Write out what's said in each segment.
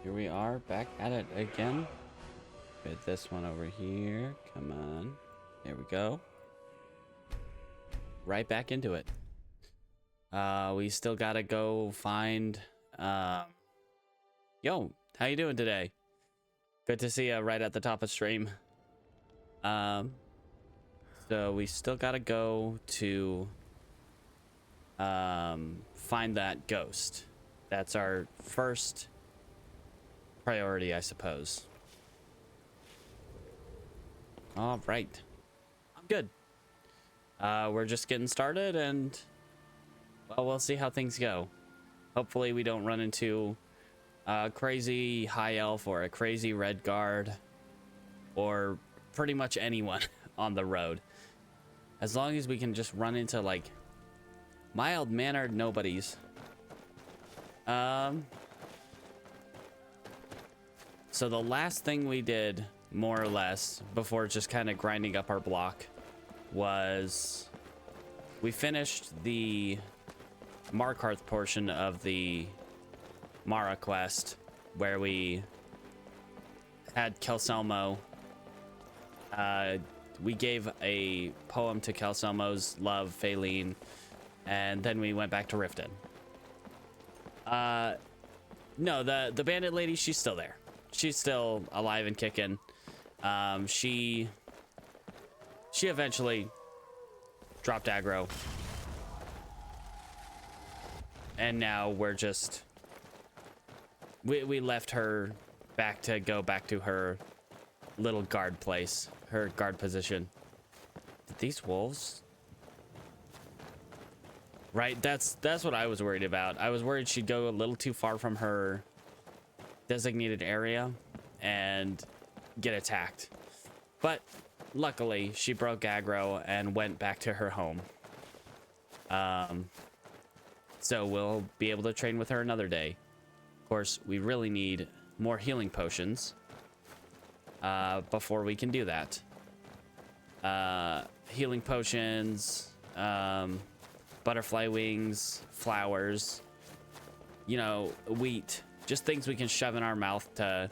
Here we are, back at it again. Get this one over here. Come on. There we go. Right back into it. We still gotta go find... Yo, how you doing today? Good to see you right at the top of stream. So we still gotta go to... find that ghost. That's our first priority, I suppose. All right. I'm good. We're just getting started and, well, we'll see how things go. Hopefully we don't run into a crazy high elf or a crazy red guard or pretty much anyone on the road. As long as we can just run into like mild-mannered nobodies. So the last thing we did, more or less, before just kind of grinding up our block, was we finished the Markarth portion of the Mara quest, where we had Kelselmo. We gave a poem to Kelselmo's love, Faeline, and then we went back to Riften. No, the bandit lady, she's still there. She's still alive and kicking. She eventually dropped aggro. And now we're just... We left her to go back to her little guard place. Her guard position. Did these wolves... Right, that's what I was worried about. I was worried she'd go a little too far from her designated area and get attacked. But luckily, she broke aggro and went back to her home. So we'll be able to train with her another day. Of course, we really need more healing potions before we can do that. Healing potions, butterfly wings, flowers, you know, wheat, just things we can shove in our mouth to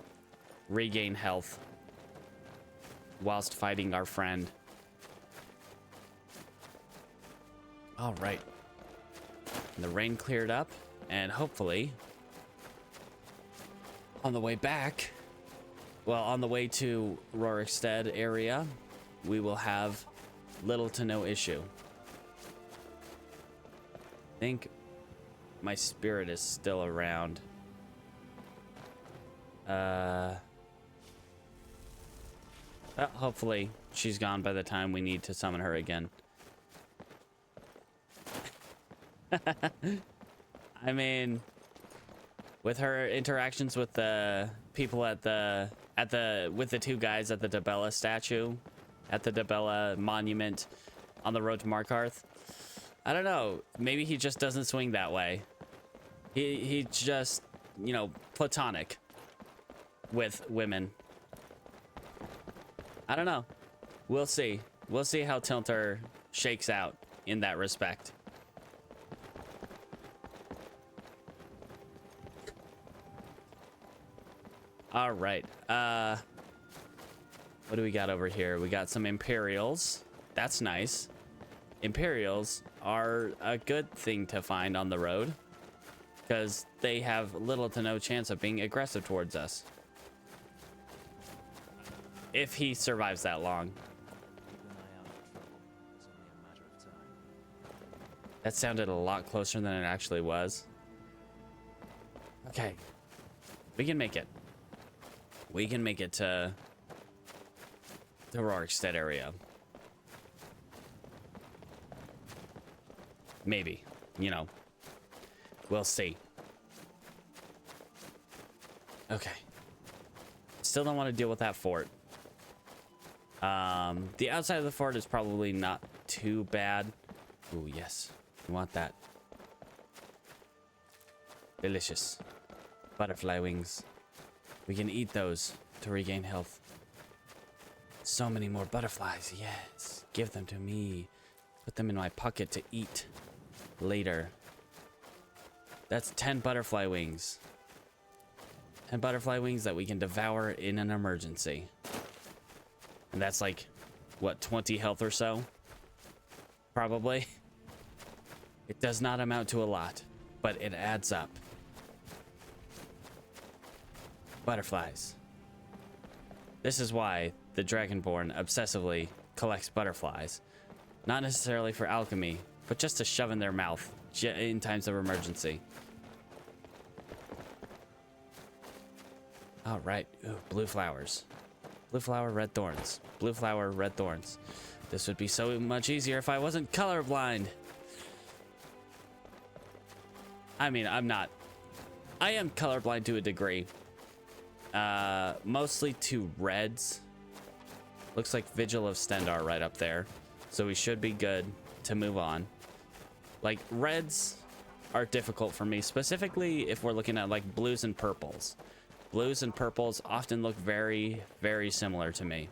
regain health whilst fighting our friend. All right. And the rain cleared up, and hopefully on the way back, well, on the way to Rorikstead area, we will have little to no issue. I think my spirit is still around. Well, hopefully she's gone by the time we need to summon her again. I mean, with her interactions with the people with the two guys at the Debella statue, at the Debella monument on the road to Markarth, I don't know. Maybe he just doesn't swing that way. He just, you know, platonic with women. I don't know. We'll see. We'll see how Tilter shakes out in that respect. All right. What do we got over here? We got some Imperials. That's nice. Imperials are a good thing to find on the road because they have little to no chance of being aggressive towards us. If he survives that long. That sounded a lot closer than it actually was. Okay. We can make it. We can make it to the Rorikstead area. Maybe. You know. We'll see. Okay. Still don't want to deal with that fort. The outside of the fort is probably not too bad. Ooh, yes. You want that. Delicious. Butterfly wings. We can eat those to regain health. So many more butterflies. Yes. Give them to me. Put them in my pocket to eat later. That's 10 butterfly wings. and butterfly wings that we can devour in an emergency. And that's like, what, 20 health or so? Probably. It does not amount to a lot, but it adds up. Butterflies. This is why the Dragonborn obsessively collects butterflies. Not necessarily for alchemy, but just to shove in their mouth in times of emergency. All right. Ooh, blue flowers. Blue flower, red thorns. Blue flower, red thorns. This would be so much easier if I wasn't colorblind. I mean, I'm not. I am colorblind to a degree. Mostly to reds. Looks like Vigil of Stendar right up there. So we should be good to move on. Like, reds are difficult for me, specifically if we're looking at like blues and purples. Blues and purples often look very, very similar to me.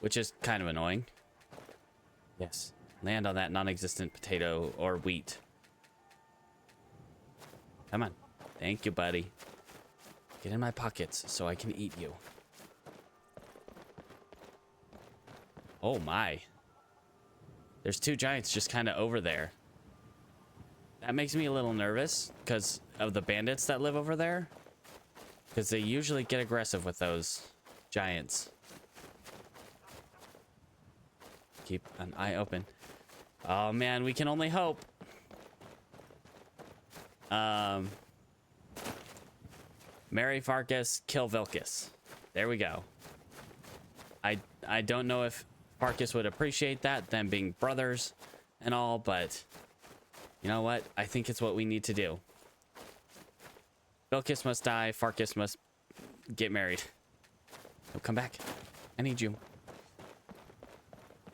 Which is kind of annoying. Yes. Land on that non-existent potato or wheat. Come on. Thank you, buddy. Get in my pockets so I can eat you. Oh my. There's two giants just kind of over there. That makes me a little nervous because of the bandits that live over there. Because they usually get aggressive with those giants. Keep an eye open. Oh man, we can only hope. Marry Farkas, kill Vilkas. There we go. I don't know if Farkas would appreciate that, them being brothers and all, but you know what? I think it's what we need to do. Vilkas must die, Farkas must get married. Oh, come back. I need you.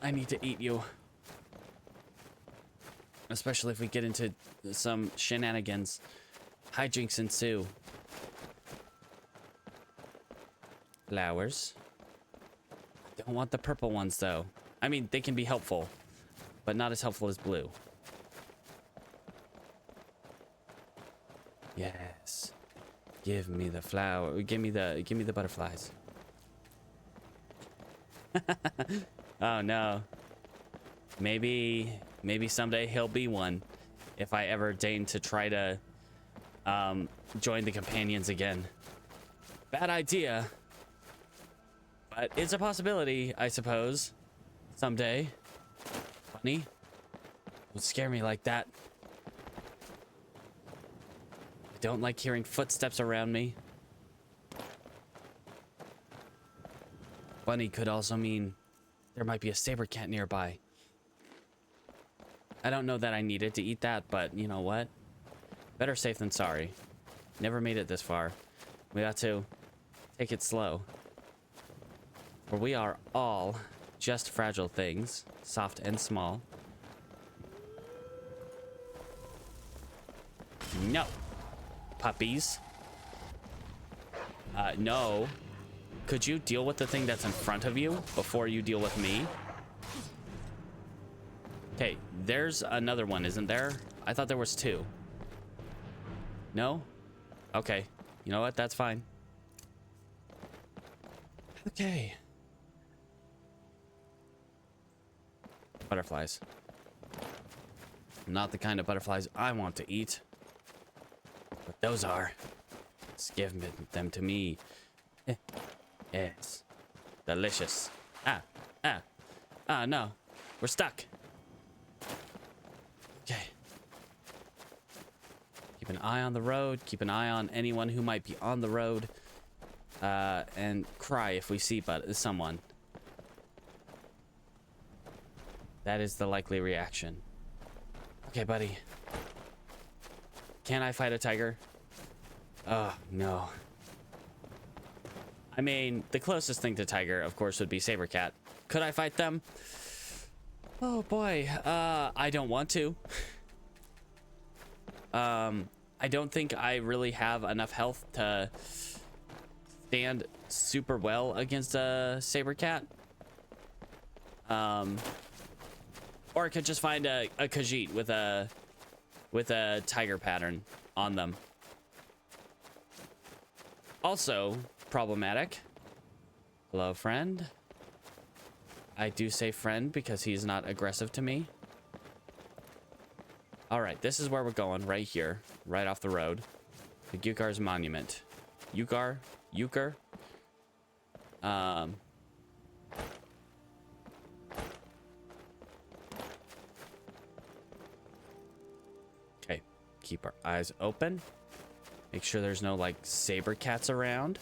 I need to eat you. Especially if we get into some shenanigans. Hijinks ensue. Flowers. I don't want the purple ones, though. I mean, they can be helpful, but not as helpful as blue. Yes. Give me the flower. Give me the butterflies. Oh no. Maybe someday he'll be one if I ever deign to try to join the companions again. Bad idea. But it's a possibility, I suppose. Someday. Funny. Don't scare me like that. I don't like hearing footsteps around me. Bunny could also mean there might be a saber cat nearby. I don't know that I needed to eat that, but you know what? Better safe than sorry. Never made it this far. We got to take it slow. For we are all just fragile things, soft and small. No. Puppies. No. Could you deal with the thing that's in front of you before you deal with me? Okay, there's another one, isn't there? I thought there was two. No? Okay. You know what? That's fine. Okay. Butterflies. Not the kind of butterflies I want to eat. But those are. Just give them to me. Yes. Delicious. Ah, no. We're stuck. Okay. Keep an eye on the road. Keep an eye on anyone who might be on the road. And cry if we see someone. That is the likely reaction. Okay, buddy. Can I fight a tiger? Oh, no. I mean, the closest thing to tiger, of course, would be saber cat. Could I fight them? Oh, boy. I don't want to. I don't think I really have enough health to stand super well against a saber cat. Or I could just find a Khajiit with with a tiger pattern on them. Also problematic. Hello, friend. I do say friend because he's not aggressive to me. All right, this is where we're going, right here, right off the road. The Yukar's monument. Yukar? Okay, keep our eyes open. Make sure there's no, like, saber cats around.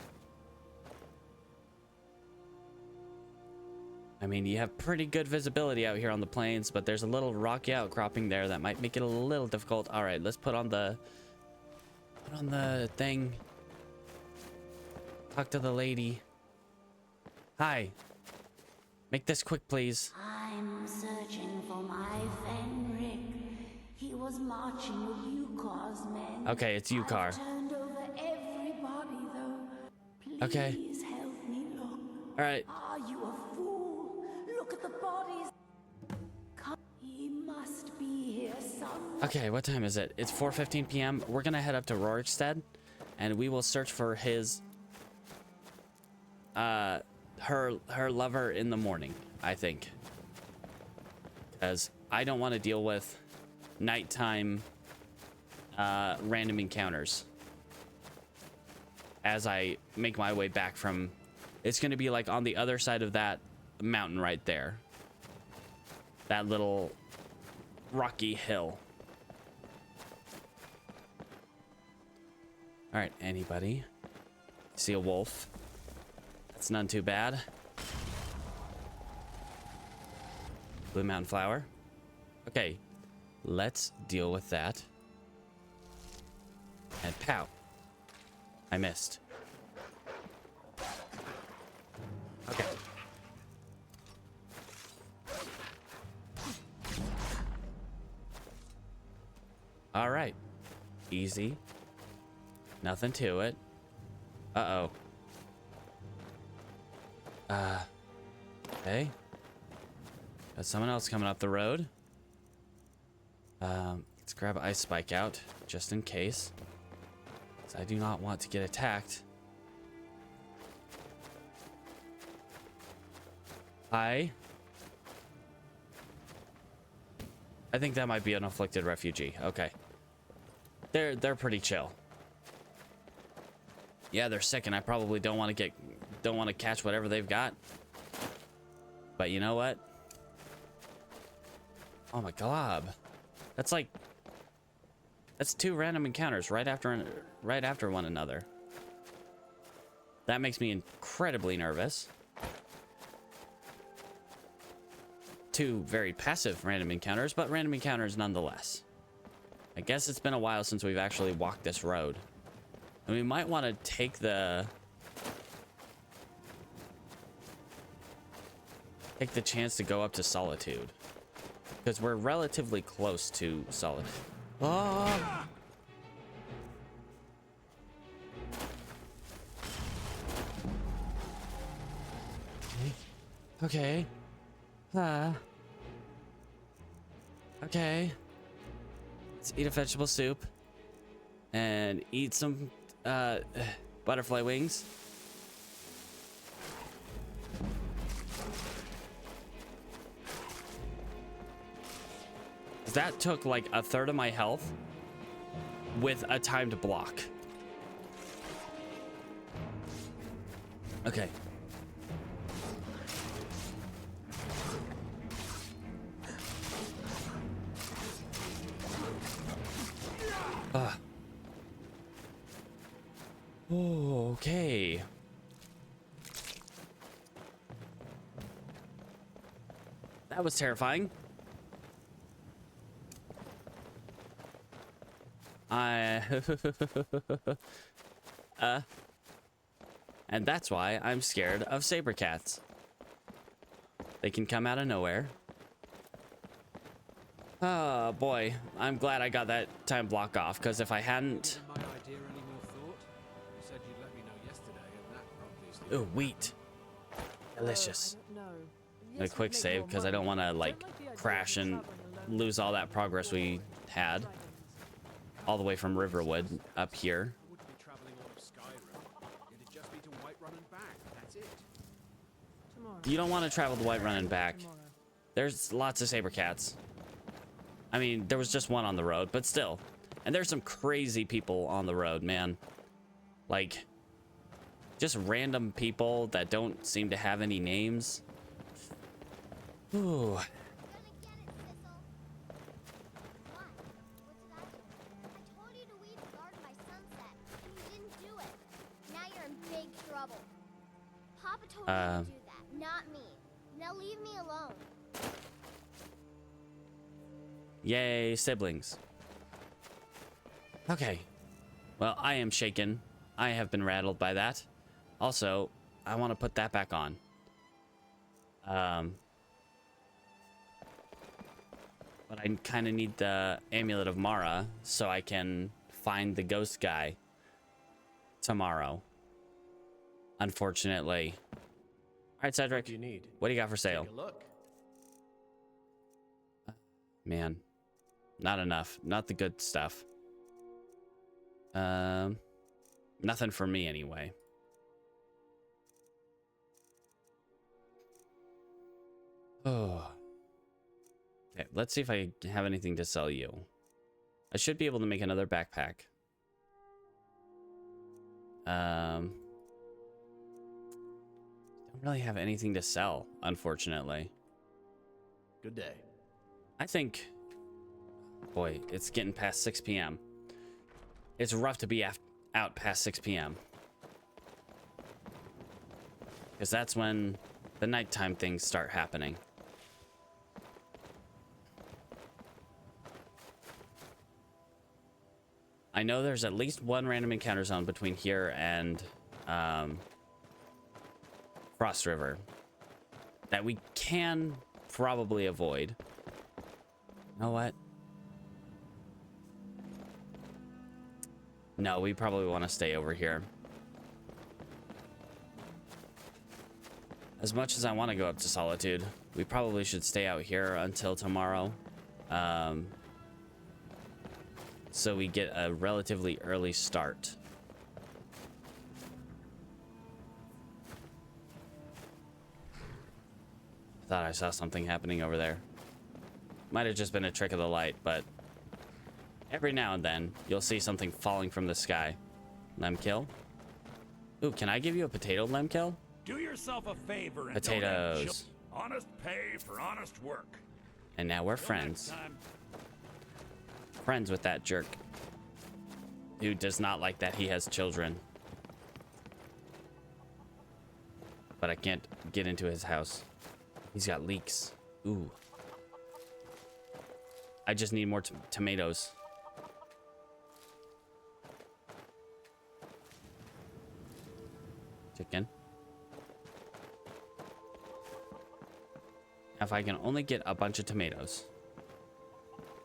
I mean, you have pretty good visibility out here on the plains, but there's a little rocky outcropping there that might make it a little difficult. All right, let's put on the thing. Talk to the lady. Hi. Make this quick, please. I'm searching for my Fenric. He was marching with Yukar's men. Okay, it's Yukar. I've turned over everybody, though. Please Okay. help me look. All right. Are you a fool? Look at the bodies. Come. He must be here somewhere. Okay, what time is it? It's 4:15 p.m. We're gonna head up to Rorikstead, and we will search for his her lover in the morning, I think, because I don't want to deal with nighttime random encounters as I make my way back from. It's gonna be like on the other side of that mountain right there, that little rocky hill. All right, anybody see a wolf? That's none too bad. Blue mountain flower. Okay, let's deal with that. And pow, I missed. Okay. All right, easy. Nothing to it. Uh-oh. Okay. Got someone else coming up the road. Let's grab Ice Spike out, just in case. 'Cause I do not want to get attacked. I think that might be an afflicted refugee. Okay. They're pretty chill. Yeah, they're sick, and I probably don't want to catch whatever they've got. But you know what? Oh my god. That's two random encounters right after one another. That makes me incredibly nervous. Two very passive random encounters, but random encounters nonetheless. I guess it's been a while since we've actually walked this road. And we might want to take the chance to go up to Solitude, because we're relatively close to Solitude. Oh! Okay. Okay. Let's eat a vegetable soup and eat some butterfly wings. That took like a third of my health with a timed block. Okay. Okay. That was terrifying. And that's why I'm scared of saber cats. They can come out of nowhere. Oh boy, I'm glad I got that time block off, because if I hadn't... Ooh, wheat. Delicious. A quick save, because I don't want to like crash and lose all that progress we had. all the way from Riverwood up here. I wouldn't be traveling all of Skyrim. It'd just be to Whiterun and back. That's it. Tomorrow. You don't want to travel to Whiterun and back. Tomorrow. There's lots of saber cats. I mean, there was just one on the road, but still. And there's some crazy people on the road, man. Like, just random people that don't seem to have any names. Ooh. Papa told me to do that, not me. Now leave me alone. Yay, siblings. Okay. Well, I am shaken. I have been rattled by that. Also, I want to put that back on. But I kind of need the Amulet of Mara so I can find the ghost guy tomorrow. Unfortunately. All right, Cedric. What do you need? What do you got for sale? Take a look. Man, not enough. Not the good stuff. Nothing for me anyway. Oh. Okay, let's see if I have anything to sell you. I should be able to make another backpack. Don't really have anything to sell, unfortunately. Good day. I think, boy, it's getting past 6 p.m. It's rough to be out past 6 p.m. because that's when the nighttime things start happening. I know there's at least one random encounter zone between here and Frost River that we can probably avoid. You know what? No, we probably want to stay over here. As much as I want to go up to Solitude, we probably should stay out here until tomorrow. So we get a relatively early start. Thought I saw something happening over there. Might have just been a trick of the light, but every now and then you'll see something falling from the sky. Lemkill? Ooh, can I give you a potato, Lemkill? Do yourself a favor and Potatoes. Don't have honest pay for honest work. And now we're Till friends. next time. Friends with that jerk who does not like that he has children. But I can't get into his house. He's got leaks. Ooh. I just need more tomatoes. Chicken. If I can only get a bunch of tomatoes,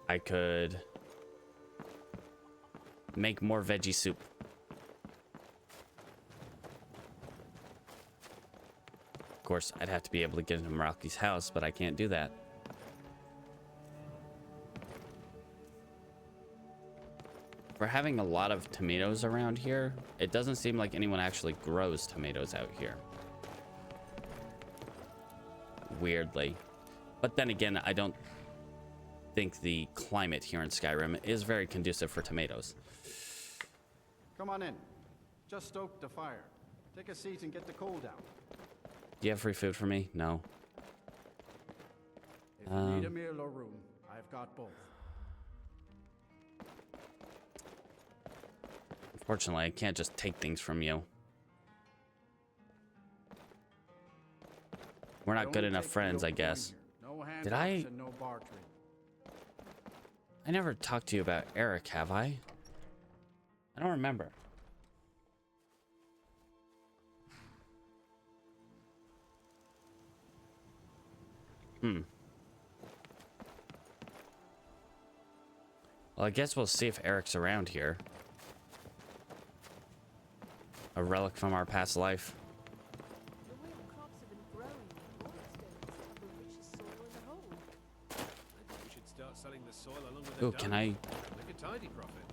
I could make more veggie soup. Of course, I'd have to be able to get into Meraki's house, but I can't do that. We're having a lot of tomatoes around here. It doesn't seem like anyone actually grows tomatoes out here. Weirdly. But then again, I don't think the climate here in Skyrim is very conducive for tomatoes. Come on in. Just stoked the fire. Take a seat and get the coal down. Do you have free food for me? No. If you need a meal or room, I've got both. Unfortunately, I can't just take things from you. We're not good enough friends, I guess. No Did I- handouts and no bartering. I never talked to you about Eric, have I? I don't remember. Well, I guess we'll see if Eric's around here. A relic from our past life. The way the crops have been growing, waterstones have the richest soil in the whole. I think we should start selling the soil along with Ooh, the can dung. I... Make a tidy profit.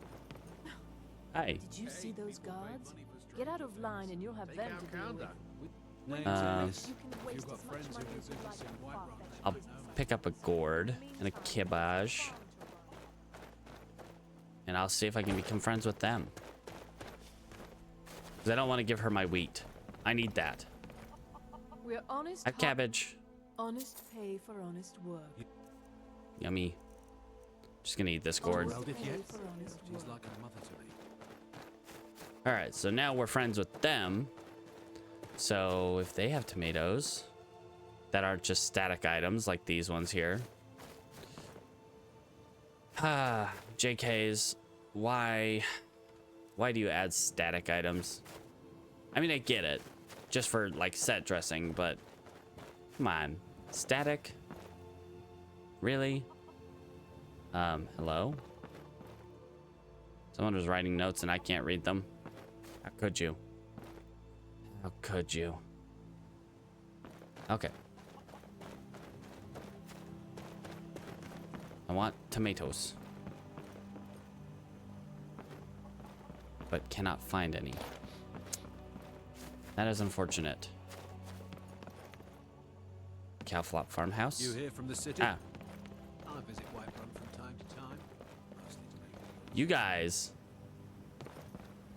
Hi. Did you see those guards? Get out of line and you'll have them to deal with. Names You on can waste got as much friends who money do as you like business in on Whiterun. far-fetched I'll business. pick up a gourd and a kibbage, and I'll see if I can become friends with them. Because I don't want to give her my wheat. I need that. We're honest. A cabbage. Honest pay for honest work. Yummy. Just gonna eat this gourd. Well, if Pay yet. for honest She's work. like a mother to me. Alright, so now we're friends with them. So if they have tomatoes that aren't just static items like these ones here. JKs, why do you add static items? I mean, I get it. Just for like set dressing, but come on. Static? Really? Hello? Someone was writing notes and I can't read them. How could you? How could you? Okay. I want tomatoes. But cannot find any. That is unfortunate. Cowflop farmhouse. You here from the city? Ah, I visit Whiterun from time to time. Mostly to make you guys.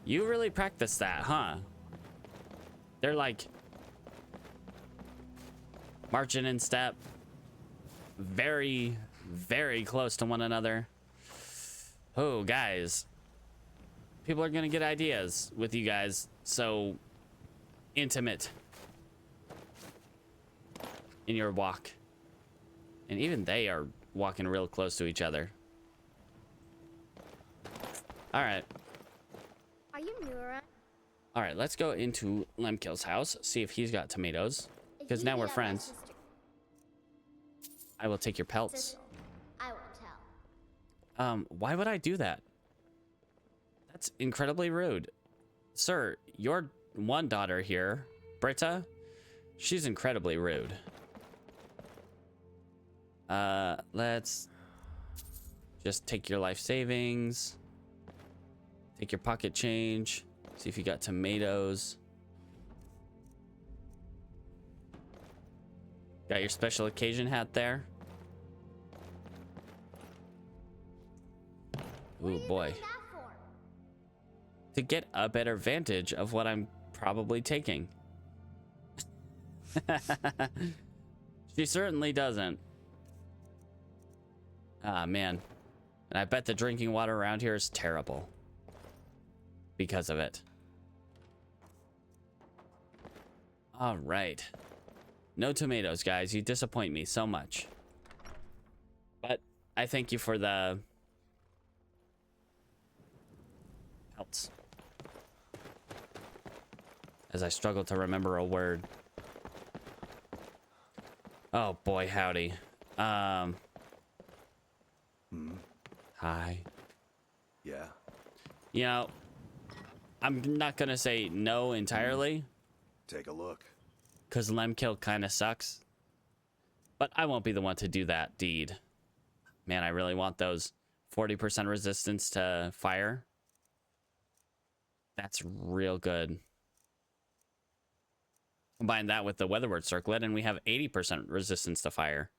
You really practice that, huh? They're like marching in step. Very, very close to one another. Oh, guys. People are gonna get ideas with you guys. So intimate in your walk. And even they are walking real close to each other. All right. Are you new around? All right, let's go into Lemkill's house, see if he's got tomatoes. If Because you now meet we're up my friends. sister, I will take your pelts. Sissel, I won't tell. Why would I do that? That's incredibly rude. Sir, your one daughter here, Britta, she's incredibly rude. Let's just take your life savings. Take your pocket change. See if you got tomatoes. Got your special occasion hat there. What are Ooh, you boy. doing that for? To get a better vantage of what I'm probably taking. She certainly doesn't. Ah, man. And I bet the drinking water around here is terrible. Because of it. All right. No tomatoes, guys. You disappoint me so much. But I thank you for the pelts. As I struggle to remember a word. Oh boy, howdy. Hi. Yeah. You know, I'm not gonna say no entirely, Take a look. because Lemkill kind of sucks. But I won't be the one to do that deed. Man, I really want those 40% resistance to fire. That's real good. Combine that with the weatherward circlet, and we have 80% resistance to fire.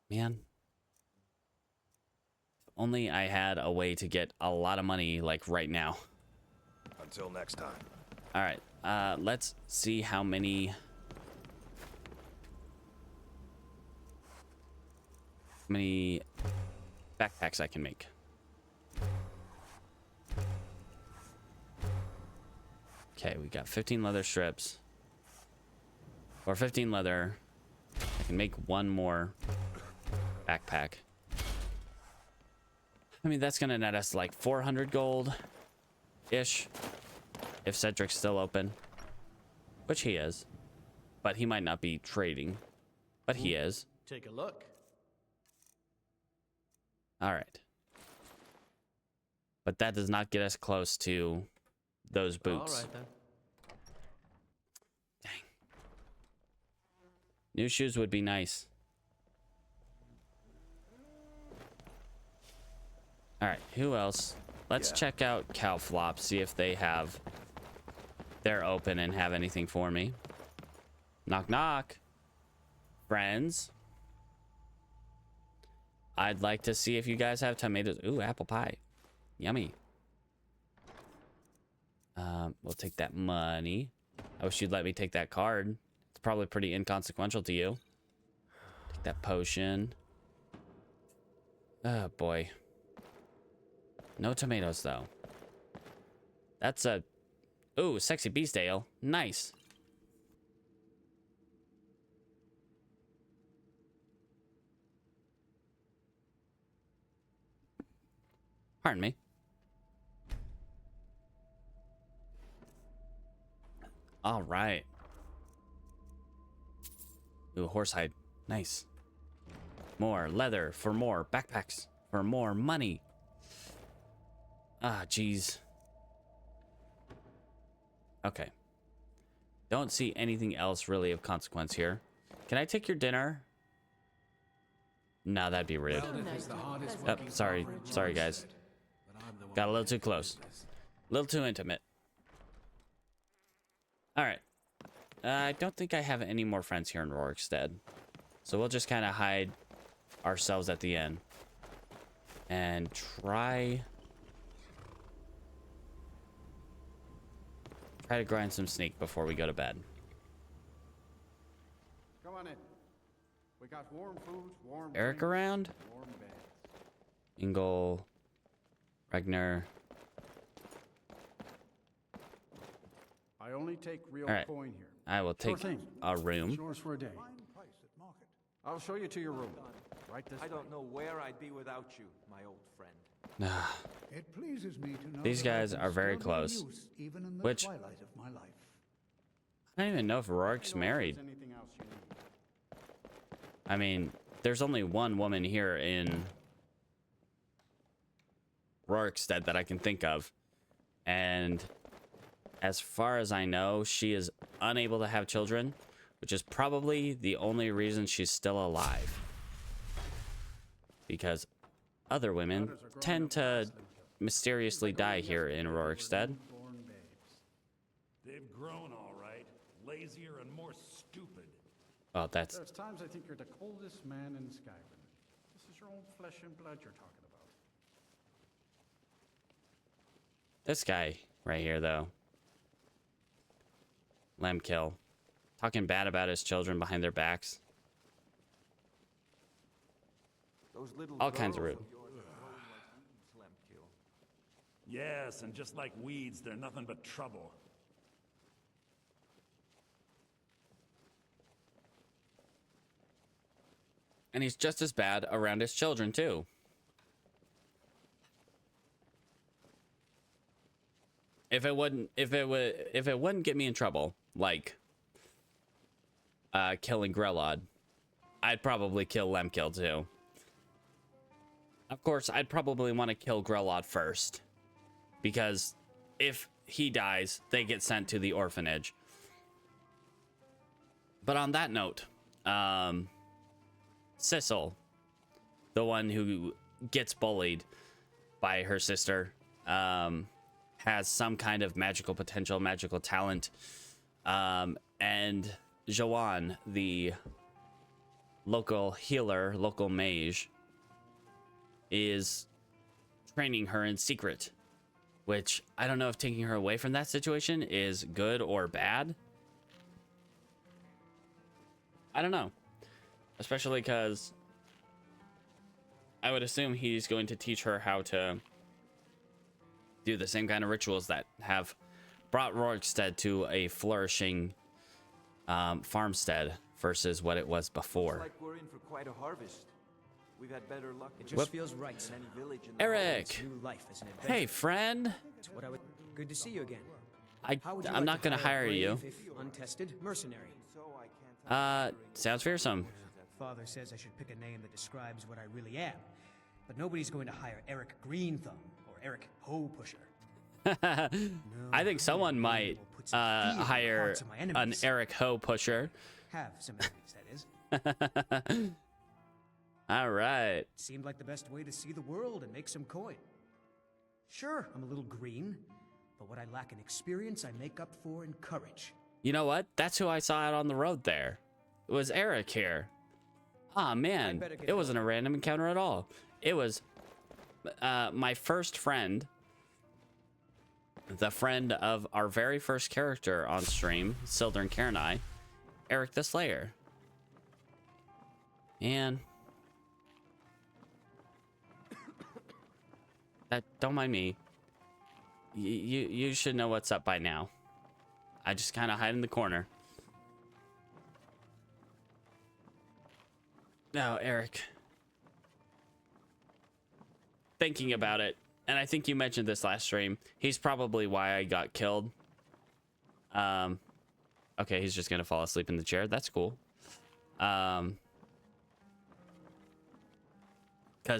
Man. If only I had a way to get a lot of money, like, right now. Until next time. All right, let's see how many backpacks I can make. Okay, we got 15 leather strips. Or 15 leather. I can make one more backpack. I mean, that's gonna net us like 400 gold-ish. If Cedric's still open. Which he is. But he might not be trading. But he is. Take a look. Alright. But that does not get us close to those boots. All right then. Dang. New shoes would be nice. Alright, who else Let's Yeah. check out Cow Flop, see if they're open and have anything for me. Knock, knock. Friends. I'd like to see if you guys have tomatoes. Ooh, apple pie. Yummy. We'll take that money. I wish you'd let me take that card. It's probably pretty inconsequential to you. Take that potion. Oh, boy. No tomatoes, though. That's a... Ooh, sexy beast ale. Nice. Pardon me. All right. Ooh, horsehide. Nice. More leather for more backpacks for more money. Ah, jeez. Okay. Don't see anything else really of consequence here. Can I take your dinner? No, that'd be rude. Oh, sorry. Sorry, guys. Got a little too close. A little too intimate. All right. I don't think I have any more friends here in Rorikstead. So we'll just kind of hide ourselves at the end. And try to grind some sneak before we go to bed. Come on in. We got warm food, warm Eric drinks, around? warm beds. Ingle. Ragnar. I only take real All right. coin here. I will Sure take thing. a It's room. yours for a day. I'll show you to your room. Right this I way. don't know where I'd be without you, my old friend. It pleases me to know These that I guys can are very still be of close. use even in the Which- twilight of my life. I don't even know if Rorik's Let me know if married. there's anything else you need. I mean, there's only one woman here in Rorikstead that I can think of. And as far as I know, she is unable to have children, which is probably the only reason she's still alive. Because other women tend to mysteriously die here in Rorikstead. Born babes. They've grown all right. Lazier and more stupid. Oh, that's... There's times I think you're the coldest man in Skyrim. This is your own flesh and blood you're talking about. This guy right here, though. Lemkill. Talking bad about his children behind their backs. Those little All kinds of girls rude. yours are growing like weeds, Lemkill. Yes, and just like weeds, they're nothing but trouble. And he's just as bad around his children, too. If it wouldn't get me in trouble, like killing Grelod, I'd probably kill Lemkill too. Of course, I'd probably want to kill Grelod first, because if he dies, they get sent to the orphanage. But on that note, Sissel, the one who gets bullied by her sister, has some kind of magical potential, magical talent. And Joanne, the local healer, local mage, is training her in secret. Which, I don't know if taking her away from that situation is good or bad. I don't know. Especially because I would assume he's going to teach her how to do the same kind of rituals that have brought Rorikstead to a flourishing farmstead versus what it was before. Looks like we're in for quite a harvest. We've had better luck. It just feels right. than any village in the Eric! New life is an adventure. Hey, friend! It's what I would. Good to see you again. How would you I'm like not to gonna hire a you. brave, if untested mercenary? So I can't Sounds fearsome. Father says I should pick a name that describes what I really am, but nobody's going to hire Eric Greenthumb or Eric Hoe Pusher. I think someone might hire hearts of my an enemies. Eric Hoe pusher. Have some enemies, that is. All right. Seemed like the best way to see the world and make some coin. Sure, I'm a little green, but what I lack in experience, I make up for in courage. You know what? That's who I saw out on the road there. It was Eric here. Ah, man. It wasn't a random encounter at all. It was my first friend. The friend of our very first character on stream, Sildren Karenai, Eric the Slayer. And don't mind me. You should know what's up by now. I just kind of hide in the corner. No, Eric. Thinking about it, and I think you mentioned this last stream, he's probably why I got killed. Okay, he's just gonna fall asleep in the chair. That's cool. Because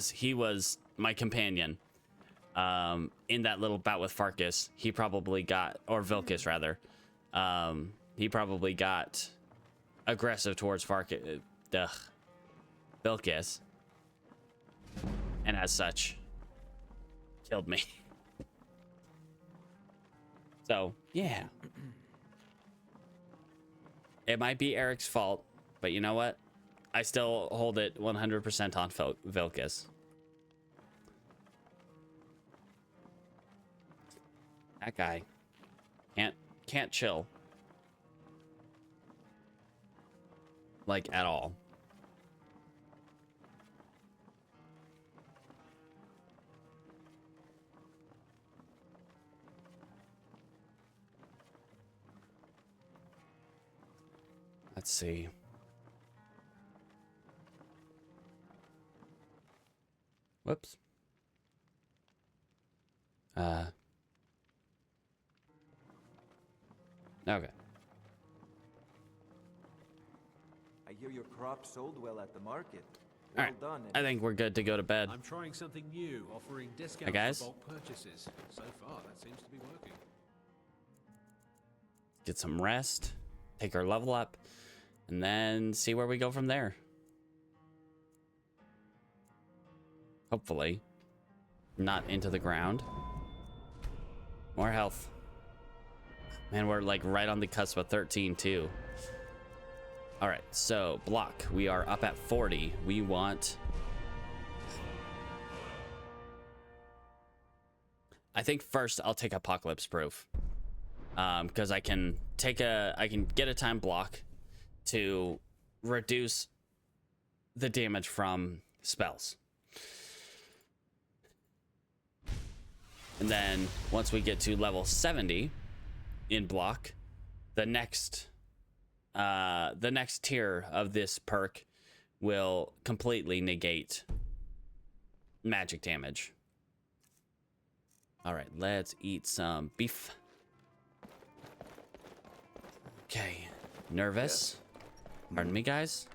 he was my companion. In that little bout with Farkas, he probably got, or Vilkas rather, he probably got aggressive towards Vilkas, and as such, killed me. So, yeah. It might be Eric's fault, but you know what? I still hold it 100% on Vilkas. That guy can't chill. Like, at all. Let's see. Whoops. Okay. I hear your crop sold well at the market. All right. Done. I think we're good to go to bed. I'm trying something new, offering discounts guys. for bulk purchases. So far, that seems to be working. Get some rest, take our level up, and then see where we go from there. Hopefully, not into the ground. More health. Man, we're like right on the cusp of 13 too. All right, so block. We are up at 40. We want... I think first I'll take Apocalypse Proof. Because I can get a time block to reduce the damage from spells. And then once we get to level 70 in block, the next tier of this perk will completely negate magic damage. All right, let's eat some beef. Okay, nervous. Pardon me, guys.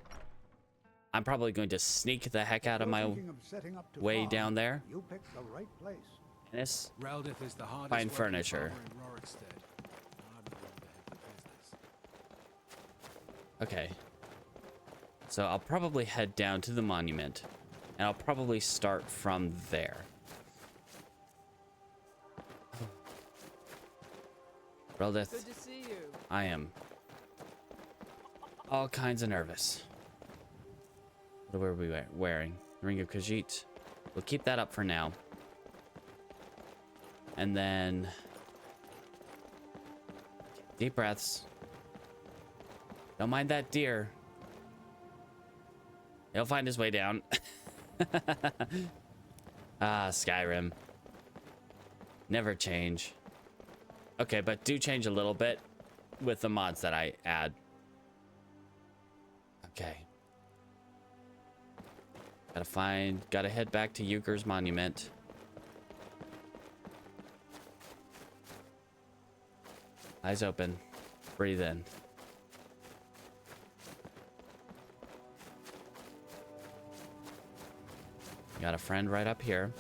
I'm probably going to sneak the heck out of my way down there. You picked the right place. And this Reldith is the hardest fine working furniture. farmer in Rorikstead. I'm the one that had the business. Okay. So I'll probably head down to the monument, and I'll probably start from there. Reldith, Good to see you. I am all kinds of nervous. What were we wearing? Ring of Khajiit. We'll keep that up for now. And then... deep breaths. Don't mind that deer. He'll find his way down. Ah, Skyrim. Never change. Okay, but do change a little bit with the mods that I add. Okay. Gotta head back to Euchre's monument. Eyes open. Breathe in. Got a friend right up here.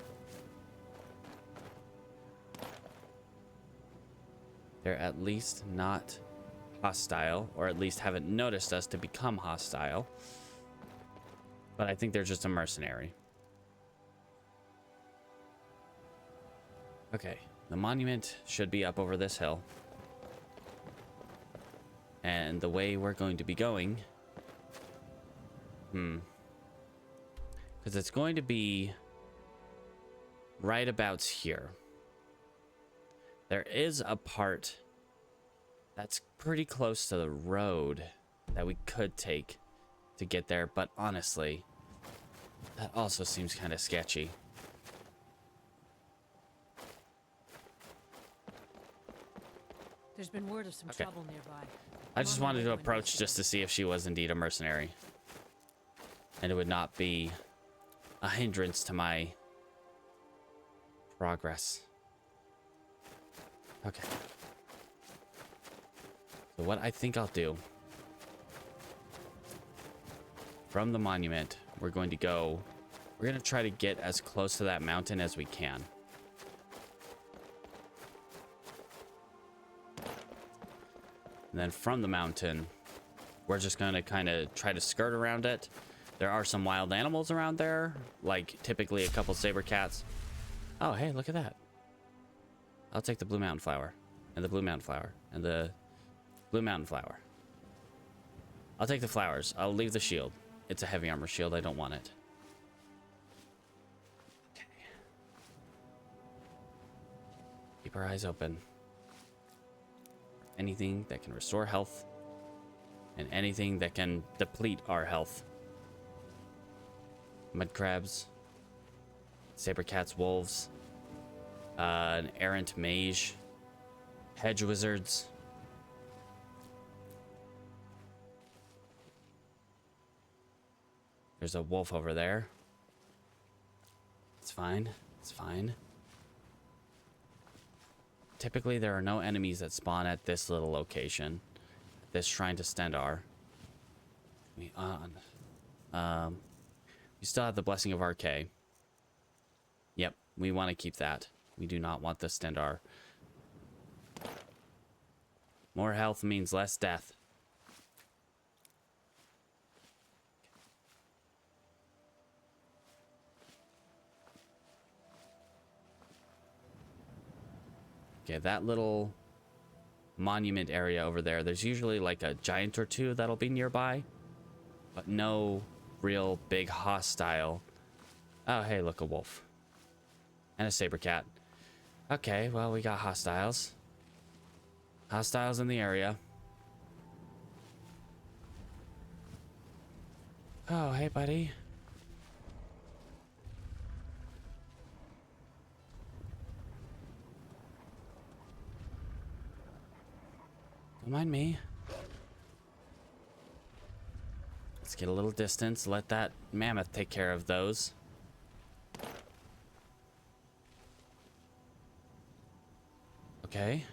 They're at least not hostile, or at least haven't noticed us to become hostile. But I think they're just a mercenary. Okay, the monument should be up over this hill. And the way we're going to be going... Because it's going to be right about here. There is a part that's pretty close to the road that we could take to get there, but honestly, that also seems kind of sketchy. There's been word of some trouble nearby. I just wanted to approach just to see if she was indeed a mercenary. And it would not be a hindrance to my progress. Okay. So what I think I'll do, from the monument, we're going to try to get as close to that mountain as we can. And then from the mountain, we're just going to kind of try to skirt around it. There are some wild animals around there, like typically a couple saber cats. Oh, hey, look at that. I'll take the blue mountain flower, and the blue mountain flower, and the blue mountain flower. I'll take the flowers. I'll leave the shield. It's a heavy armor shield. I don't want it. Okay. Keep our eyes open. Anything that can restore health, and anything that can deplete our health. Mud crabs, saber cats, wolves, an errant mage, hedge wizards. There's a wolf over there. It's fine. It's fine. Typically, there are no enemies that spawn at this little location. This shrine to Stendar. We still have the Blessing of RK. Yep, we want to keep that. We do not want the Stendar. More health means less death. Okay, that little monument area over there, there's usually like a giant or two that'll be nearby, but no real big hostile. Oh, hey, look, a wolf. And a saber cat. Okay, well, we got hostiles. Hostiles in the area. Oh, hey, buddy. Don't mind me. Let's get a little distance. Let that mammoth take care of those. Okay.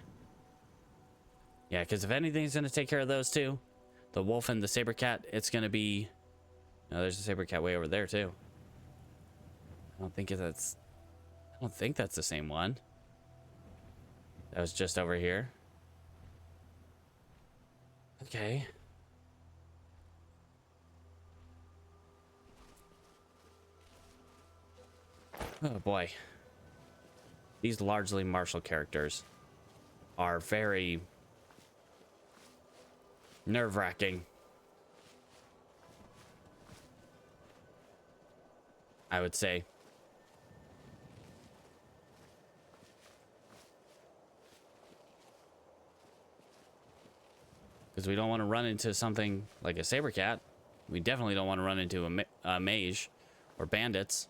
Yeah, because if anything's going to take care of those two, the wolf and the saber cat, it's going to be... No, there's a saber cat way over there, too. I don't think that's the same one. That was just over here. Okay. Oh boy. These largely martial characters are very nerve-wracking. I would say. Because we don't want to run into something like a saber cat. We definitely don't want to run into a mage or bandits.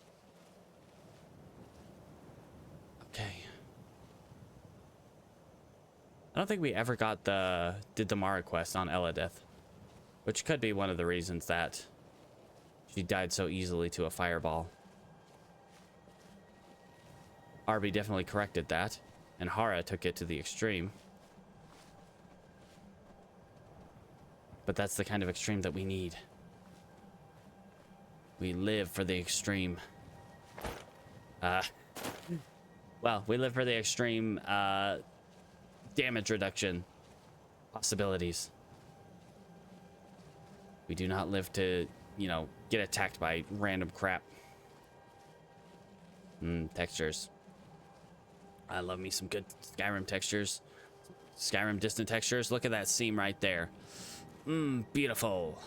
Okay. I don't think we ever did the Mara quest on Eladith, which could be one of the reasons that she died so easily to a fireball. Arby definitely corrected that, and Hara took it to the extreme. But that's the kind of extreme that we need. We live for the extreme. Well, we live for the extreme damage reduction possibilities. We do not live to, you know, get attacked by random crap. Textures. I love me some good Skyrim textures. Skyrim distant textures. Look at that seam right there. Beautiful.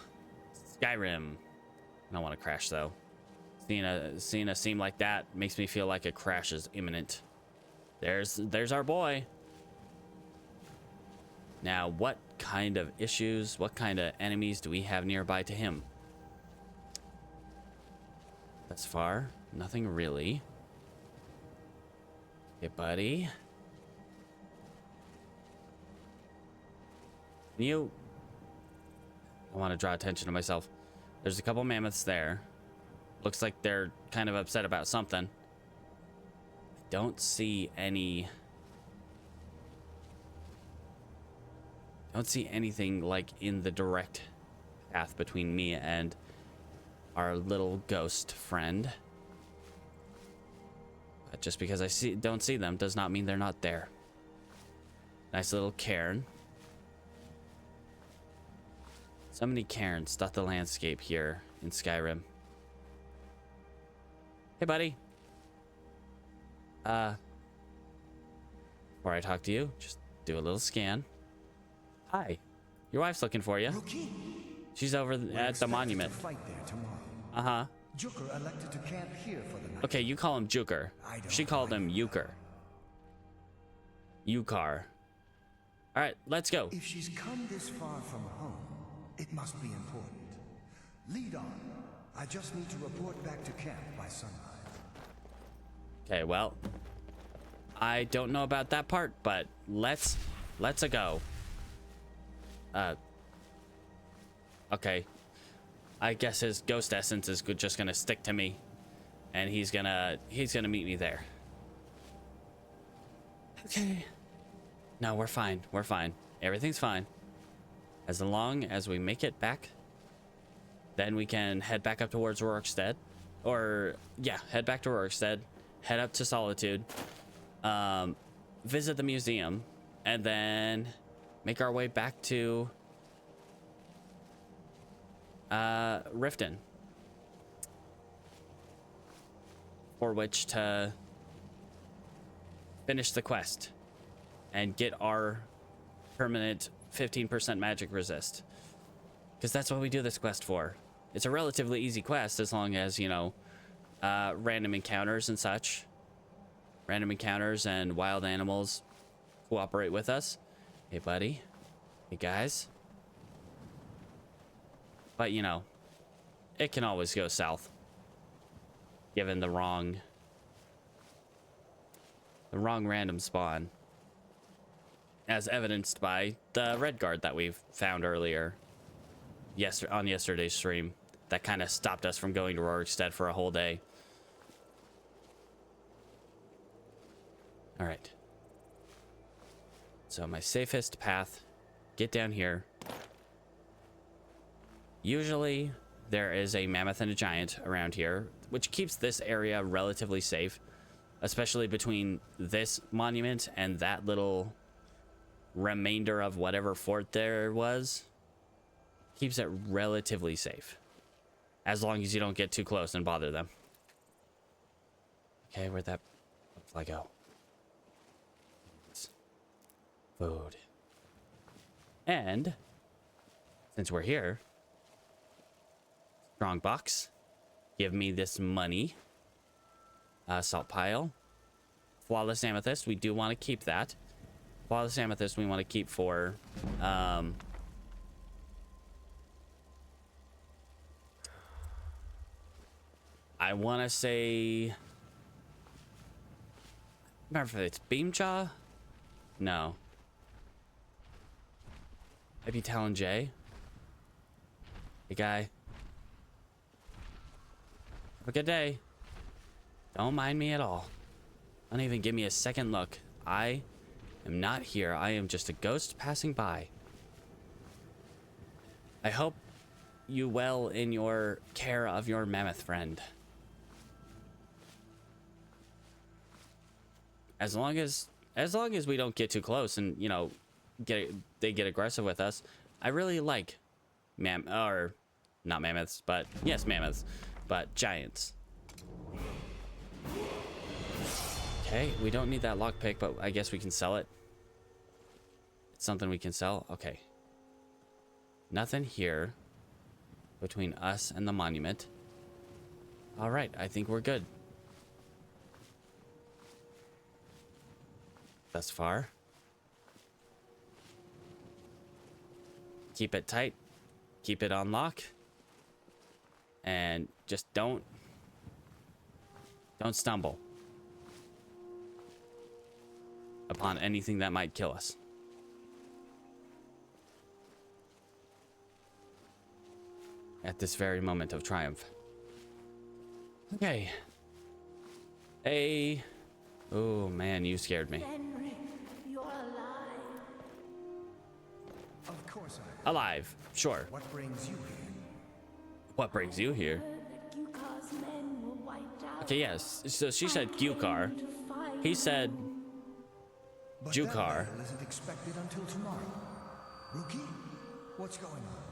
Skyrim. I don't want to crash though. Seeing a seam like that makes me feel like a crash is imminent. There's our boy. Now, what kind of issues, what kind of enemies do we have nearby to him? Thus far, nothing really. Hey, buddy. I want to draw attention to myself. There's a couple mammoths there. Looks like they're kind of upset about something. I don't see any... don't see anything like in the direct path between me and our little ghost friend. But just because I don't see them does not mean they're not there. Nice little cairn. So many cairns dot the landscape here in Skyrim. Hey, buddy. Before I talk to you, just do a little scan. Hi. Your wife's looking for you. Rookie, She's over at the monument. to fight there tomorrow. Uh-huh. Juker elected to camp here for the night. Okay, you call him Juker. I don't She called him like Euchre. Yukar. All right, let's go. If she's come this far from home, it must be important. Lead on. I just need to report back to camp by sunrise. Okay, well, I don't know about that part, but let's-a go. Okay. I guess his ghost essence is just gonna stick to me, and he's gonna meet me there. Okay. No, we're fine. We're fine. Everything's fine. As long as we make it back, then we can head back up towards Rorikstead. Or, yeah, head back to Rorikstead, head up to Solitude, visit the museum, and then make our way back to Riften, for which to finish the quest and get our permanent 15% magic resist, because that's what we do this quest for. It's a relatively easy quest as long as, you know, random encounters and such, random encounters and wild animals cooperate with us. Hey, buddy. Hey, guys. But, you know, it can always go south, given the wrong random spawn, as evidenced by the red guard that we've found earlier on yesterday's stream that kind of stopped us from going to Rorikstead for a whole day. All right. So my safest path, get down here. Usually there is a mammoth and a giant around here, which keeps this area relatively safe, especially between this monument and that little remainder of whatever fort there was. Keeps it relatively safe, as long as you don't get too close and bother them. Okay, where'd that butterfly go? Food. And since we're here, strong box, give me this money. Salt pile, flawless amethyst, we do want to keep that. Flawless amethyst we want to keep for I want to say, remember if it's Beamjaw? No. Maybe Talon J. Hey, guy. Have a good day. Don't mind me at all. Don't even give me a second look. I am not here. I am just a ghost passing by. I hope you well in your care of your mammoth friend. As long as we don't get too close and, you know, they get aggressive with us. I really like not mammoths, but yes, mammoths, but giants. Okay, we don't need that lockpick, but I guess we can sell it. It's something we can sell. Okay. Nothing here between us and the monument. All right, I think we're good. Thus far. Keep it tight. Keep it on lock. And just don't stumble upon anything that might kill us. At this very moment of triumph. Okay. Oh man, you scared me. Henry, you're alive. Of course I am. Alive, sure. What brings you here? What brings you here? Heard that Gyukar's men were wiped out. Okay, yes. So she said I came Gyukar. to find He said But Jukar. that battle isn't expected until tomorrow. Rookie, what's going on?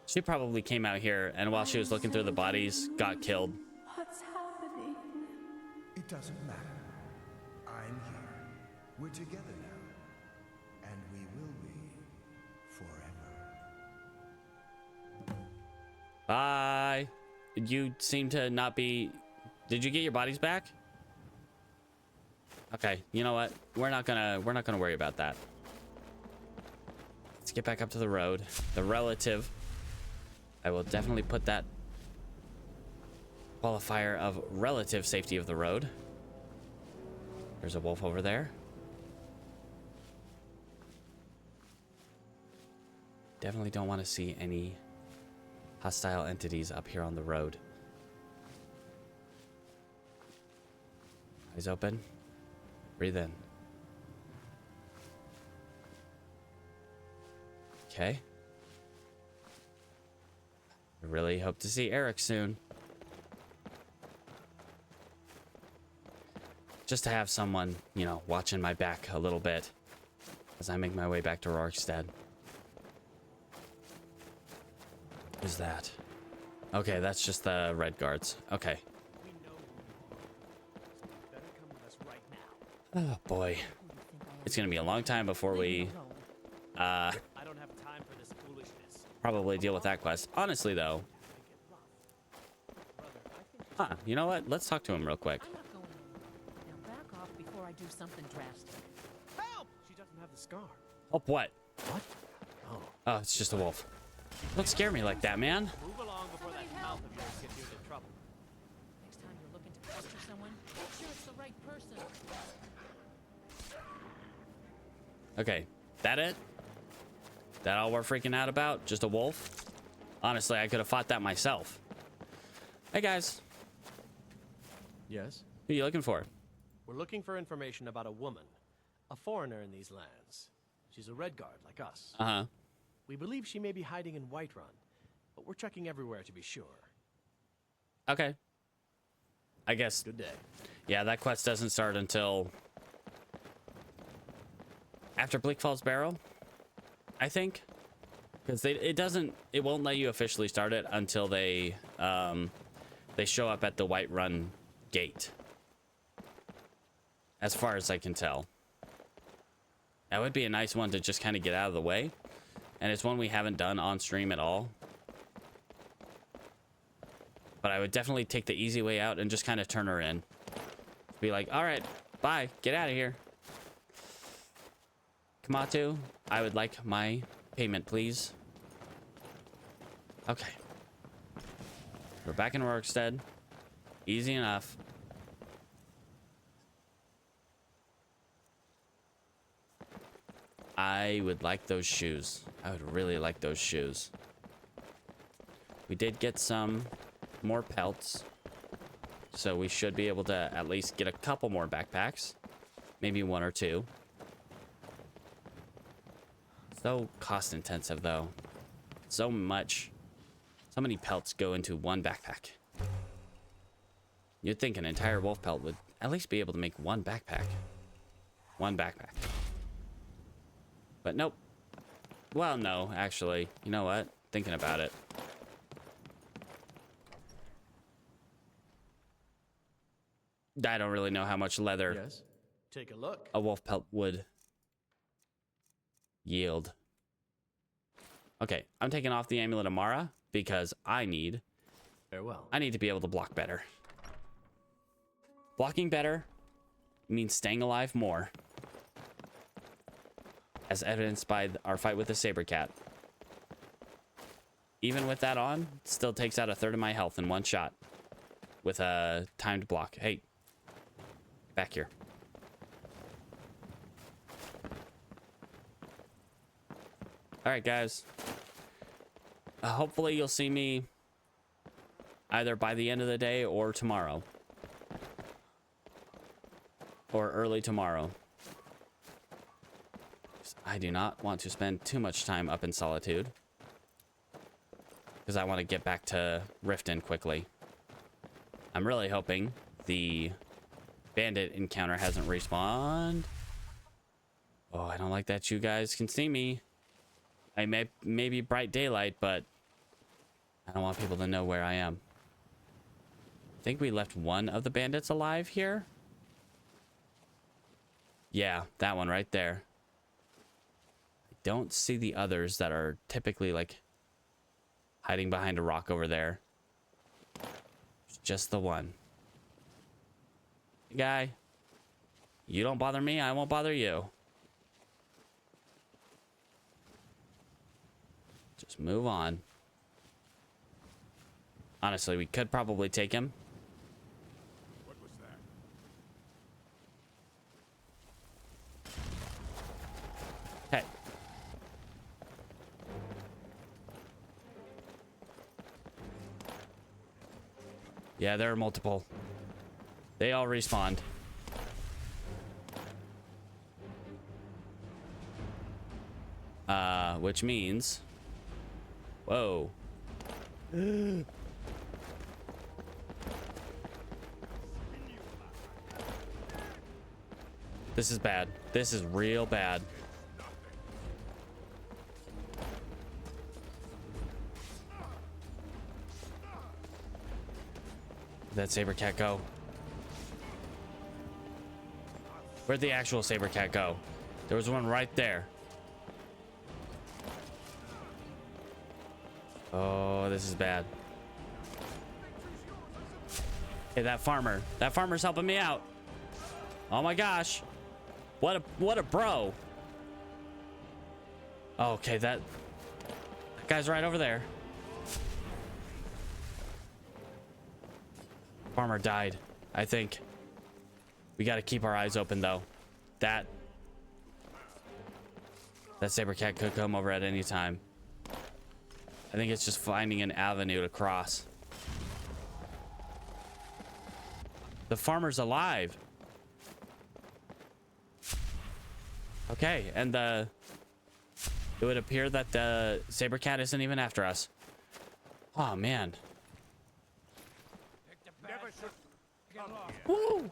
She probably came out here and while she was looking through the bodies, got killed. what's happening. It doesn't matter. I'm here. We're together now. And we will be forever. Bye. You seem to not be... Did you get your bodies back? Okay, you know what? We're not gonna worry about that. Let's get back up to the road. The relative. I will definitely put that qualifier of relative safety of the road. There's a wolf over there. Definitely don't want to see any hostile entities up here on the road. Eyes open. Breathe in. Okay. I really hope to see Eric soon. Just to have someone, you know, watching my back a little bit as I make my way back to Rorikstead. Who's that? Okay, that's just the red guards. Okay. Oh boy. It's gonna be a long time before we I don't have time for this foolishness. probably deal with that quest. Honestly though. Huh, you know what? Let's talk to him real quick. I'm not going in. Now back off before I do something drastic. Help! She doesn't have the scar. Oh, what? What? Oh, it's just a wolf. Don't scare me like that, man. Move along before that mouth of yours gets you into trouble. Next time you're looking to pester someone, make sure it's the right person. Okay, that it? That all we're freaking out about? Just a wolf? Honestly, I could have fought that myself. Hey, guys. Yes? Who are you looking for? We're looking for information about a woman, a foreigner in these lands. She's a red guard like us. Uh-huh. We believe she may be hiding in Whiterun, but we're checking everywhere to be sure. Okay. I guess. Good day. Yeah, that quest doesn't start until after Bleak Falls Barrow, I think. Because it won't let you officially start it until they show up at the Whiterun gate. As far as I can tell. That would be a nice one to just kind of get out of the way. And it's one we haven't done on stream at all. But I would definitely take the easy way out and just kind of turn her in. Be like, all right, bye, get out of here. Kamatu, I would like my payment, please. Okay. We're back in Rorikstead. Easy enough. I would like those shoes. I would really like those shoes. We did get some more pelts. So we should be able to at least get a couple more backpacks. Maybe one or two. So cost intensive though. So much. So many pelts go into one backpack. You'd think an entire wolf pelt would at least be able to make one backpack. One backpack. But nope. Well, no, actually. You know what? Thinking about it. I don't really know how much leather Yes. Take a look. a wolf pelt would yield. Okay, I'm taking off the amulet of Mara because I need Farewell. to be able to block better. Blocking better means staying alive more, as evidenced by our fight with the saber cat. Even with that on, still takes out 1/3 of my health in one shot with a timed block. Hey, back here. All right, guys. Hopefully you'll see me either by the end of the day or tomorrow. Or early tomorrow. I do not want to spend too much time up in Solitude, because I want to get back to Riften quickly. I'm really hoping the bandit encounter hasn't respawned. Oh, I don't like that you guys can see me. I may be bright daylight, but I don't want people to know where I am. I think we left one of the bandits alive here. Yeah, that one right there. I don't see the others that are typically like hiding behind a rock over there. It's just the one. Hey, guy, you don't bother me, I won't bother you. Just move on. Honestly, we could probably take him. What was that? Hey. Yeah, there are multiple. They all respawned. Which means... Whoa. This is bad. This is real bad. Where'd that saber cat go? Where'd the actual saber cat go? There was one right there. Oh, this is bad. Hey, that farmer. That farmer's helping me out. Oh my gosh. What a bro. Oh, okay, that guy's right over there. Farmer died, I think. We got to keep our eyes open though. That saber cat could come over at any time. I think it's just finding an avenue to cross. The farmer's alive. Okay, and it would appear that the saber cat isn't even after us. Oh man. Woo!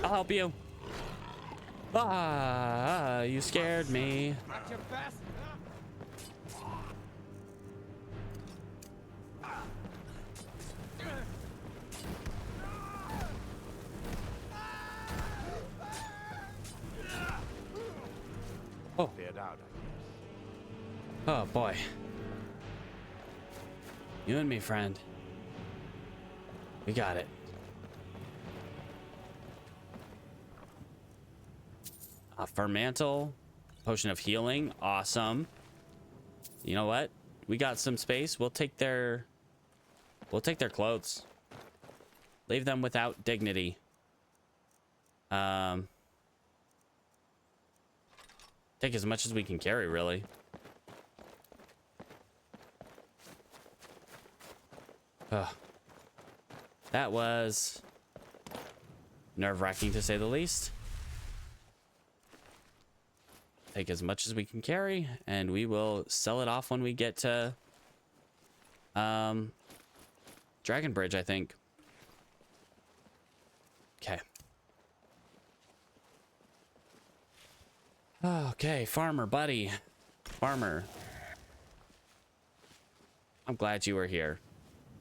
I'll help you. Ah, you scared me. Oh. Oh boy. You and me, friend. We got it. Firm mantle, potion of healing, awesome. You know what? We got some space. We'll take their clothes. Leave them without dignity. Take as much as we can carry, really. Ugh. That was nerve-wracking to say the least. Take as much as we can carry, and we will sell it off when we get to Dragon Bridge, I think. Okay. Okay, farmer buddy. Farmer. I'm glad you were here.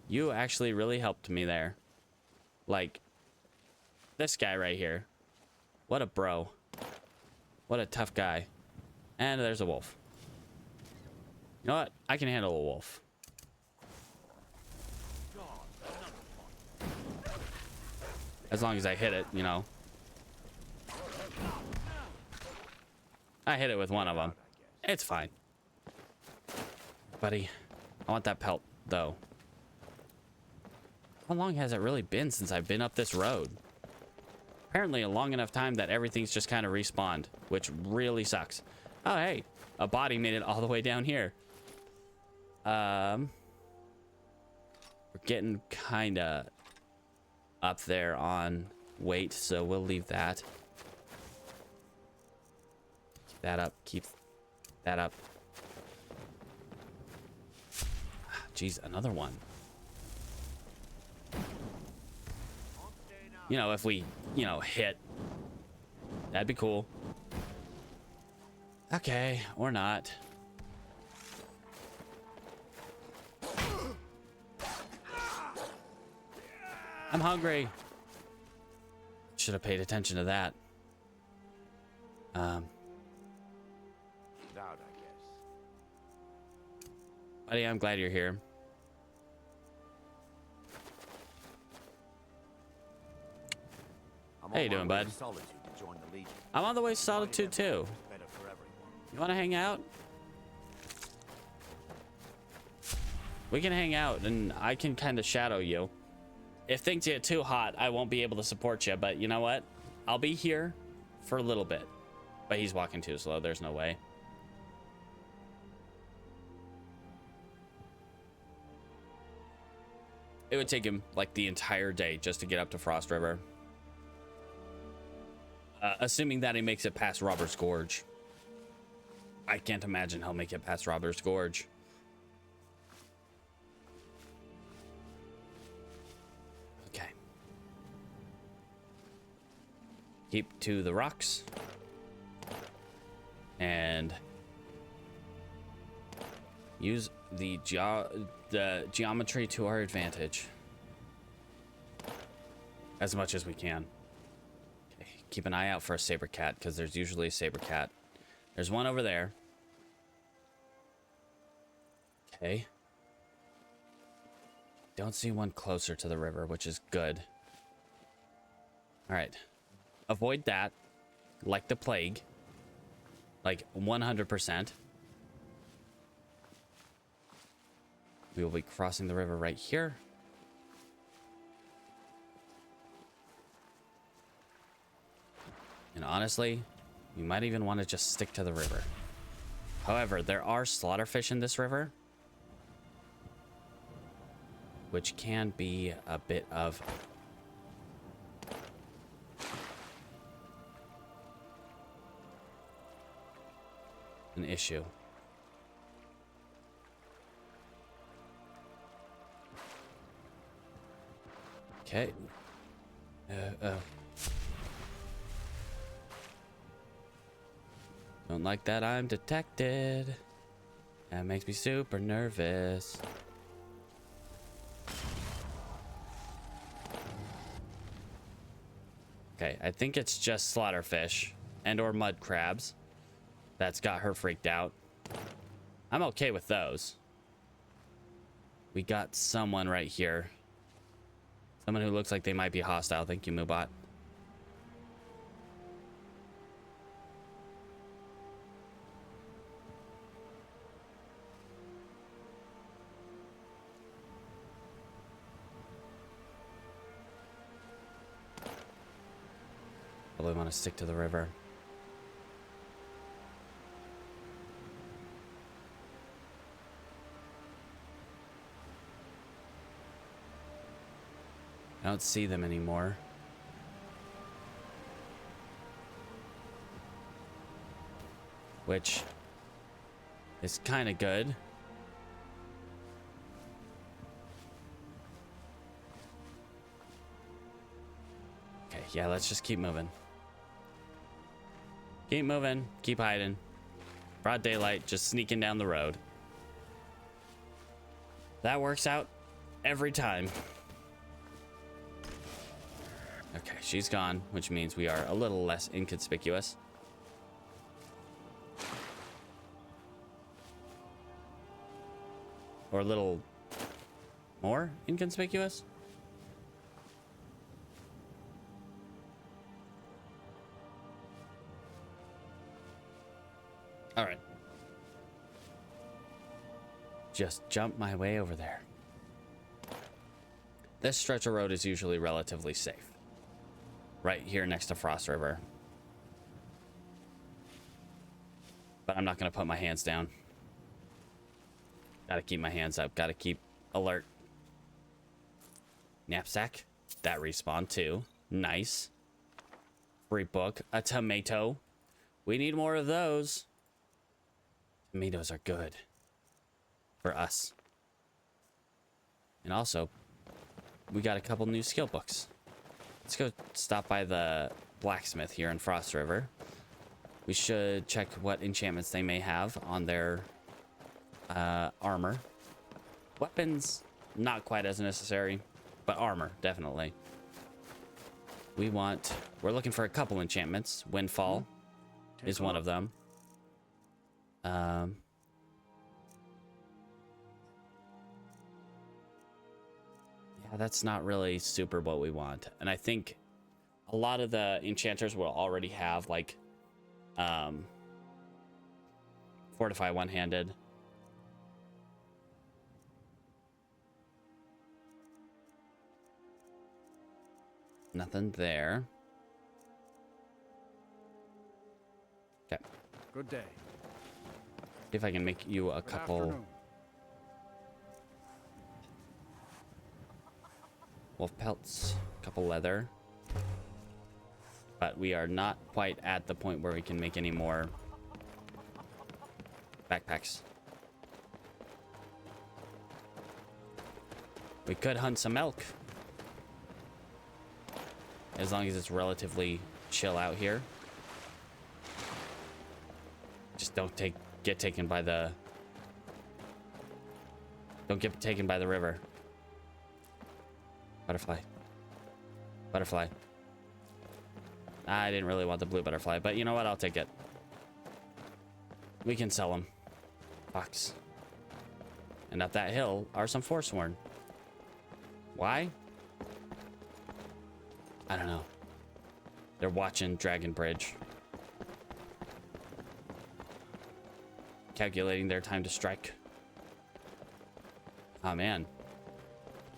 You actually really helped me there. Like, this guy right here. What a bro. What a tough guy. And there's a wolf. You know what? I can handle a wolf. As long as I hit it, you know. I hit it with one of them. It's fine. Buddy, I want that pelt, though. How long has it really been since I've been up this road? Apparently a long enough time that everything's just kind of respawned, which really sucks. Oh, hey, a body made it all the way down here. We're getting kind of up there on weight, so we'll leave that. Keep that up. Keep that up. Jeez, another one. You know, if we, you know, hit, that'd be cool. Okay, or not. I'm hungry. Should have paid attention to that. Out, I guess. Buddy, I'm glad you're here. How you doing, bud? I'm on the way to Solitude too. You want to hang out? We can hang out and I can kind of shadow you. If things get too hot, I won't be able to support you, but you know what? I'll be here for a little bit. But he's walking too slow. There's no way. It would take him like the entire day just to get up to Frost River. Assuming that he makes it past Robert's Gorge. I can't imagine he'll make it past Robert's Gorge. Okay. Keep to the rocks. And use the geometry to our advantage. As much as we can. Keep an eye out for a saber cat, because there's usually a saber cat. There's one over there. Okay. Don't see one closer to the river, which is good. All right. Avoid that like the plague. Like 100%. We will be crossing the river right here. And honestly, you might even want to just stick to the river. However, there are slaughterfish in this river, which can be a bit of an issue. Okay. Don't like that I'm detected. That makes me super nervous. Okay, I think it's just slaughterfish and or mud crabs that's got her freaked out. I'm okay with those. We got someone right here. Someone who looks like they might be hostile. Thank you, Moobot. Probably want to stick to the river. I don't see them anymore. Which is kind of good. Okay, yeah, let's just keep moving. Keep moving, keep hiding. Broad daylight, just sneaking down the road. That works out every time. Okay, she's gone, which means we are a little less inconspicuous. Or a little more inconspicuous? All right. Just jump my way over there. This stretch of road is usually relatively safe. Right here next to Frost River. But I'm not going to put my hands down. Gotta keep my hands up. Gotta keep alert. Knapsack. That respawned too. Nice. Free book. A tomato. We need more of those. Tomatoes are good. For us. And also, we got a couple new skill books. Let's go stop by the blacksmith here in Frost River. We should check what enchantments they may have on their armor. Weapons, not quite as necessary, but armor, definitely. We're looking for a couple enchantments. Windfall is one of them. Yeah, that's not really super what we want. And I think a lot of the enchanters will already have like fortify one-handed. Nothing there. Okay. Good day. See if I can make you a couple wolf pelts, a couple leather. But we are not quite at the point where we can make any more backpacks. We could hunt some elk. As long as it's relatively chill out here. Just don't get taken by the... Don't get taken by the river. Butterfly. Butterfly. I didn't really want the blue butterfly, but you know what? I'll take it. We can sell them. Fox. And up that hill are some Forsworn. Why? I don't know. They're watching Dragon Bridge. Calculating their time to strike. Oh man.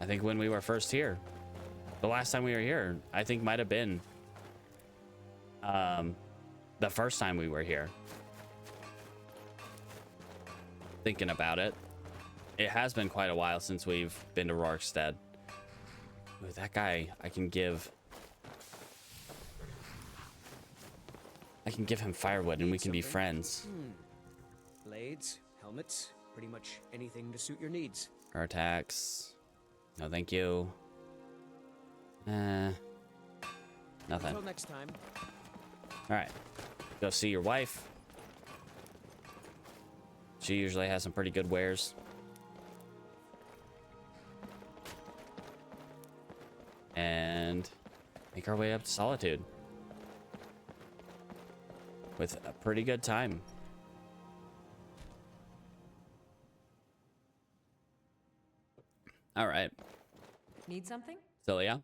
I think when we were first here, the last time we were here, I think might have been the first time we were here. Thinking about it, it has been quite a while since we've been to Rorikstead. Ooh, that guy, I can give him firewood and we can be friends. Blades, helmets, pretty much anything to suit your needs. Our attacks. No, thank you. Nothing. Until next time. All right. Go see your wife. She usually has some pretty good wares. And make our way up to Solitude. With a pretty good time. All right. Need something? Celia,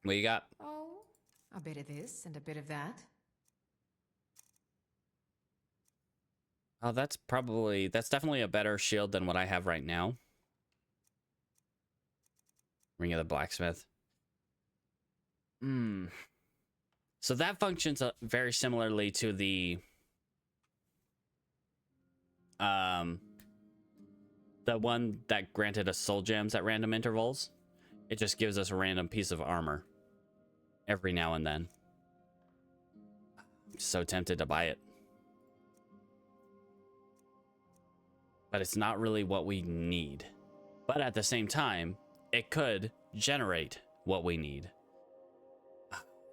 what you got? Oh, a bit of this and a bit of that. Oh, that's definitely a better shield than what I have right now. Ring of the Blacksmith. So that functions very similarly to the one that granted us soul gems at random intervals. It just gives us a random piece of armor every now and then. I'm so tempted to buy it. But it's not really what we need. But at the same time, it could generate what we need.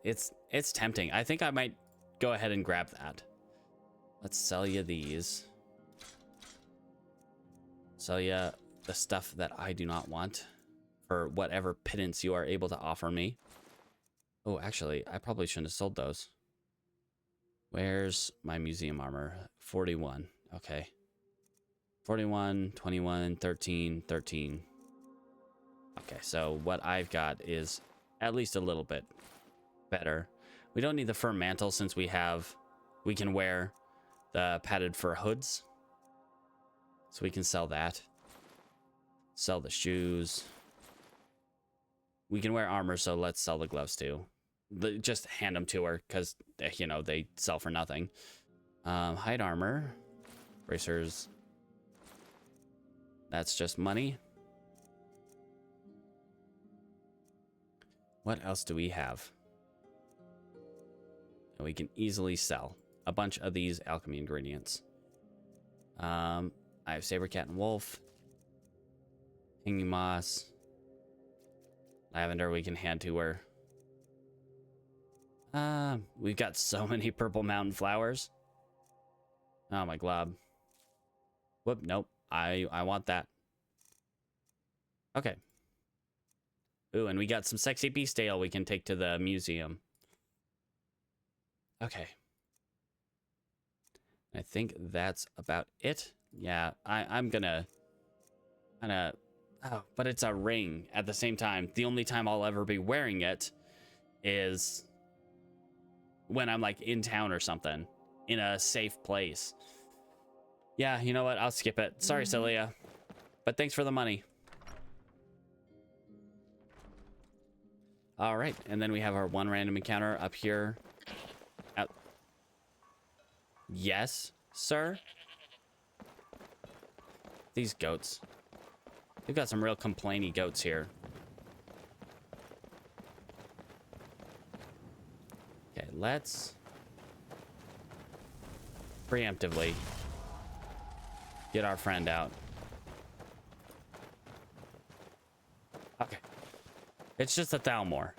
It's tempting. I think I might go ahead and grab that. Let's sell you these. Sell you the stuff that I do not want for whatever pittance you are able to offer me. Oh, actually, I probably shouldn't have sold those. Where's my museum armor? 41. Okay. 41, 21, 13, 13. Okay, so what I've got is at least a little bit better. We don't need the fur mantle since we can wear the padded fur hoods. So we can sell that. Sell the shoes. We can wear armor, so let's sell the gloves too. Just hand them to her because, you know, they sell for nothing. Hide armor. Bracers. That's just money. What else do we have? We can easily sell a bunch of these alchemy ingredients. I have saber cat and wolf. Hanging moss. Lavender we can hand to her. We've got so many purple mountain flowers. Oh my glob. Whoop, nope. I want that. Okay. Ooh, and we got some sexy beast ale we can take to the museum. Okay. I think that's about it. Yeah, I'm gonna kinda... Oh, but it's a ring at the same time. The only time I'll ever be wearing it is when I'm like in town or something, in a safe place. Yeah, you know what? I'll skip it. Sorry, Celia. But thanks for the money. All right, and then we have our one random encounter up here. Yes, sir? These goats. We've got some real complainy goats here. Okay, let's preemptively get our friend out. Okay. It's just a Thalmor.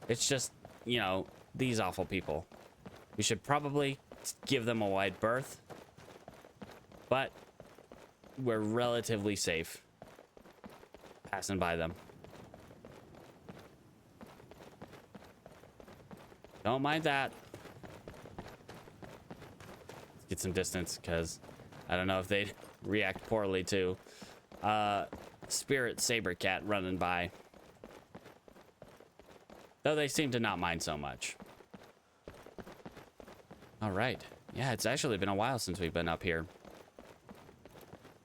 It's just, you know, these awful people. We should probably give them a wide berth, but we're relatively safe passing by them. Don't mind that. Let's get some distance because I don't know if they'd react poorly to Spirit Saber Cat running by. Though they seem to not mind so much. All right. Yeah, it's actually been a while since we've been up here.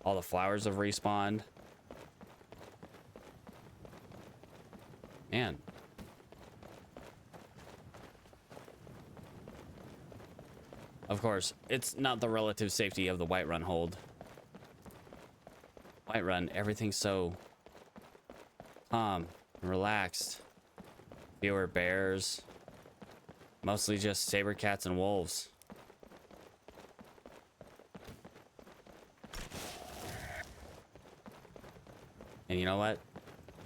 All the flowers have respawned. Man. Of course, it's not the relative safety of the Whiterun hold. Whiterun, everything's so calm and relaxed. Fewer bears. Mostly just saber cats and wolves. And you know what?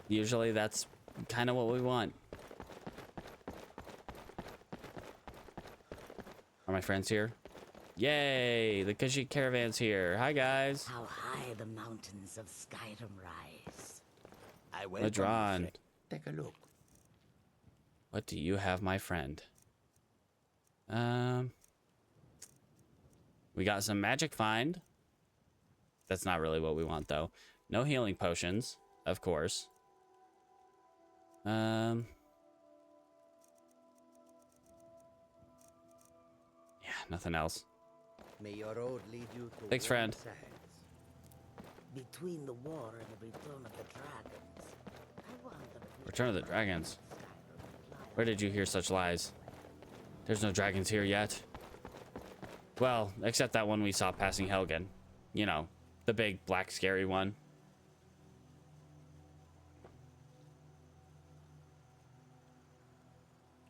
Usually that's kind of what we want. Are my friends here? Yay! The Kushi caravan's here. Hi, guys. How high the mountains of Skyrim rise. I Ladron. Take a look. What do you have, my friend? We got some magic find. That's not really what we want, though. No healing potions, of course. Yeah, nothing else. May your road lead you to Thanks, friend. Between the war and the return of the dragons. I wonder if Return of the Dragons. Where did you hear such lies? There's no dragons here yet. Well, except that one we saw passing Helgen. You know, the big black scary one.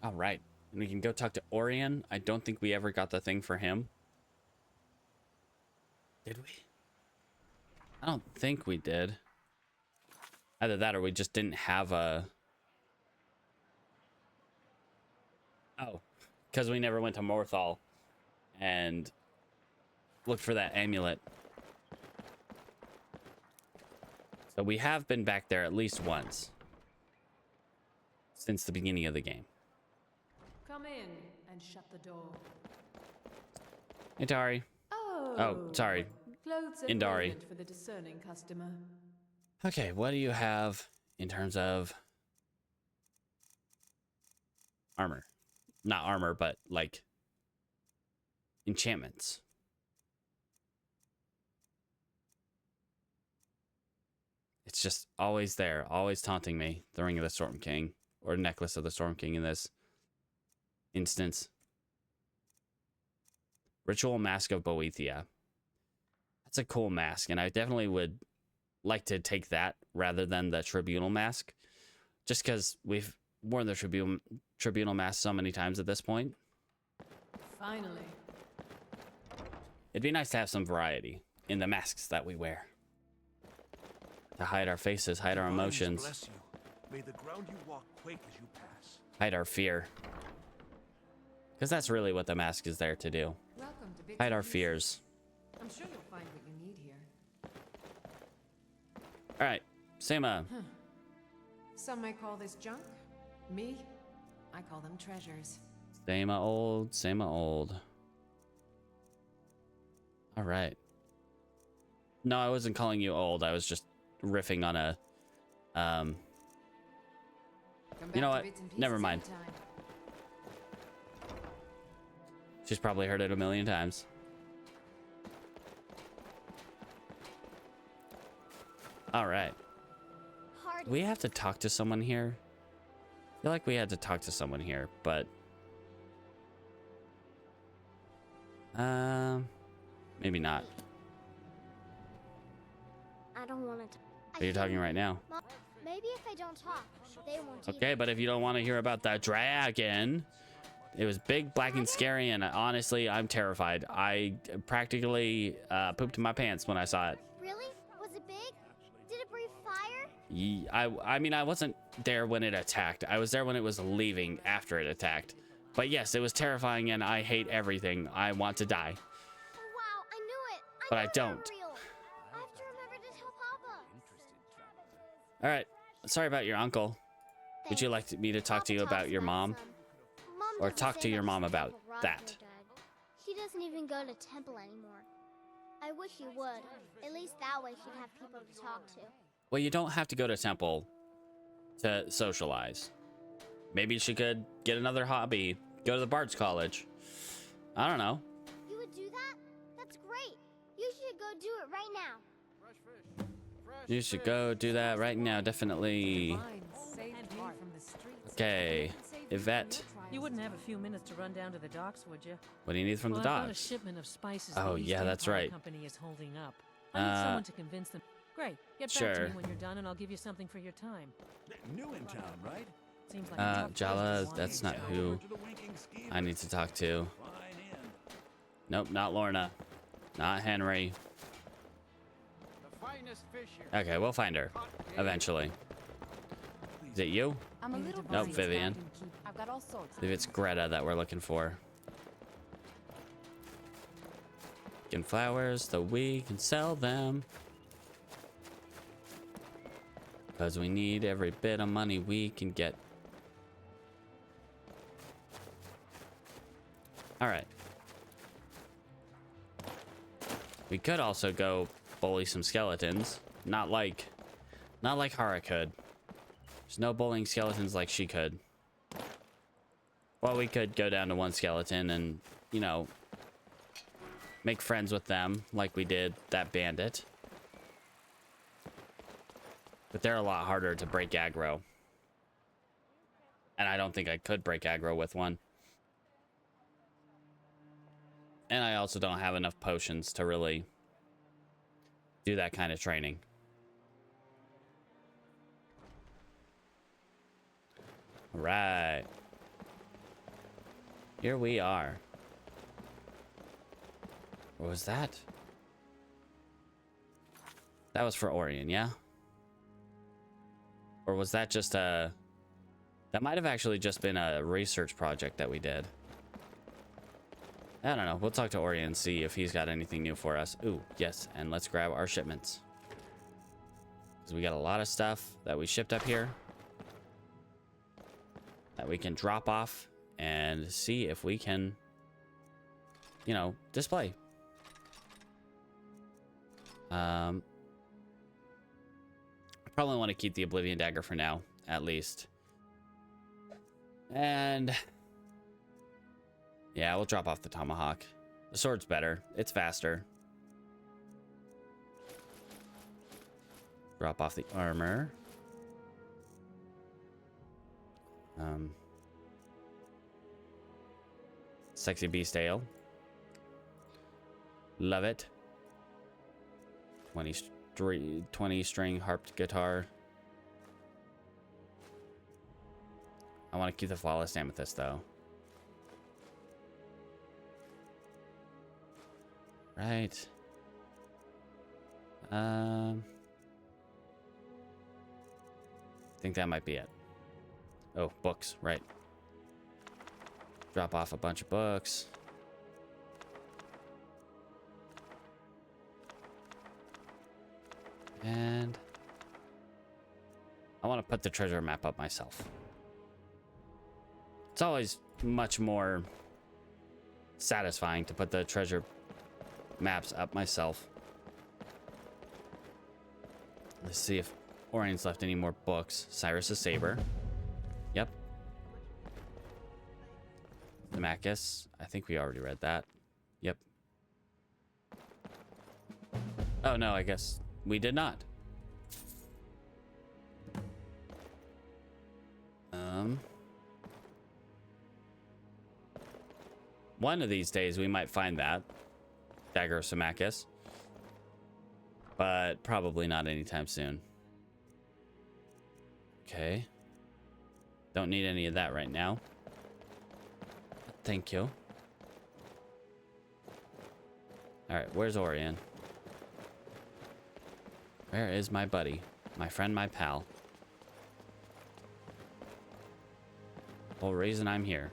All right. And we can go talk to Orion. I don't think we ever got the thing for him. Did we? I don't think we did. Either that or we just didn't have a... Oh, because we never went to Morthal and looked for that amulet. So we have been back there at least once since the beginning of the game. Come in and shut the door. Hey, Tari. Oh, sorry. Clothes and Indari. raiment for the discerning customer. Okay, what do you have in terms of armor? Not armor, but like enchantments. It's just always there, always taunting me. The Ring of the Storm King, or Necklace of the Storm King in this instance. Ritual Mask of Boethia. That's a cool mask, and I definitely would like to take that rather than the Tribunal Mask. Just because we've worn the Tribunal Mask so many times at this point. Finally. It'd be nice to have some variety in the masks that we wear. To hide our faces, hide our emotions. Bless you. May the ground you walk quake as you pass. Hide our fear. Because that's really what the mask is there to do. Welcome to Bits Hide and our Pieces. fears. I'm sure you'll find what you need here. Alright, Sama. Some may call this junk. Me, I call them treasures. Sama old, Sama old. Alright. No, I wasn't calling you old. I was just riffing on a you know what? Never mind. She's probably heard it a million times. All right. We have to talk to someone here. I feel like we had to talk to someone here, but maybe not. I don't want to. But you're talking right now. Mom, maybe if I don't talk, they won't. Okay, but if you don't want to hear about the dragon, it was big, black, and scary, and honestly, I'm terrified. I practically pooped my pants when I saw it. Really? Was it big? Did it breathe fire? I mean, I wasn't there when it attacked. I was there when it was leaving after it attacked. But yes, it was terrifying, and I hate everything. I want to die. Oh, wow, I knew it. But I knew they don't. were real. I have to remember to tell Papa. All right. Sorry about your uncle. Would you like me to talk to you about your mom? Or talk to your mom about that? She doesn't even go to temple anymore. I wish she would. At least that way she'd have people to talk to. Well, you don't have to go to temple to socialize. Maybe she could get another hobby. Go to the Bard's College. I don't know. You would do that? That's great. You should go do it right now. You should go do that right now, definitely. Okay, Yvette. You wouldn't have a few minutes to run down to the docks, would you? What do you need from the I've got a docks? shipment of spices Oh, the East yeah, that's Empire right. Company is holding up. I need someone to convince them. Great. Get back to Sure. me when you're done, and I'll give you something for your time. New in town, right? Seems like a tough place to Jala, find that's not yourself. who I need to talk to. Nope, not Lorna. Not Henry. Okay, we'll find her eventually. Is it you? I'm a little Nope, busy Vivian. stacking. I've got all sorts. I believe it's Greta that we're looking for. Get flowers so we can sell them. Because we need every bit of money we can get. Alright. We could also go bully some skeletons. Not like Hara could. There's no bullying skeletons like she could. Well, we could go down to one skeleton and, you know, make friends with them like we did that bandit. But they're a lot harder to break aggro. And I don't think I could break aggro with one. And I also don't have enough potions to really do that kind of training. All right. Here we are. What was that? That was for Orion, yeah? Or was that just a... That might have actually just been a research project that we did. I don't know. We'll talk to Orion and see if he's got anything new for us. Ooh, yes. And let's grab our shipments. Because we got a lot of stuff that we shipped up here that we can drop off and see if we can, you know, display. I probably want to keep the Oblivion Dagger for now, at least. And yeah, we'll drop off the Tomahawk. The sword's better. It's faster. Drop off the armor. Sexy beast ale. Love it. 20 string harped guitar. I want to keep the flawless amethyst though. Right. I think that might be it. Oh, books, right. Drop off a bunch of books. And I want to put the treasure map up myself. It's always much more satisfying to put the treasure maps up myself. Let's see if Orion's left any more books. Cyrus's Saber. Yep. Demacus. I think we already read that. Yep. Oh no, I guess we did not. One of these days we might find that. Dagger of Symmachus. But probably not anytime soon. Okay. Don't need any of that right now. Thank you. Alright, where's Orion? Where is my buddy? My friend, my pal. Whole reason I'm here.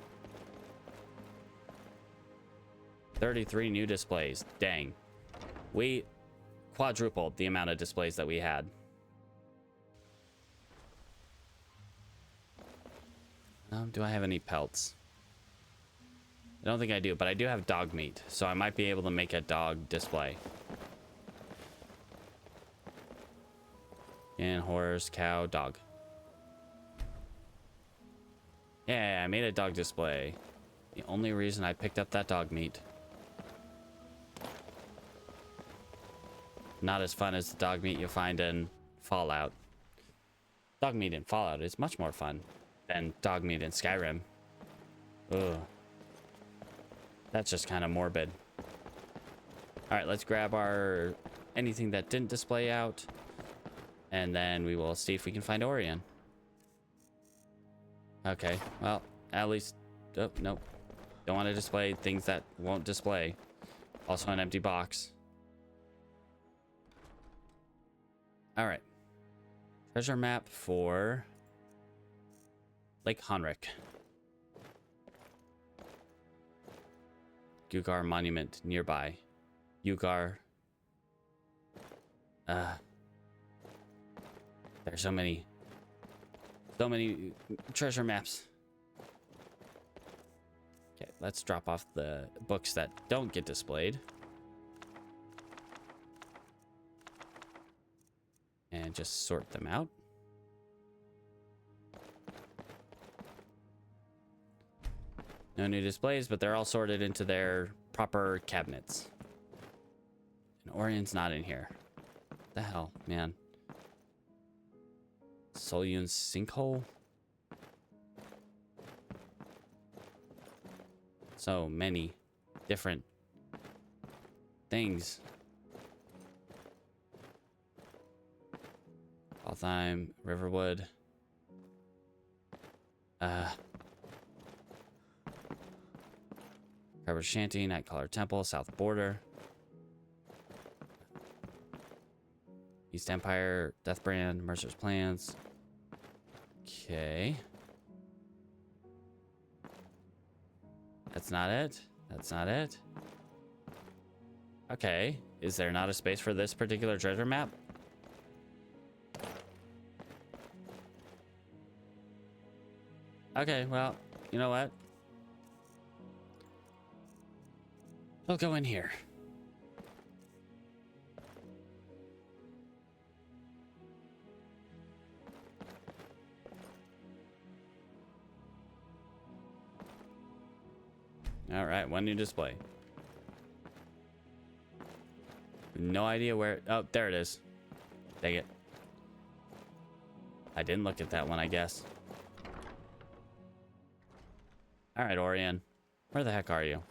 33 new displays. Dang. We quadrupled the amount of displays that we had. Do I have any pelts? I don't think I do, but I do have dog meat, so I might be able to make a dog display. And horse, cow, dog. Yeah, I made a dog display. The only reason I picked up that dog meat. Not as fun as the dog meat you find in Fallout. Dog meat in Fallout is much more fun than dog meat in Skyrim. Ugh. That's just kind of morbid. Alright, let's grab our anything that didn't display out. And then we will see if we can find Orion. Okay, well, at least... Oh, nope. Don't want to display things that won't display. Also an empty box. Alright. Treasure map for Lake Honrick. Gugar Monument nearby. Ugar. There's so many treasure maps. Okay, let's drop off the books that don't get displayed. And just sort them out. No new displays, but they're all sorted into their proper cabinets. And Orion's not in here. What the hell, man? Solyun's Sinkhole? So many different things. Altheim, Riverwood. Carver Shanty, Nightcaller Temple, South Border. East Empire, Deathbrand, Mercer's Plans. Okay. That's not it. That's not it. Okay. Is there not a space for this particular treasure map? Okay, well, you know what? We'll go in here. All right, one new display. No idea where. Oh, there it is. Dang it. I didn't look at that one, I guess. All right, Orion. Where the heck are you?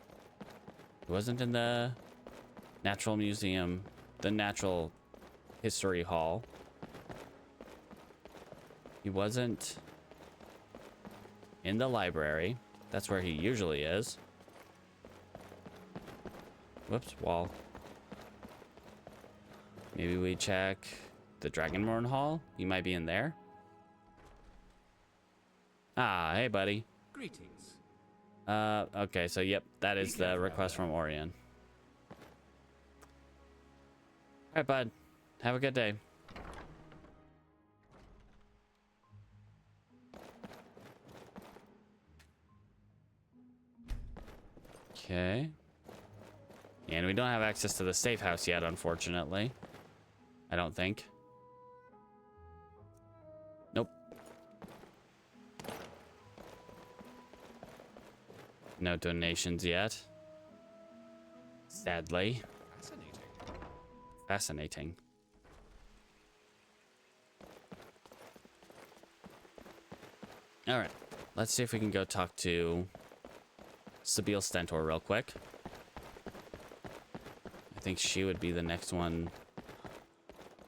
He wasn't in the Natural Museum, the Natural History Hall. He wasn't in the library. That's where he usually is. Whoops, wall. Maybe we check the Dragonborn Hall. He might be in there. Ah, hey, buddy. Greetings. Okay, so yep, that is the request from Orion. All right, bud. Have a good day. Okay. And we don't have access to the safe house yet, unfortunately. I don't think. Nope. No donations yet. Sadly. Fascinating. All right. Let's see if we can go talk to Sabine Stentor real quick. I think she would be the next one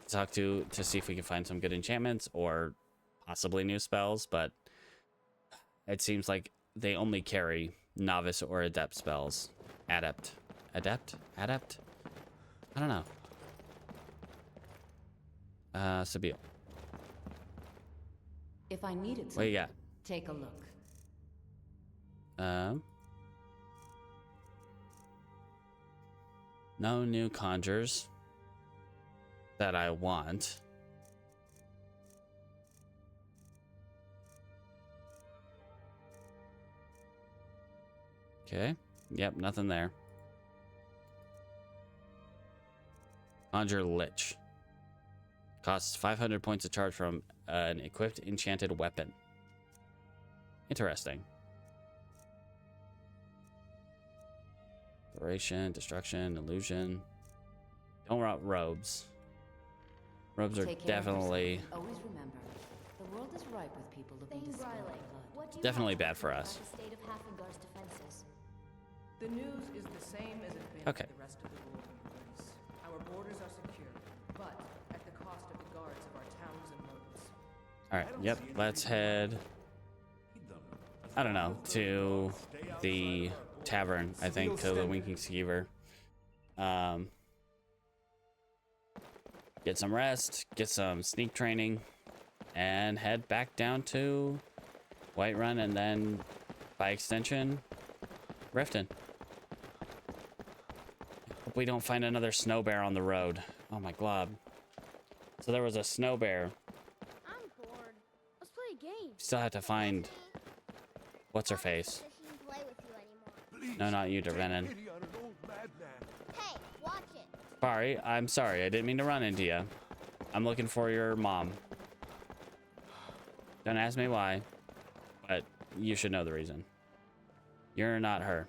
to talk to see if we can find some good enchantments or possibly new spells, but it seems like they only carry novice or adept spells. Adept? I don't know. Sabine. If I needed What you got? take a look. No new conjures that I want. Okay. Yep, nothing there. Conjure Lich. Costs 500 points to charge from an equipped enchanted weapon. Interesting. Inspiration, destruction, illusion. Don't want robes. Robes are definitely Always remember, the world is ripe with people looking to spill their blood. definitely bad for us. The news is the same as it's been Okay. for the rest of the golden race. Our borders are secure, but at the cost of the guards of our towns and roads. All right. Yep. Let's head. I don't know, to the tavern. I think to the Winking Skeever. Get some rest, get some sneak training, and head back down to Whiterun, and then by extension, Riften. Hope we don't find another snow bear on the road. Oh my glob. So there was a snow bear. I'm bored. Let's play a game. Still have to find what's her face. Play with you anymore. No, not you, Dervenin. Hey, watch it. Sorry, I'm sorry. I didn't mean to run into you. I'm looking for your mom. Don't ask me why, but you should know the reason. You're not her.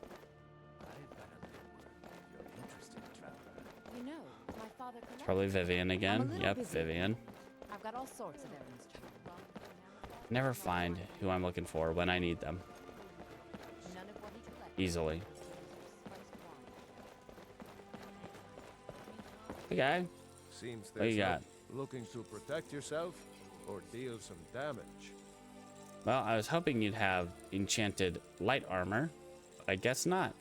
You know, my father It's probably Vivian again. Yep, Vivian. I've got all sorts of errands to run. Never find who I'm looking for when I need them. Easily. Hey, guy. Seems What you got? looking to protect yourself or deal some damage. Well, I was hoping you'd have enchanted light armor, but I guess not.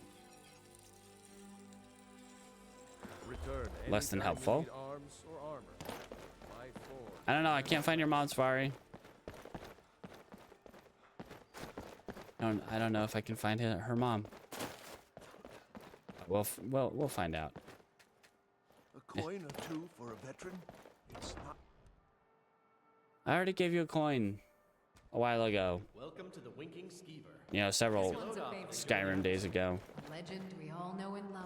Return Less than anytime you helpful. need arms or armor. My forge. I don't know. I can't find your mom, Safari. I don't know if I can find her mom. We'll find out. A coin or two for a veteran? It's not. I already gave you a coin. a while ago. Welcome to the Winking Skeever. You know, several Skyrim days ago. A legend we all know and love.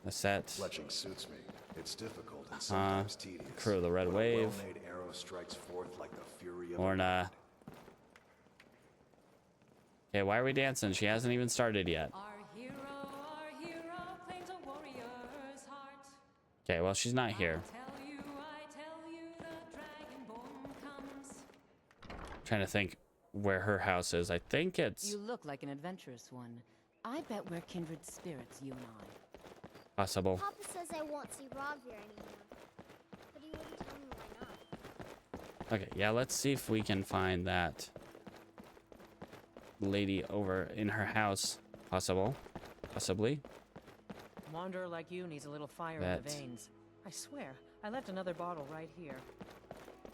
The set. Fletching suits me. It's difficult and sometimes tedious. Crew of the Red But Wave. A well-made arrow strikes forth like the fury of Lorna. Okay, why are we dancing? She hasn't even started yet. Our hero claims a warrior's heart. Okay, well, she's not here. I tell you, the dragonborn comes. Trying to think where her house is. I think it's You look like an adventurous one. I bet we're kindred spirits, you and I. possible. Papa says I won't see Rogvir anymore. But he wouldn't tell me why not. Okay, yeah, let's see if we can find that lady over in her house. Possibly. A wanderer like you needs a little fire in the veins. I swear, I left another bottle right here.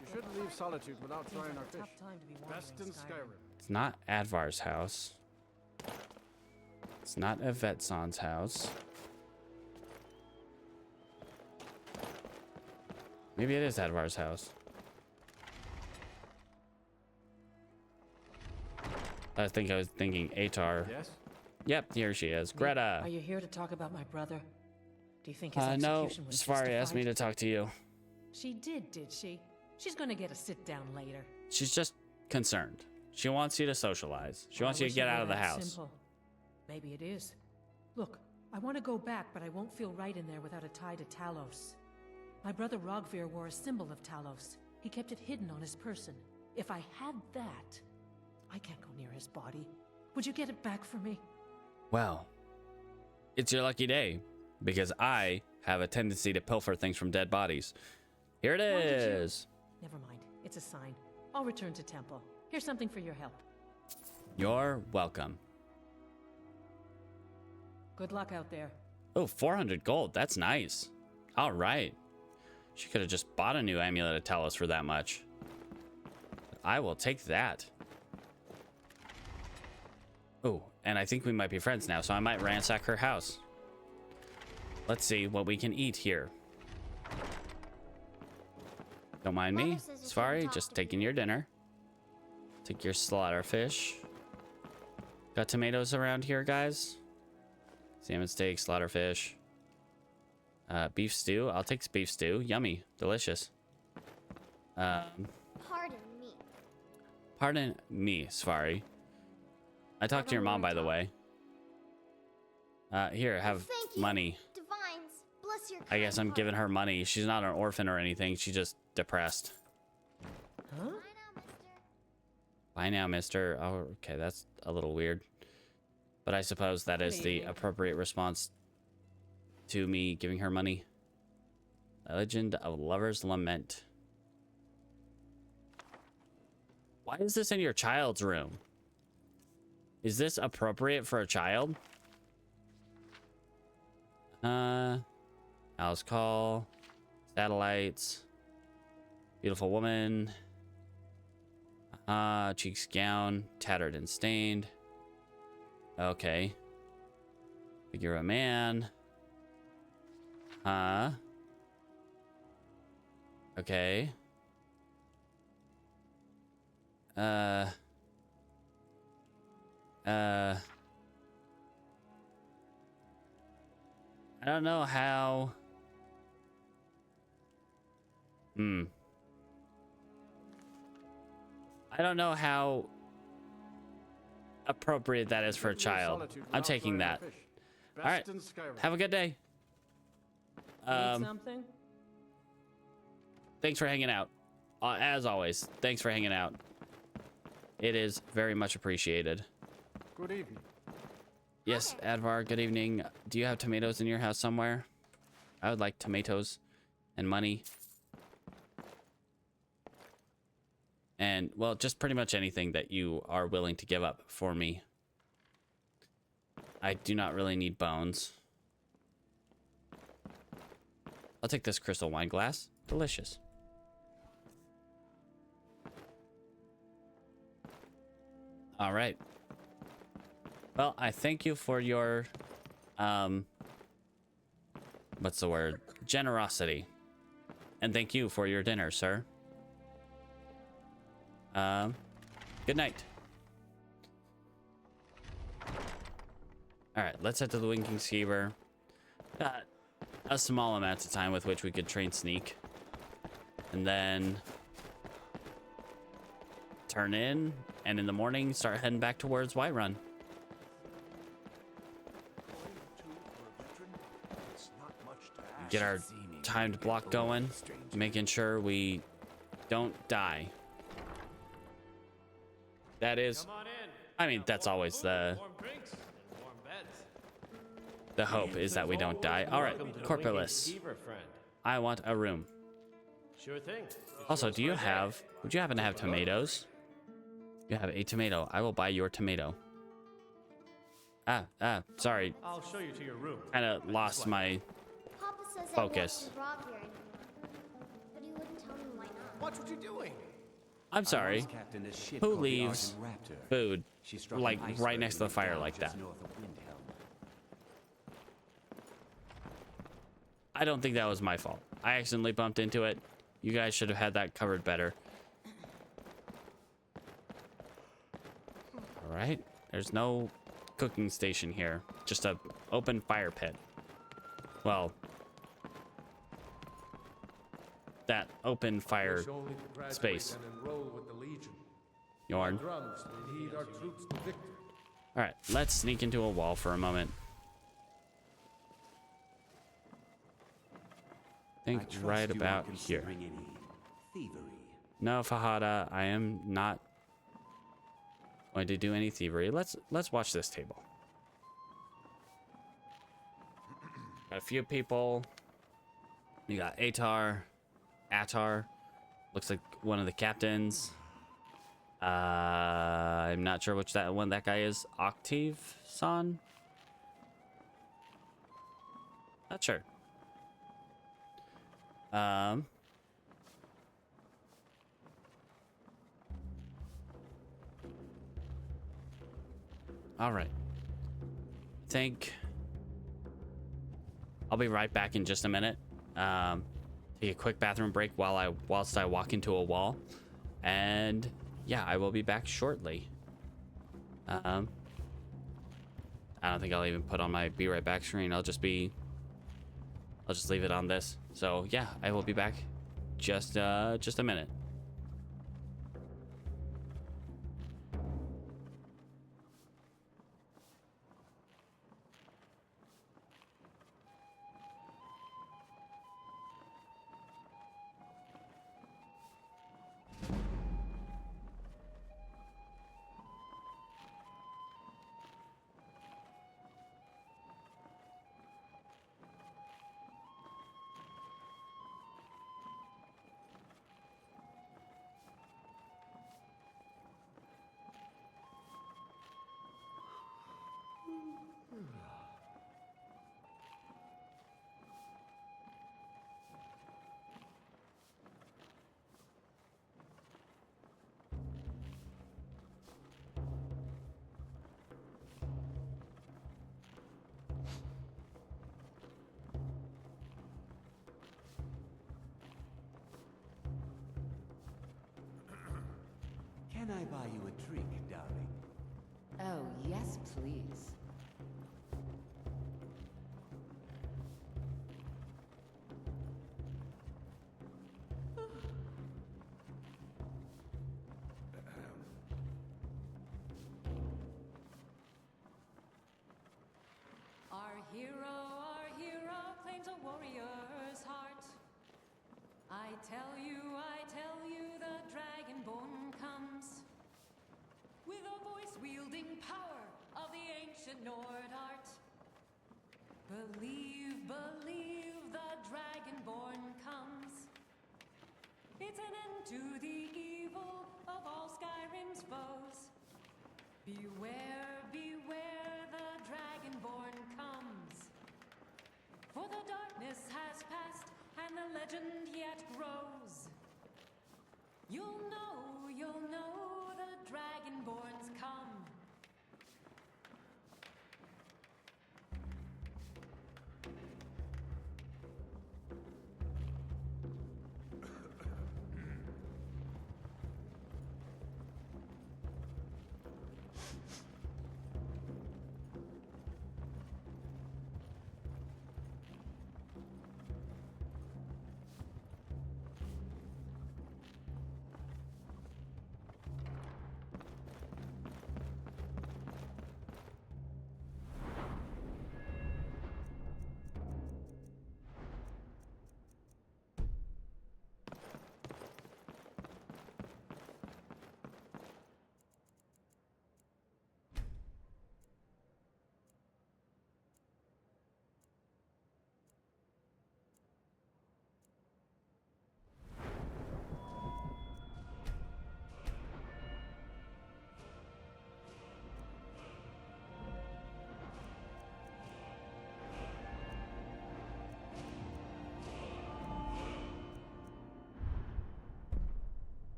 You shouldn't leave Solitude without Seems trying like our a fish. tough time to be Best in wandering Skyrim. It's not Advar's house. It's not Evetson's house. Maybe it is Advar's house. I was thinking Atar. Yes? Yep, here she is. Greta. Are you here to talk about my brother? Do you think his No, execution was Safari asked me justified? to talk to you. She did she? She's gonna get a sit down later. She's just concerned. She wants you to socialize. She wants I you to wish get it out were of the that house. simple. Maybe it is. Look, I want to go back, but I won't feel right in there without a tie to Talos. My brother Rogvir wore a symbol of Talos. He kept it hidden on his person. If I had that, I can't go near his body. Would you get it back for me? Well, it's your lucky day, because I have a tendency to pilfer things from dead bodies. Here it Why did you- is. Never mind. It's a sign. I'll return to Temple. Here's something for your help. You're welcome. Good luck out there. Oh, 400 gold. That's nice. All right. She could have just bought a new amulet of Talos for that much. I will take that. Oh, and I think we might be friends now, so I might ransack her house. Let's see what we can eat here. Don't mind me, Mother says you Safari, shouldn't talk just to taking your dinner. Take your slaughter fish. Got tomatoes around here, guys? Salmon steak, slaughter fish. Beef stew. I'll take beef stew. Yummy. Delicious. Pardon me. Pardon me, Safari. I talked to your mom, by the way. Here, have Thank you. money. Divines, bless your I guess kind I'm giving her money. She's not an orphan or anything. She's just depressed. Huh? Bye now, mister. Oh, okay, that's a little weird. But I suppose that is the appropriate response to me giving her money. The Legend of Lover's Lament. Why is this in your child's room? Is this appropriate for a child? House call. Satellites. Beautiful woman. Cheeks gown. Tattered and stained. Okay. Figure of a man. Okay. I don't know how. I don't know how appropriate that is for a child. I'm taking that. All right. Have a good day. Need something? Thanks for hanging out. As always, thanks for hanging out. It is very much appreciated. Good evening. Yes, Advar, good evening. Do you have tomatoes in your house somewhere? I would like tomatoes and money. And, well, just pretty much anything that you are willing to give up for me. I do not really need bones. I'll take this crystal wine glass. Delicious. All right. Well, I thank you for your, what's the word? Generosity. And thank you for your dinner, sir. Good night. All right, let's head to the Winking Skeever. Got a small amount of time with which we could train sneak. And then turn in, and in the morning, start heading back towards Whiterun. Get our timed block going, making sure we don't die. That is, I mean, that's always the hope, is that we don't die. All right, Corporalist, I want a room. Sure thing. Also, would you happen to have tomatoes? You have a tomato. I will buy your tomato. Sorry. I'll show you to your room. Kind of lost my Papa says focus. I won't be robbed here anymore. But he wouldn't tell me why not. Watch what you're doing. I'm sorry. Who leaves food like right next to the fire like that? I don't think that was my fault. I accidentally bumped into it. You guys should have had that covered better. All right. There's no cooking station here. Just a open fire pit. Well, that open fire space. Yorn. All right, let's sneak into a wall for a moment. I think right about here. No, Fahada, I am not going to do any thievery. Let's watch this table. Got a few people. You got Attar, looks like one of the captains. I'm not sure which that guy is. Octave-san? Not sure. All right. Think I'll be right back in just a minute. Take a quick bathroom break whilst I walk into a wall, and yeah, I will be back shortly. I don't think I'll even put on my be right back screen. I'll just leave it on this. So yeah, I will be back just a minute. Can I buy you a drink, darling? Oh, yes, please. Our hero claims a warrior's heart. I tell you, the Dragonborn comes with a voice-wielding power of the ancient Nord art. Believe, the Dragonborn comes. It's an end to the evil of all Skyrim's foes. Beware, the Dragonborn comes. For the darkness has passed, and the legend yet grows. You'll know the Dragonborn's come.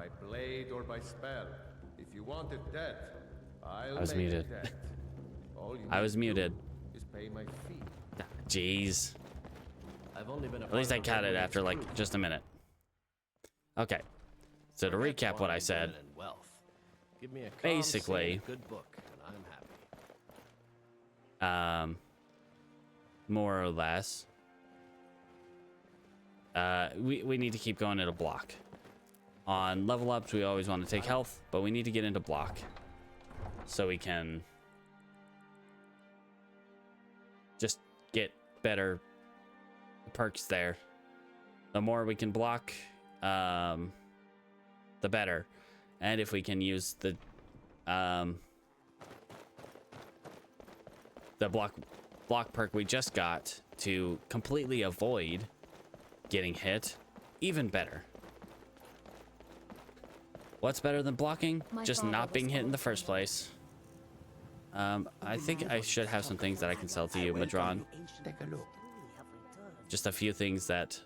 by blade or by spell. If you want it dead, I'll I was make muted. it dead. All you I was need to muted. do is pay my fee. Jeez. I've only been a At least I part of a got it family after of like crew. just a minute. Okay. So to Forget recap what I wanting said, women and wealth. Give me a calm, basically, sane, good book, and I'm happy. more or less, we need to keep going at a block. On level ups, we always want to take health, but we need to get into block so we can just get better perks there. The more we can block, the better. And if we can use the block perk we just got to completely avoid getting hit, even better. What's better than blocking? Just not being hit in the first place. I think I should have some things that I can sell to you, Madron. Take a look. Just a few things that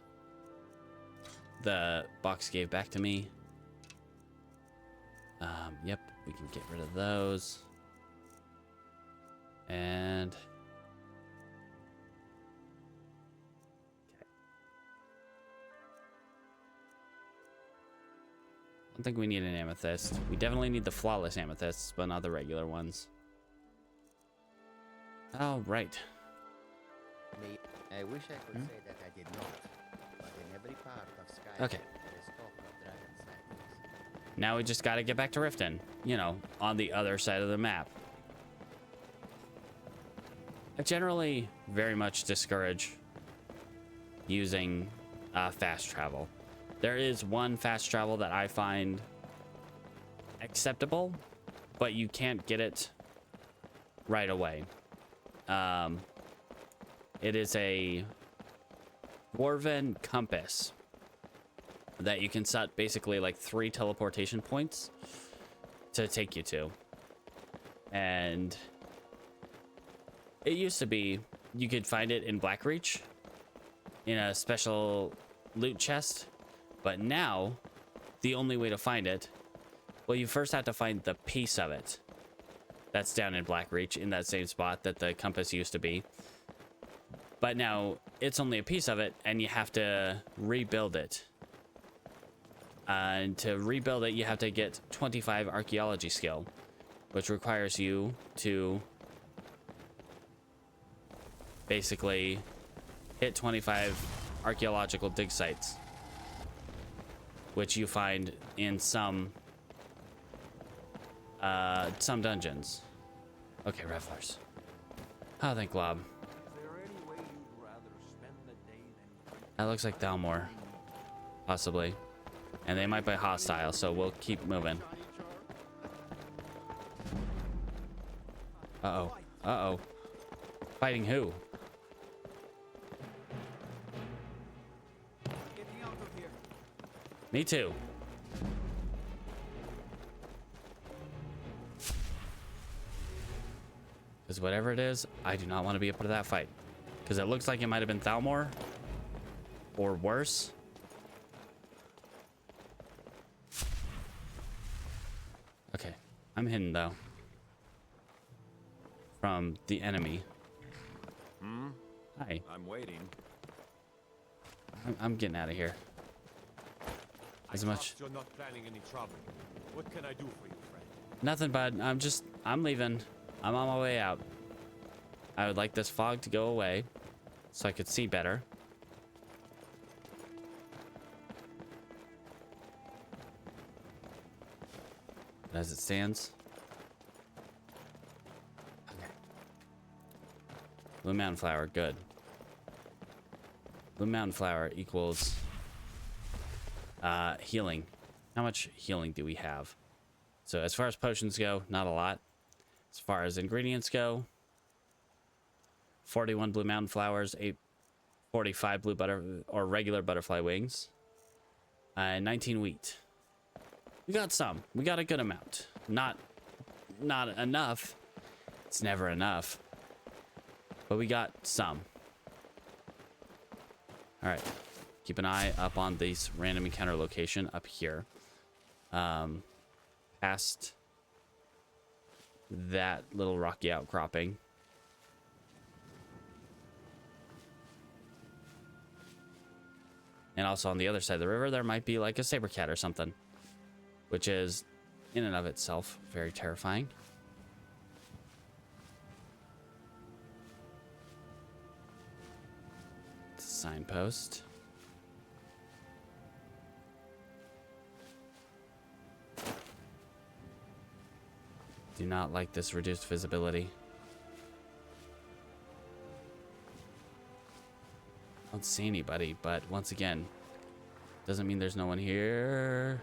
the box gave back to me. Yep, we can get rid of those. And okay. I don't think we need an amethyst. We definitely need the flawless amethysts, but not the regular ones. All right. I wish I could say that I did not, but in every part of Skyrim, Okay. there is talk of dragon sightings. Now we just got to get back to Riften, you know, on the other side of the map. I generally very much discourage using fast travel. There is one fast travel that I find acceptable, but you can't get it right away. It is a dwarven compass that you can set basically like 3 teleportation points to take you to. And it used to be you could find it in Blackreach in a special loot chest, but now the only way to find it, well, you first have to find the piece of it that's down in Blackreach in that same spot that the compass used to be. But now it's only a piece of it, and you have to rebuild it. And to rebuild it, you have to get 25 archaeology skill, which requires you to basically hit 25 archaeological dig sites, which you find in some dungeons. Okay, Revelers. Oh, thank Glob. That looks like Dalmor, possibly. And they might be hostile, so we'll keep moving. Uh-oh. Uh-oh. Fighting who? Me too. Because whatever it is, I do not want to be a part of that fight. Because it looks like it might have been Thalmor. Or worse. Okay. I'm hidden, though. From the enemy. Hi. I'm waiting. I'm getting out of here. As much. You're not planning any trouble. What can I do for you, friend? Nothing, bud. I'm leaving. I'm on my way out. I would like this fog to go away so I could see better. As it stands. Okay. Blue Mountain Flower, good. Blue Mountain Flower equals healing. How much healing do we have? So as far as potions go, not a lot. As far as ingredients go, 41 Blue Mountain Flowers, 45 blue butter or regular butterfly wings, 19 wheat. We got some. We got a good amount. Not enough. It's never enough. But we got some. All right. Keep an eye up on this random encounter location up here. past that little rocky outcropping. And also on the other side of the river, there might be like a saber cat or something, which is in and of itself very terrifying. It's a signpost. Do not like this reduced visibility. I don't see anybody, but once again, doesn't mean there's no one here.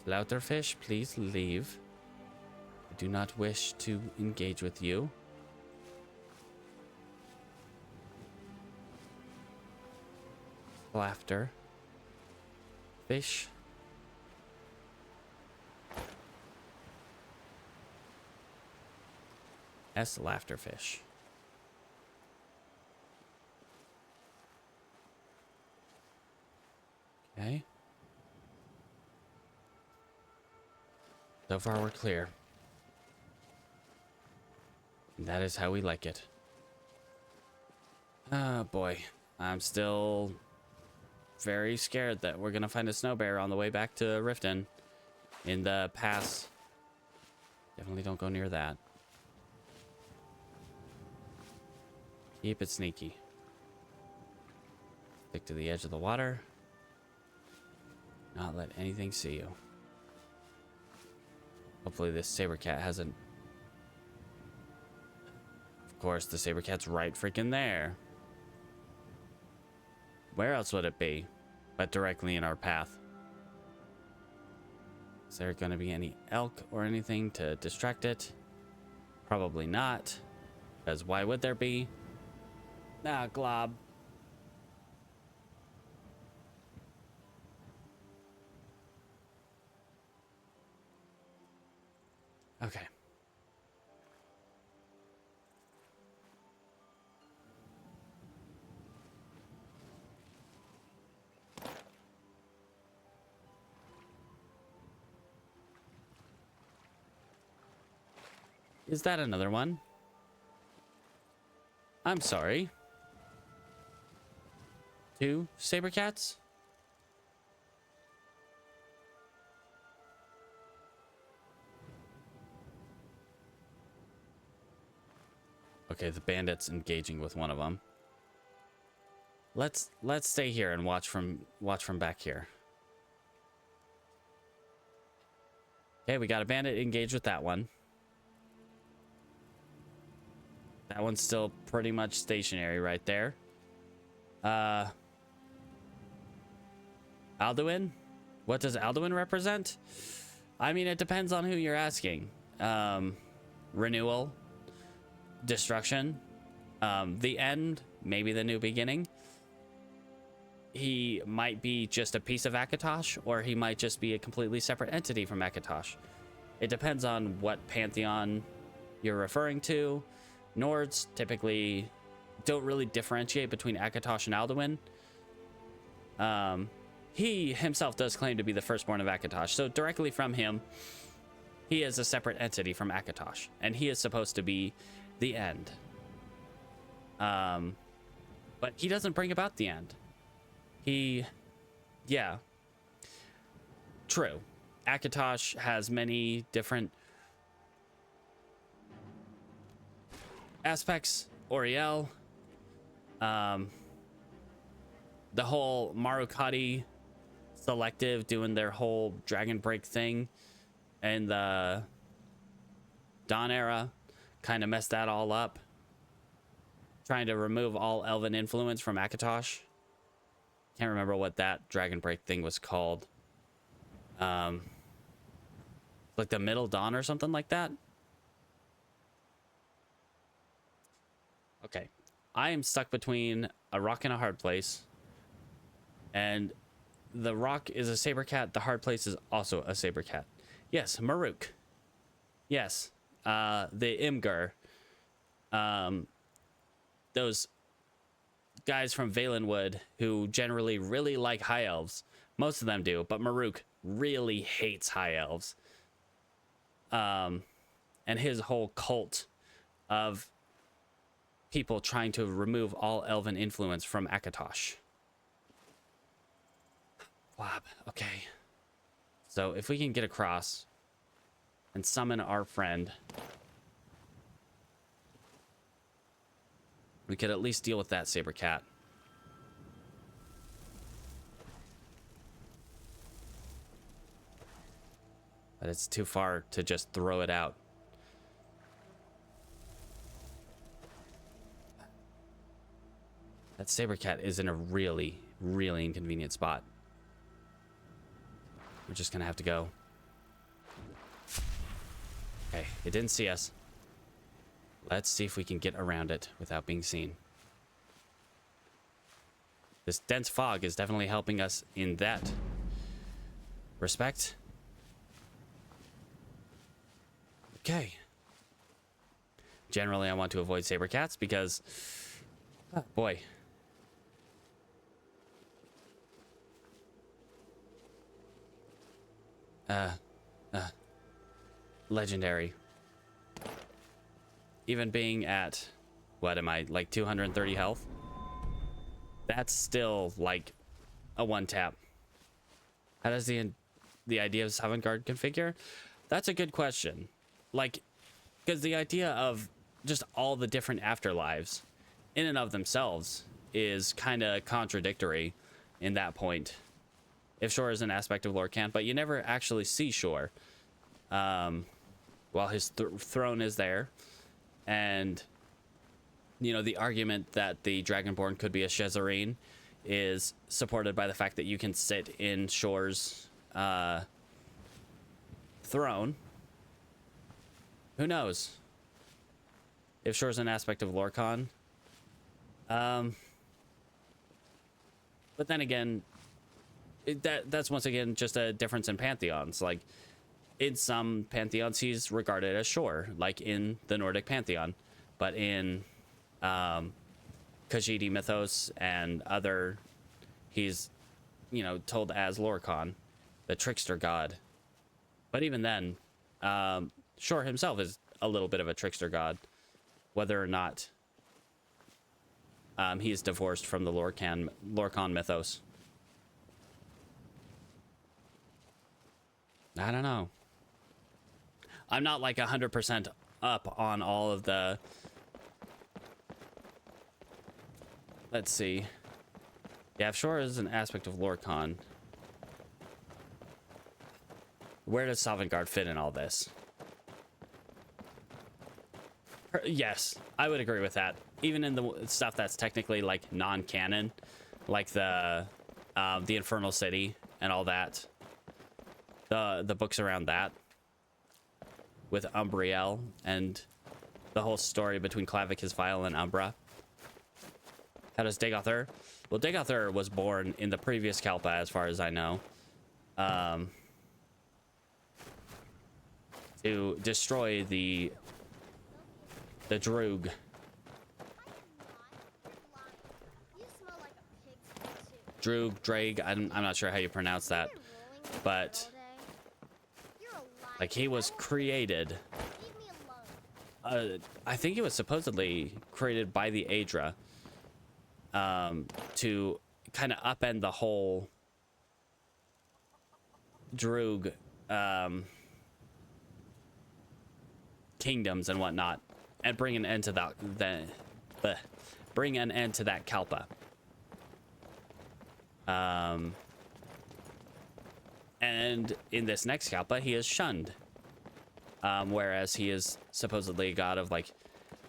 Slaughterfish, please leave. I do not wish to engage with you. Laughter. Fish. S. Laughterfish. Okay. So far we're clear. And that is how we like it. Oh boy. I'm still very scared that we're gonna find a snow bear on the way back to Riften in the pass. Definitely don't go near that. Keep it sneaky. Stick to the edge of the water. Not let anything see you. Hopefully this saber cat hasn't... Of course, the saber cat's right freaking there. Where else would it be but directly in our path? Is there going to be any elk or anything to distract it? Probably not. Because why would there be? Ah, glob. Okay. Is that another one? I'm sorry. 2 saber cats? Okay, the bandit's engaging with one of them. Let's stay here and watch from back here. Okay, we got a bandit engaged with that one. That one's still pretty much stationary right there. Alduin? What does Alduin represent? I mean, it depends on who you're asking. Renewal. Destruction. The end. Maybe the new beginning. He might be just a piece of Akatosh, or he might just be a completely separate entity from Akatosh. It depends on what pantheon you're referring to. Nords typically don't really differentiate between Akatosh and Alduin. He himself does claim to be the firstborn of Akatosh, so directly from him, he is a separate entity from Akatosh, and he is supposed to be the end. But he doesn't bring about the end. Yeah. True. Akatosh has many different aspects. Oriel. The whole Marukati selective doing their whole Dragon Break thing and the Dawn era kind of messed that all up. Trying to remove all elven influence from Akatosh. Can't remember what that Dragon Break thing was called. Like the Middle Dawn or something like that. Okay. I am stuck between a rock and a hard place. And the rock is a saber cat. The hard place is also a saber cat. Yes, Maruk. Yes. The Imgur. Those guys from Valenwood who generally really like high elves. Most of them do, but Maruk really hates high elves. And his whole cult of people trying to remove all elven influence from Akatosh. Wow, okay. So if we can get across and summon our friend, we could at least deal with that saber cat. But it's too far to just throw it out. That saber cat is in a really, really inconvenient spot. We're just gonna have to go. Okay, it didn't see us. Let's see if we can get around it without being seen. This dense fog is definitely helping us in that respect. Okay. Generally, I want to avoid saber cats because, oh boy. Legendary. Even being at, what am I, like 230 health? That's still like a one tap. How does the idea of avant-garde configure? That's a good question. Like, because the idea of just all the different afterlives in and of themselves is kind of contradictory in that point. If Shore is an aspect of Lorcan, but you never actually see Shore. While his throne is there, and you know, the argument that the Dragonborn could be a Shezarene is supported by the fact that you can sit in Shore's throne. Who knows if Shore's an aspect of Lorcan? But then again, that's once again just a difference in pantheons. Like, in some pantheons, he's regarded as Shore, like in the Nordic pantheon. But in Khajiit mythos and other, he's, you know, told as Lorcan, the trickster god. But even then, Shore himself is a little bit of a trickster god, whether or not he is divorced from the Lorcan mythos. I don't know. I'm not like 100% up on all of the... Let's see. Yeah, if Shore is an aspect of Lorcan, where does Sovngarde fit in all this? Yes, I would agree with that. Even in the stuff that's technically like non-canon, like the Infernal City and all that, the books around that, with Umbriel and the whole story between Clavicus Vile and Umbra. How does Dagoth? Well, Dagoth was born in the previous Kalpa, as far as I know, to destroy the Droog. Droog, Drag, I'm not sure how you pronounce that, but like, he was created, I think it was supposedly created by the Aedra, to kind of upend the whole Droog kingdoms and whatnot, and bring an end to that bring an end to that Kalpa. And in this next Kalpa, he is shunned. Whereas he is supposedly a god of like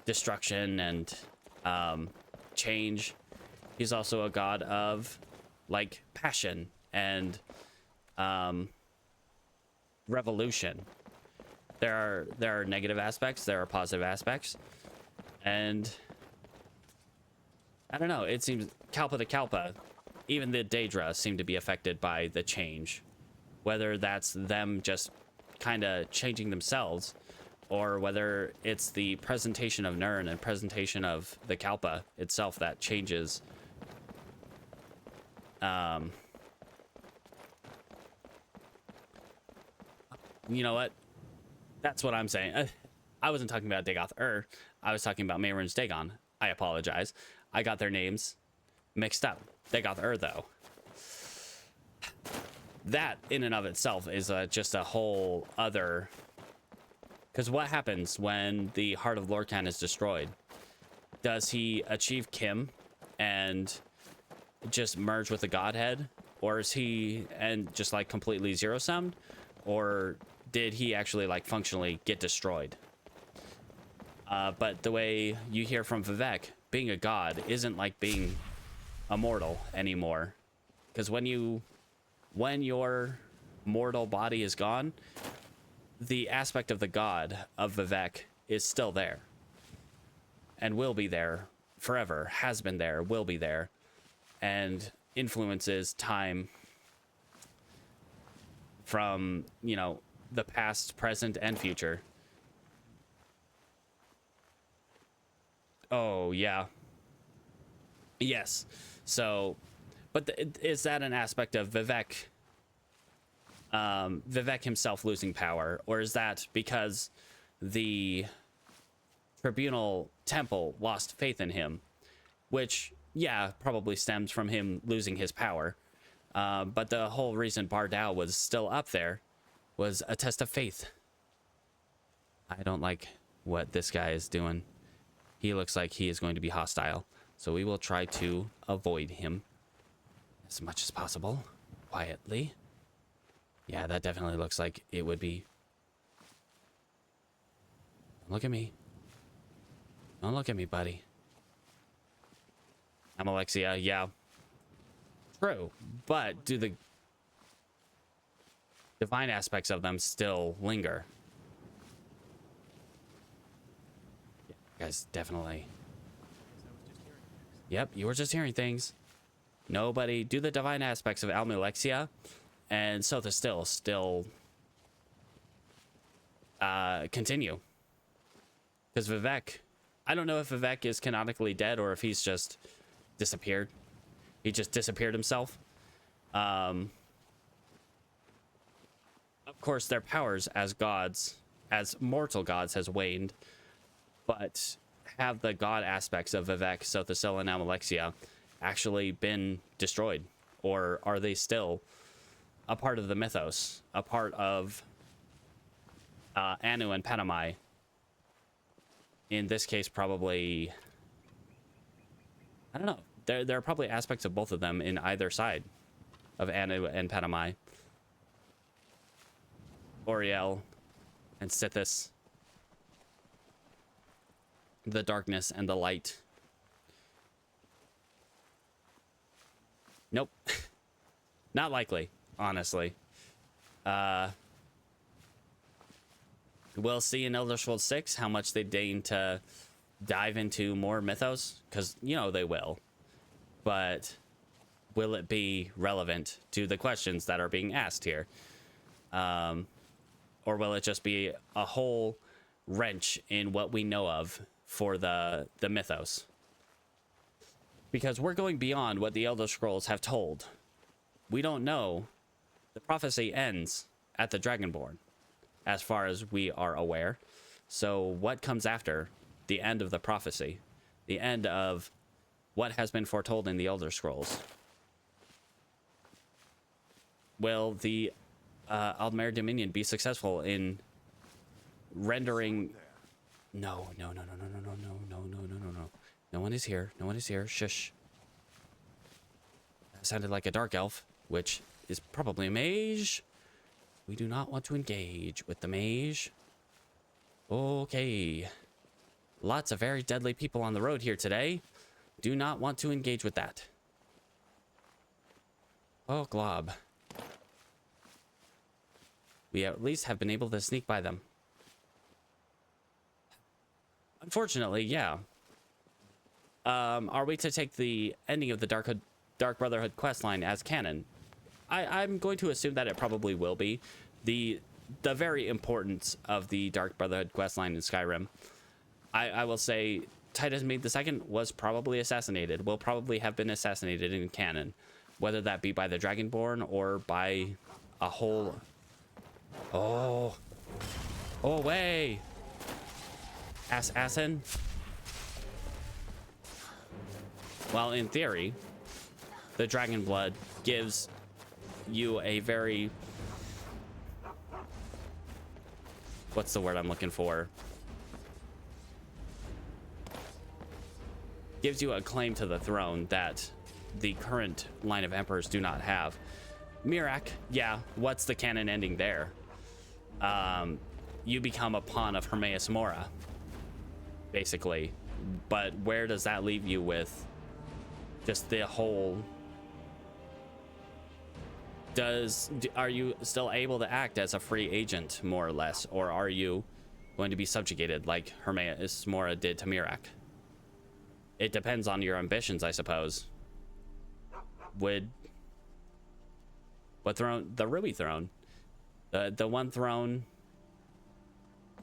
destruction and change. He's also a god of like passion and revolution. There are negative aspects, there are positive aspects, and I don't know, it seems Kalpa to Kalpa, even the Daedra seem to be affected by the change. Whether that's them just kind of changing themselves, or whether it's the presentation of Nirn and presentation of the Kalpa itself that changes. you know what? That's what I'm saying. I wasn't talking about Dagoth I was talking about Mehrunes Dagon. I apologize. I got their names mixed up. Dagoth though. That in and of itself is just a whole other... Because what happens when the Heart of Lorkhan is destroyed? Does he achieve Kim and just merge with the Godhead? Or is he and just like completely zero-summed? Or did he actually like functionally get destroyed? But the way you hear from Vivek, being a god isn't like being immortal anymore. Because when your mortal body is gone, the aspect of the god of Vivek is still there. And will be there forever, has been there, will be there. And influences time from, you know, the past, present, and future. Oh, yeah. Yes. So, but is that an aspect of Vivek? Vivek himself losing power? Or is that because the Tribunal Temple lost faith in him? Which, yeah, probably stems from him losing his power. But the whole reason Bardao was still up there was a test of faith. I don't like what this guy is doing. He looks like he is going to be hostile. So we will try to avoid him as much as possible. Quietly. Yeah, that definitely looks like it would be. Don't look at me. Don't look at me, buddy. I'm Alexia, yeah. True. But do the divine aspects of them still linger? Yeah, guys, definitely. Yep, you were just hearing things. Nobody. Do the divine aspects of Almalexia and Sotha still continue. Because Vivek, I don't know if Vivek is canonically dead or if he's just disappeared. He just disappeared himself. Of course, their powers as gods, as mortal gods, has waned. But have the god aspects of Vivek, Sothasil, and Almalexia actually been destroyed? Or are they still a part of the mythos? A part of Anu and Panamai? In this case, probably... I don't know. There are probably aspects of both of them in either side of Anu and Panamai. Oriel and Sithis. The darkness and the light. Nope. Not likely, honestly. We'll see in Elder Scrolls 6 how much they deign to dive into more mythos, because, you know, they will. But will it be relevant to the questions that are being asked here? Or will it just be a whole wrench in what we know of for the mythos? Because we're going beyond what the Elder Scrolls have told. We don't know. The prophecy ends at the Dragonborn, as far as we are aware. So what comes after the end of the prophecy? The end of what has been foretold in the Elder Scrolls? Will the Aldmeri Dominion be successful in rendering... No. No one is here. No one is here. Shush. That sounded like a dark elf, which is probably a mage. We do not want to engage with the mage. Okay. Lots of very deadly people on the road here today. Do not want to engage with that. Oh, Glob. We at least have been able to sneak by them. Unfortunately, yeah. Are we to take the ending of the Dark Brotherhood questline as canon? I'm going to assume that it probably will be. The very importance of the Dark Brotherhood questline in Skyrim. I will say Titus Mede II was probably assassinated. Will probably have been assassinated in canon. Whether that be by the Dragonborn or by a whole Oh. Oh, away. Assassin. Well, in theory, the dragon blood gives you a very... What's the word I'm looking for? Gives you a claim to the throne that the current line of emperors do not have. Mirac, yeah, what's the canon ending there? You become a pawn of Hermaeus Mora, basically. But where does that leave you with just the whole... Are you still able to act as a free agent, more or less? Or are you going to be subjugated like Hermaeus Mora did to Mirac? It depends on your ambitions, I suppose. What throne? The Ruby throne. The one throne...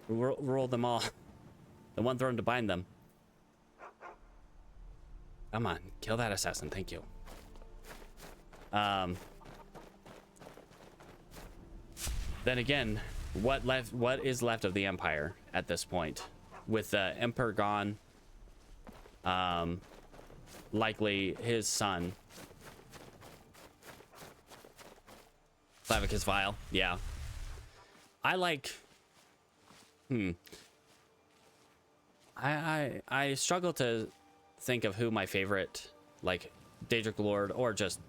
Rule them all. The one throne to bind them. Come on, kill that assassin, thank you. Then again, what is left of the Empire at this point? With the Emperor gone, likely his son. Slavicus Vile, yeah. I like... I struggle to think of who my favorite, like, Daedric Lord, or just,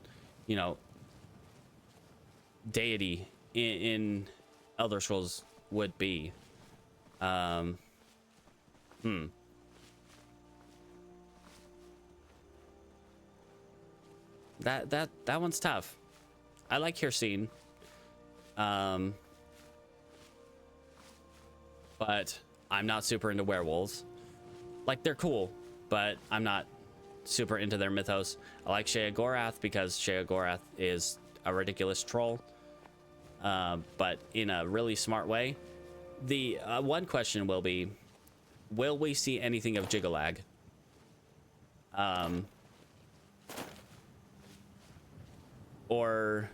you know, deity in Elder Scrolls would be. That one's tough. I like Hircine. But I'm not super into werewolves. Like, they're cool, but I'm not super into their mythos. I like Sheogorath because Sheogorath is a ridiculous troll, but in a really smart way. The one question will be, will we see anything of Jiggalag? Or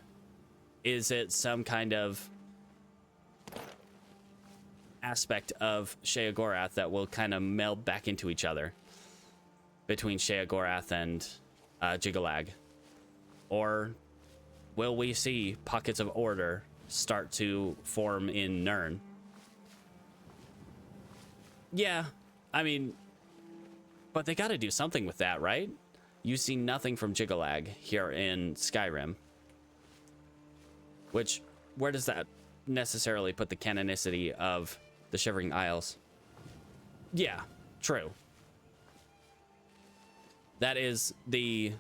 is it some kind of aspect of Sheogorath that will kind of meld back into each other between Sheogorath and Jiggalag? Or will we see pockets of order start to form in Nirn? Yeah, I mean, but they got to do something with that, right? You see nothing from Jiggalag here in Skyrim. Which, where does that necessarily put the canonicity of the Shivering Isles? Yeah, true. That is the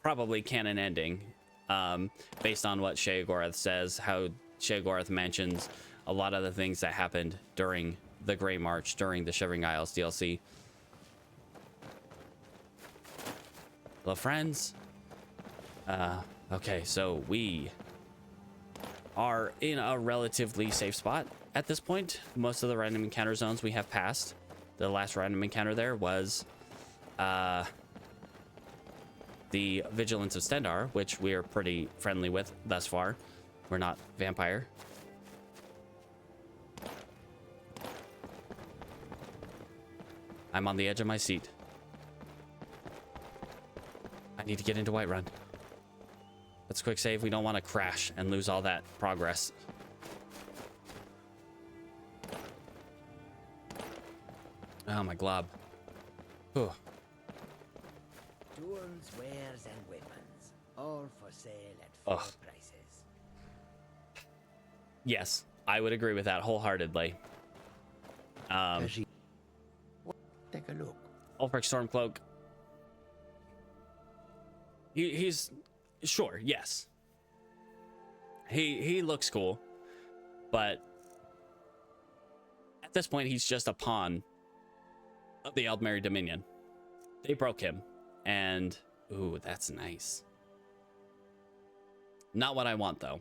probably canon ending, based on what Sheogorath says, how Sheogorath mentions a lot of the things that happened during the Grey March, during the Shivering Isles DLC. Hello, friends. Okay, so we are in a relatively safe spot at this point. Most of the random encounter zones we have passed. The last random encounter there was the Vigilance of Stendar, which we are pretty friendly with thus far. We're not vampire. I'm on the edge of my seat. I need to get into Whiterun. Let's quick save. We don't want to crash and lose all that progress. Oh, my glob. Whew. Tools, wares, and weapons, all for sale at fair prices. Yes, I would agree with that wholeheartedly. Take a look. Ulfric Stormcloak. He's sure, yes. He looks cool, but at this point he's just a pawn of the Aldmeri Dominion. They broke him, and ooh, that's nice. Not what I want though.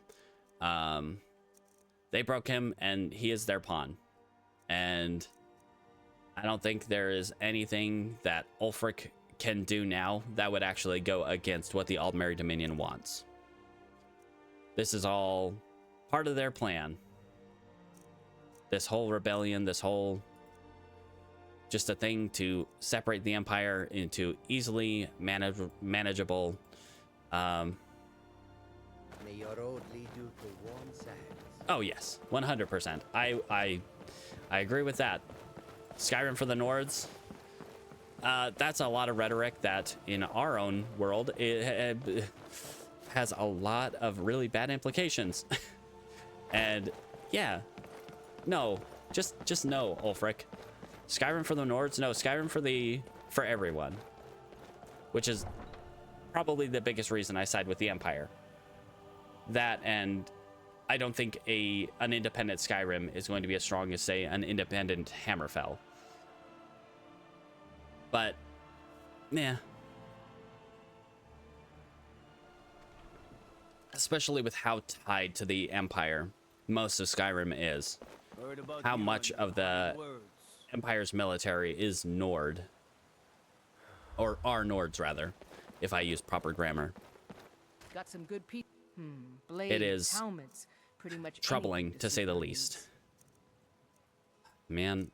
They broke him, and he is their pawn, and I don't think there is anything that Ulfric can do now that would actually go against what the Aldmeri Dominion wants. This is all part of their plan. this whole rebellion, this whole just a thing to separate the Empire into easily manageable. May your road lead you to warm sands. Oh yes, 100%. I agree with that. Skyrim for the Nords. That's a lot of rhetoric that in our own world it has a lot of really bad implications. And yeah, no, just no, Ulfric. Skyrim for the Nords, no, Skyrim for everyone, which is probably the biggest reason I side with the Empire. That, and I don't think an independent Skyrim is going to be as strong as, say, an independent Hammerfell. But, yeah. Especially with how tied to the Empire most of Skyrim is. How much of the Empire's military is Nord. Or are Nords, rather, if I use proper grammar. Got some good people. Blades, It is helmets, pretty much troubling, to say the least. Man,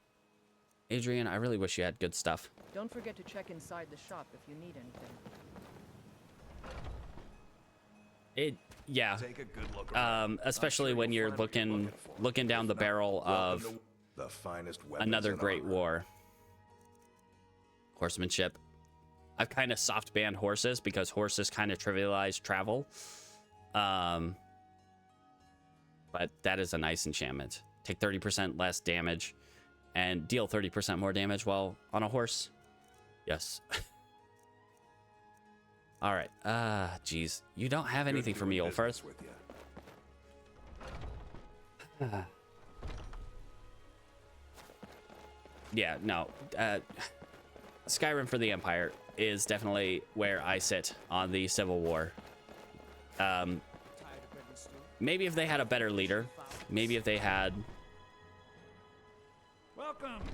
Adrian, I really wish you had good stuff. Don't forget to check inside the shop if you need anything. Yeah. Take a good look around. Especially when you're looking down the barrel of the finest weapons another and great armor. war. Horsemanship. I've kind of soft banned horses because horses kind of trivialize travel. But that is a nice enchantment. Take 30% less damage and deal 30% more damage while on a horse. Yes. All right. Geez. You don't have anything for me, Ulfirth. Yeah, no. Skyrim for the Empire is definitely where I sit on the Civil War. Maybe if they had a better leader, maybe if they had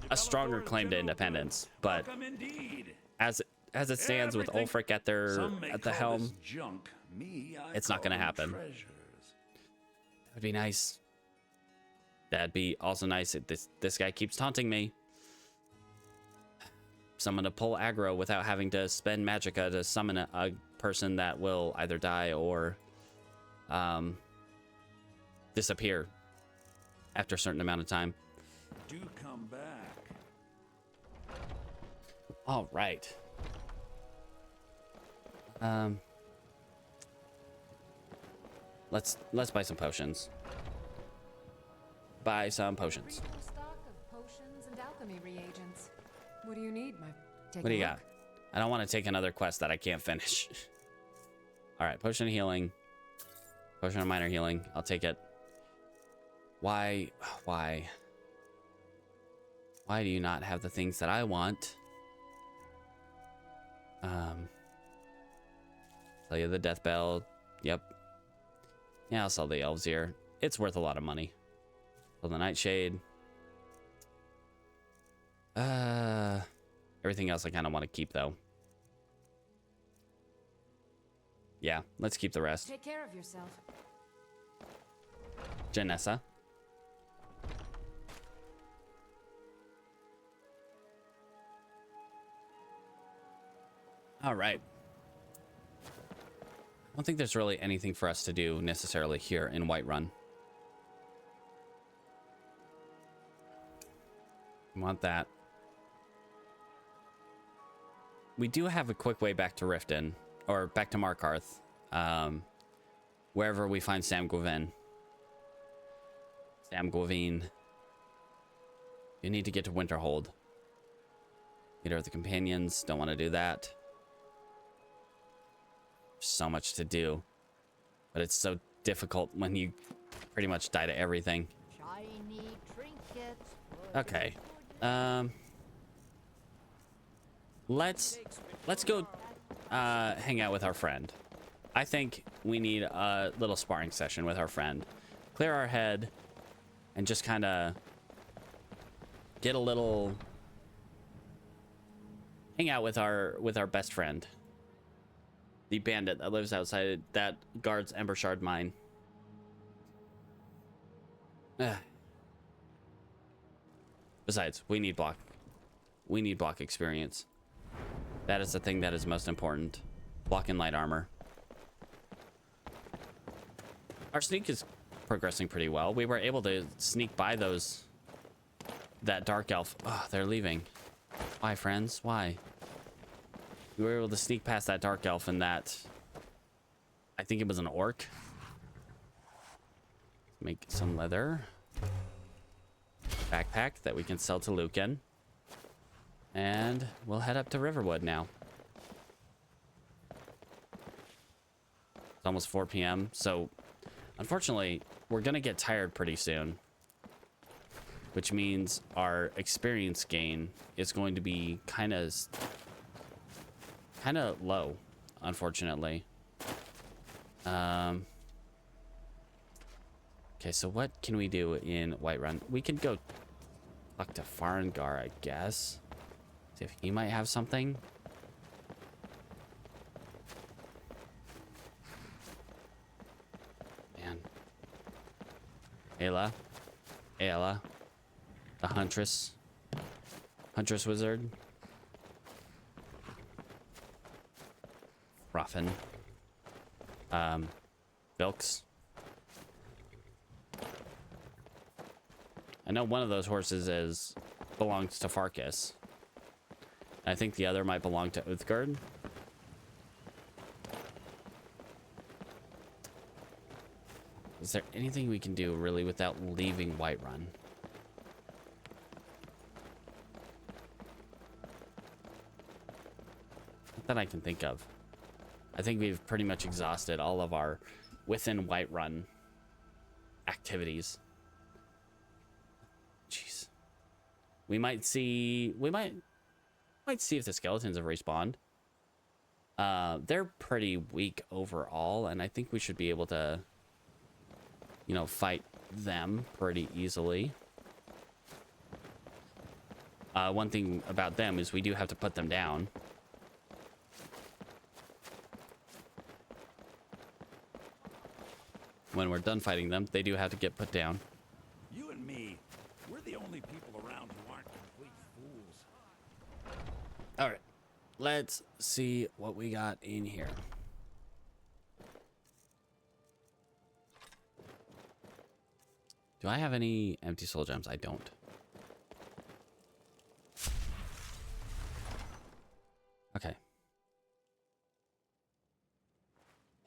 a stronger claim to independence, but as it stands with Ulfric at the helm, it's not going to happen. That would be nice. That'd be also nice if this guy keeps taunting me. Someone to pull aggro without having to spend magicka to summon a person that will either die or disappear after a certain amount of time. Do come back. All right. Let's buy some potions. Buy some potions. Refill stock of potions and alchemy reagents. What do you need, take What do a you look? got? I don't want to take another quest that I can't finish. All right, potion of healing. Potion of minor healing. I'll take it. Why do you not have the things that I want? Sell you the death bell. Yep. Yeah, I'll sell the elves here. It's worth a lot of money. Sell the nightshade. Everything else I kind of want to keep though. Yeah, let's keep the rest. Take care of yourself. Janessa. All right. I don't think there's really anything for us to do necessarily here in Whiterun. Want that. We do have a quick way back to Riften, or back to Markarth, wherever we find Sam Gwyn. You need to get to Winterhold. Leader of the Companions, don't want to do that. So much to do, but it's so difficult when you pretty much die to everything. Shiny trinkets. Okay. Let's go hang out with our friend. I think we need a little sparring session with our friend. Clear our head and just kind of get a little hang out with our best friend. The bandit that lives outside that guards Embershard mine. Besides, we need block. We need block experience. That is the thing that is most important. Block and light armor. Our sneak is progressing pretty well. We were able to sneak by that dark elf. Oh, they're leaving. Why, friends? Why? We were able to sneak past that dark elf and that... I think it was an orc. Make some leather. Backpack that we can sell to Lucan. And we'll head up to Riverwood now. It's almost 4 p.m. So, unfortunately, we're going to get tired pretty soon. Which means our experience gain is going to be kind of low, unfortunately. Okay, so what can we do in Whiterun? We can go talk to Farengar, I guess. See if he might have something. Man. Ayla. Ayla. The Huntress. Huntress Wizard. Ruffin. Bilks. I know one of those horses belongs to Farkas. I think the other might belong to Uthgard. Is there anything we can do really without leaving Whiterun? Not that I can think of. I think we've pretty much exhausted all of our within Whiterun activities. Jeez. We might see if the skeletons have respawned. They're pretty weak overall, and I think we should be able to, fight them pretty easily. One thing about them is we do have to put them down. When we're done fighting them, they do have to get put down. You and me, we're the only people around who aren't complete fools. All right, let's see what we got in here. Do I have any empty soul gems? I don't. Okay.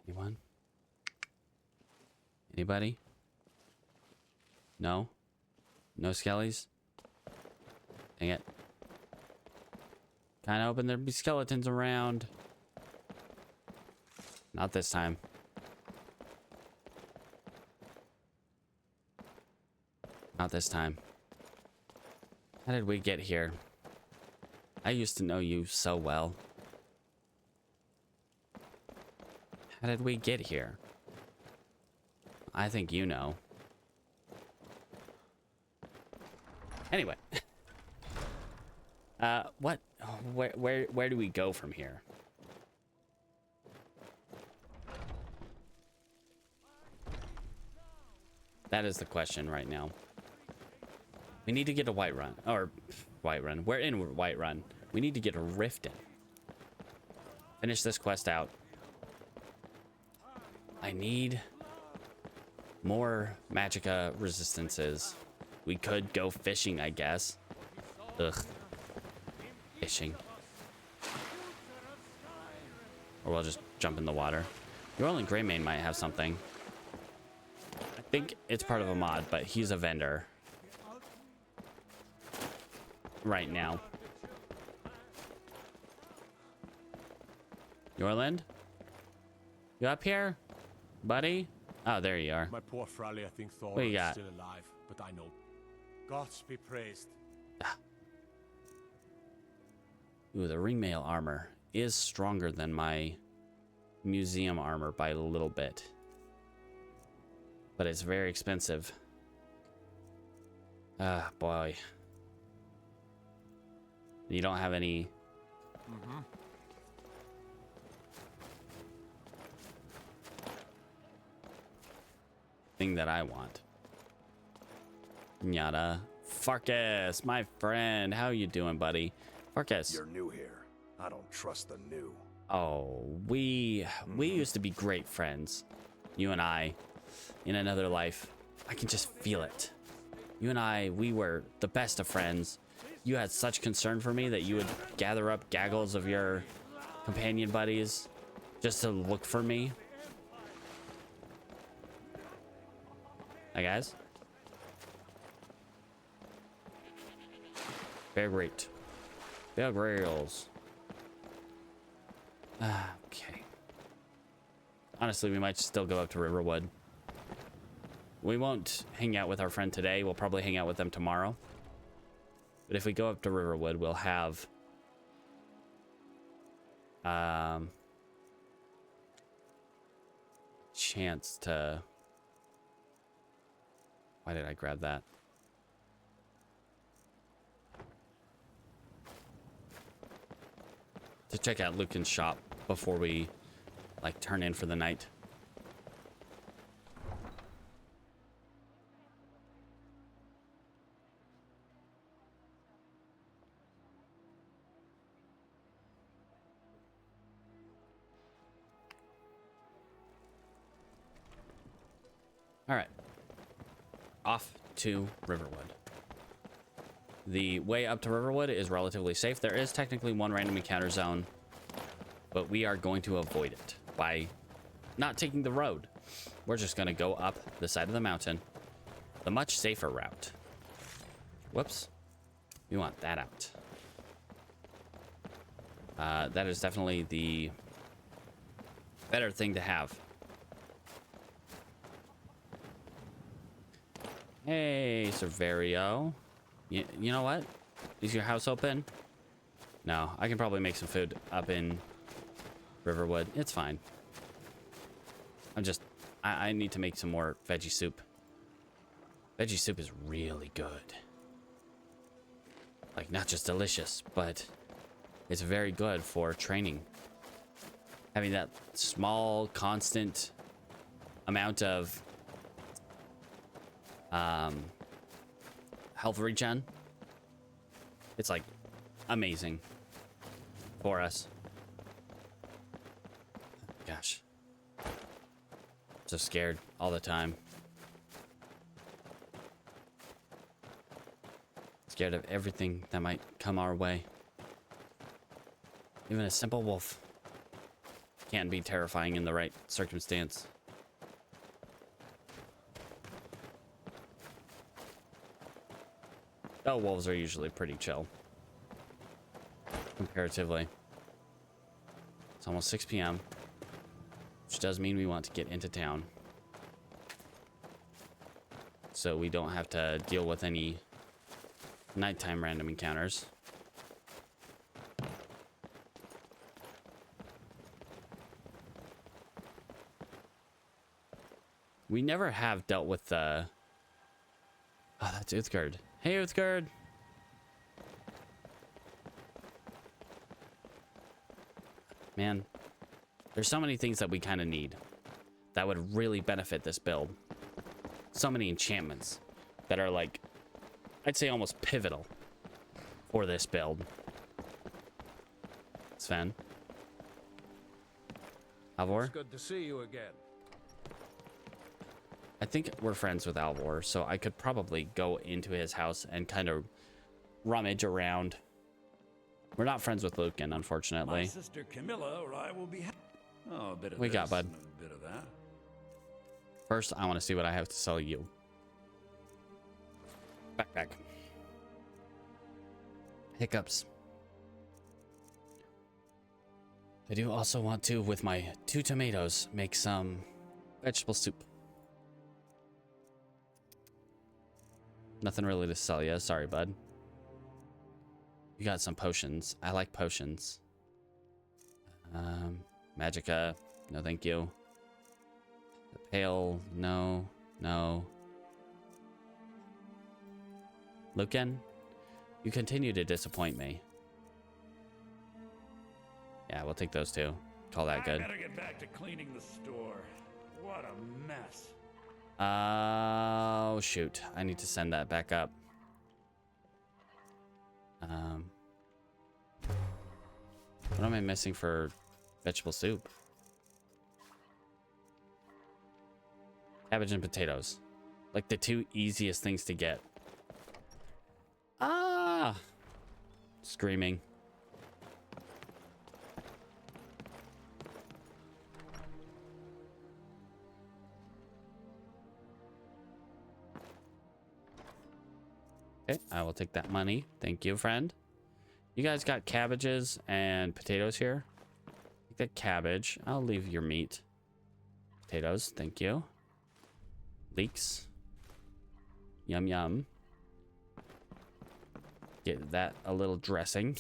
Anyone? Anybody? No? No skellies? Dang it. Kinda hoping there'd be skeletons around. Not this time. Not this time. How did we get here? I used to know you so well. How did we get here? I think you know. Anyway. What? Where do we go from here? That is the question right now. We need to get a Whiterun. Or Whiterun. We're in Whiterun. We need to get a Rift in. Finish this quest out. I need more Magicka resistances. We could go fishing, I guess. Ugh. Fishing. Or we'll just jump in the water. Roland Greymane might have something. I think it's part of a mod, but he's a vendor. Right now. Yorland? You up here? Buddy? Oh, there you are. My poor Frally, I think Thor What you is got? still alive, but I know. Gods be praised. Ooh, the ringmail armor is stronger than my museum armor by a little bit. But it's very expensive. Ah, boy. You don't have any... thing that I want. Nyada Farkas, my friend. How you doing, buddy? Farkas. You're new here. I don't trust the new. Oh, we used to be great friends. You and I, in another life. I can just feel it. You and I, we were the best of friends. You had such concern for me that you would gather up gaggles of your companion buddies just to look for me. Hi, guys. Bear great. Bear Grylls. Okay. Honestly, we might still go up to Riverwood. We won't hang out with our friend today. We'll probably hang out with them tomorrow. But if we go up to Riverwood, we'll have chance to... Why did I grab that? To check out Lucan's shop before we like turn in for the night. All right. Off to Riverwood. The way up to Riverwood is relatively safe. There is technically one random encounter zone, but we are going to avoid it by not taking the road. We're just going to go up the side of the mountain, the much safer route. Whoops. We want that out. That is definitely the better thing to have. Hey, Cerverio. You know what? Is your house open? No, I can probably make some food up in Riverwood. It's fine. I need to make some more veggie soup. Veggie soup is really good. Like, not just delicious, but it's very good for training. Having that small, constant amount of health regen, it's like amazing for us. Gosh, so scared all the time. Scared of everything that might come our way. Even a simple wolf can be terrifying in the right circumstance. Oh, wolves are usually pretty chill. Comparatively. It's almost 6 p.m. Which does mean we want to get into town. So we don't have to deal with any nighttime random encounters. We never have dealt with the... Oh, that's Uthgard. Hey, Uthgard. Man, there's so many things that we kind of need that would really benefit this build. So many enchantments that are like, I'd say almost pivotal for this build. Sven. Alvor. It's good to see you again. I think we're friends with Alvor, so I could probably go into his house and kind of rummage around. We're not friends with Lucan, unfortunately. My sister Camilla or I will be oh, a bit of We this got, bud. and a bit of that. First, I want to see what I have to sell you. Backpack. Hiccups. I do also want to, with my 2 tomatoes, make some vegetable soup. Nothing really to sell you. Sorry, bud. You got some potions. I like potions. Magicka. No, thank you. The pale. No. No. Lucan, you continue to disappoint me. Yeah, we'll take those 2. Call that good. I better get back to cleaning the store. What a mess. Oh, shoot. I need to send that back up. What am I missing for vegetable soup? Cabbage and potatoes. Like the two easiest things to get. Ah! Screaming. Okay, I will take that money. Thank you, friend. You guys got cabbages and potatoes here? Take that cabbage. I'll leave your meat. Potatoes, thank you. Leeks. Yum, yum. Get that a little dressing.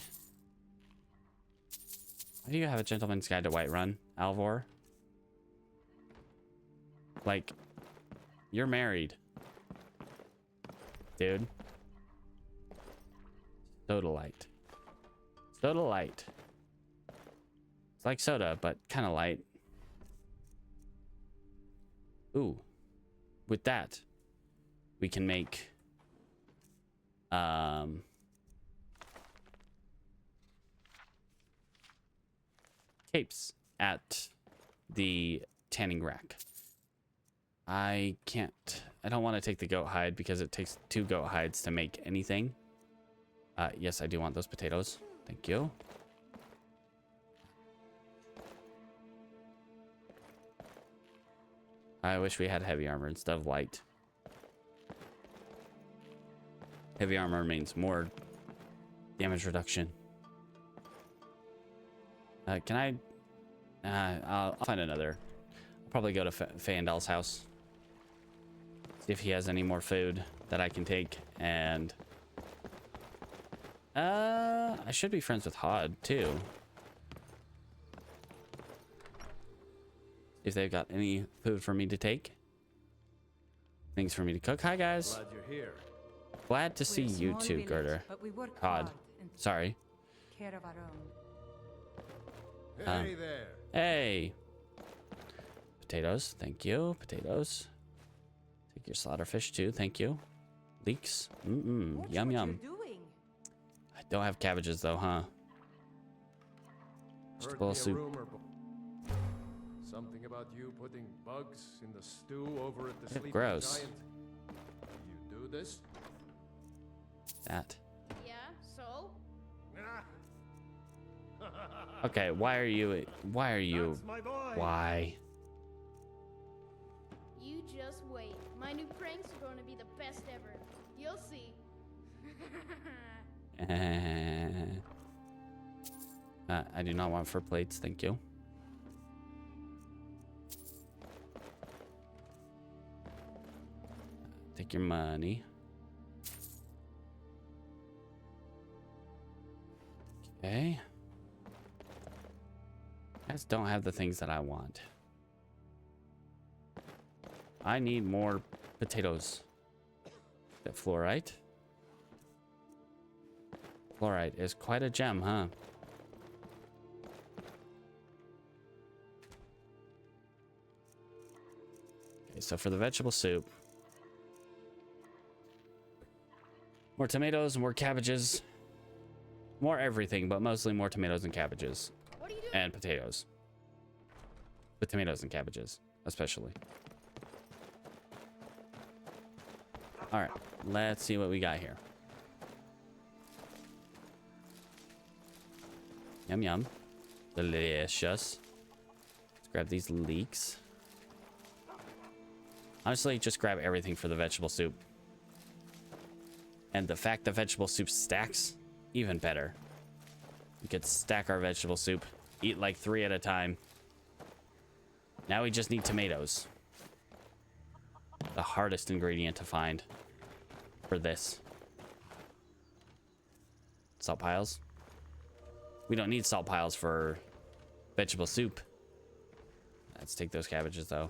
Why do you have a Gentleman's Guide to Whiterun, Alvor? Like, you're married. Dude. Soda light. Soda light. It's like soda, but kind of light. Ooh. With that, we can make capes at the tanning rack. I don't want to take the goat hide because it takes 2 goat hides to make anything. Yes, I do want those potatoes. Thank you. I wish we had heavy armor instead of light. Heavy armor means more damage reduction. Can I? I'll find another. I'll probably go to Fandal's house. See if he has any more food that I can take. And I should be friends with Hod too. If they've got any food for me to take. Things for me to cook. Hi guys. Glad you're here. Glad to see you too, Gerder. Hod. Sorry. Care of our own. Hey there. Hey. Potatoes. Thank you. Potatoes. Take your slaughterfish too. Thank you. Leeks. Yum yum. I don't have cabbages though, huh? Just a bowl of soup. Something about you putting bugs in the stew over at the sleeping Gross. giant. You do this? That. Yeah, so? Okay, why are you? That's my boy. Why? You just wait. My new pranks are going to be the best ever. You'll see. I do not want fur plates, thank you. Take your money. Okay. Guys don't have the things that I want. I need more potatoes. That fluorite. Fluorite is quite a gem, huh? Okay, so for the vegetable soup, more tomatoes, more cabbages, more everything, but mostly more tomatoes and cabbages. What are you doing? And potatoes. But tomatoes and cabbages, especially. All right, let's see what we got here. Yum yum. Delicious. Let's grab these leeks. Honestly, just grab everything for the vegetable soup. And the fact the vegetable soup stacks, even better. We could stack our vegetable soup, eat like 3 at a time. Now we just need tomatoes. The hardest ingredient to find for this. Salt piles. We don't need salt piles for vegetable soup. Let's take those cabbages though.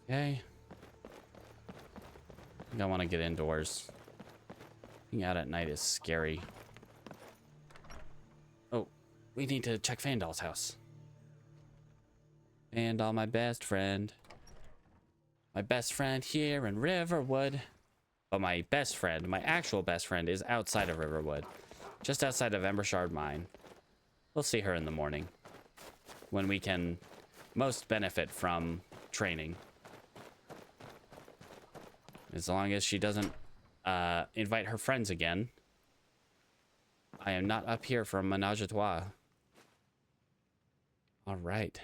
Okay. I think I want to get indoors. Being out at night is scary. Oh, we need to check Fandal's house. Fandal, my best friend. My best friend here in Riverwood. But my best friend, my actual best friend, is outside of Riverwood. Just outside of Embershard Mine. We'll see her in the morning. When we can most benefit from training. As long as she doesn't invite her friends again. I am not up here for a menage a trois. All right.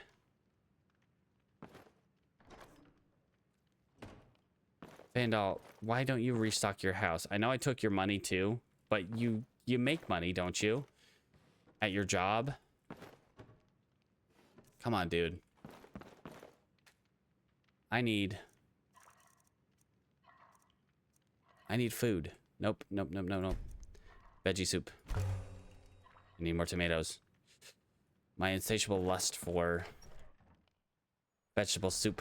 Vandal, why don't you restock your house? I know I took your money too, but you make money, don't you? At your job? Come on, dude. I need food. Nope. Veggie soup. I need more tomatoes. My insatiable lust for vegetable soup.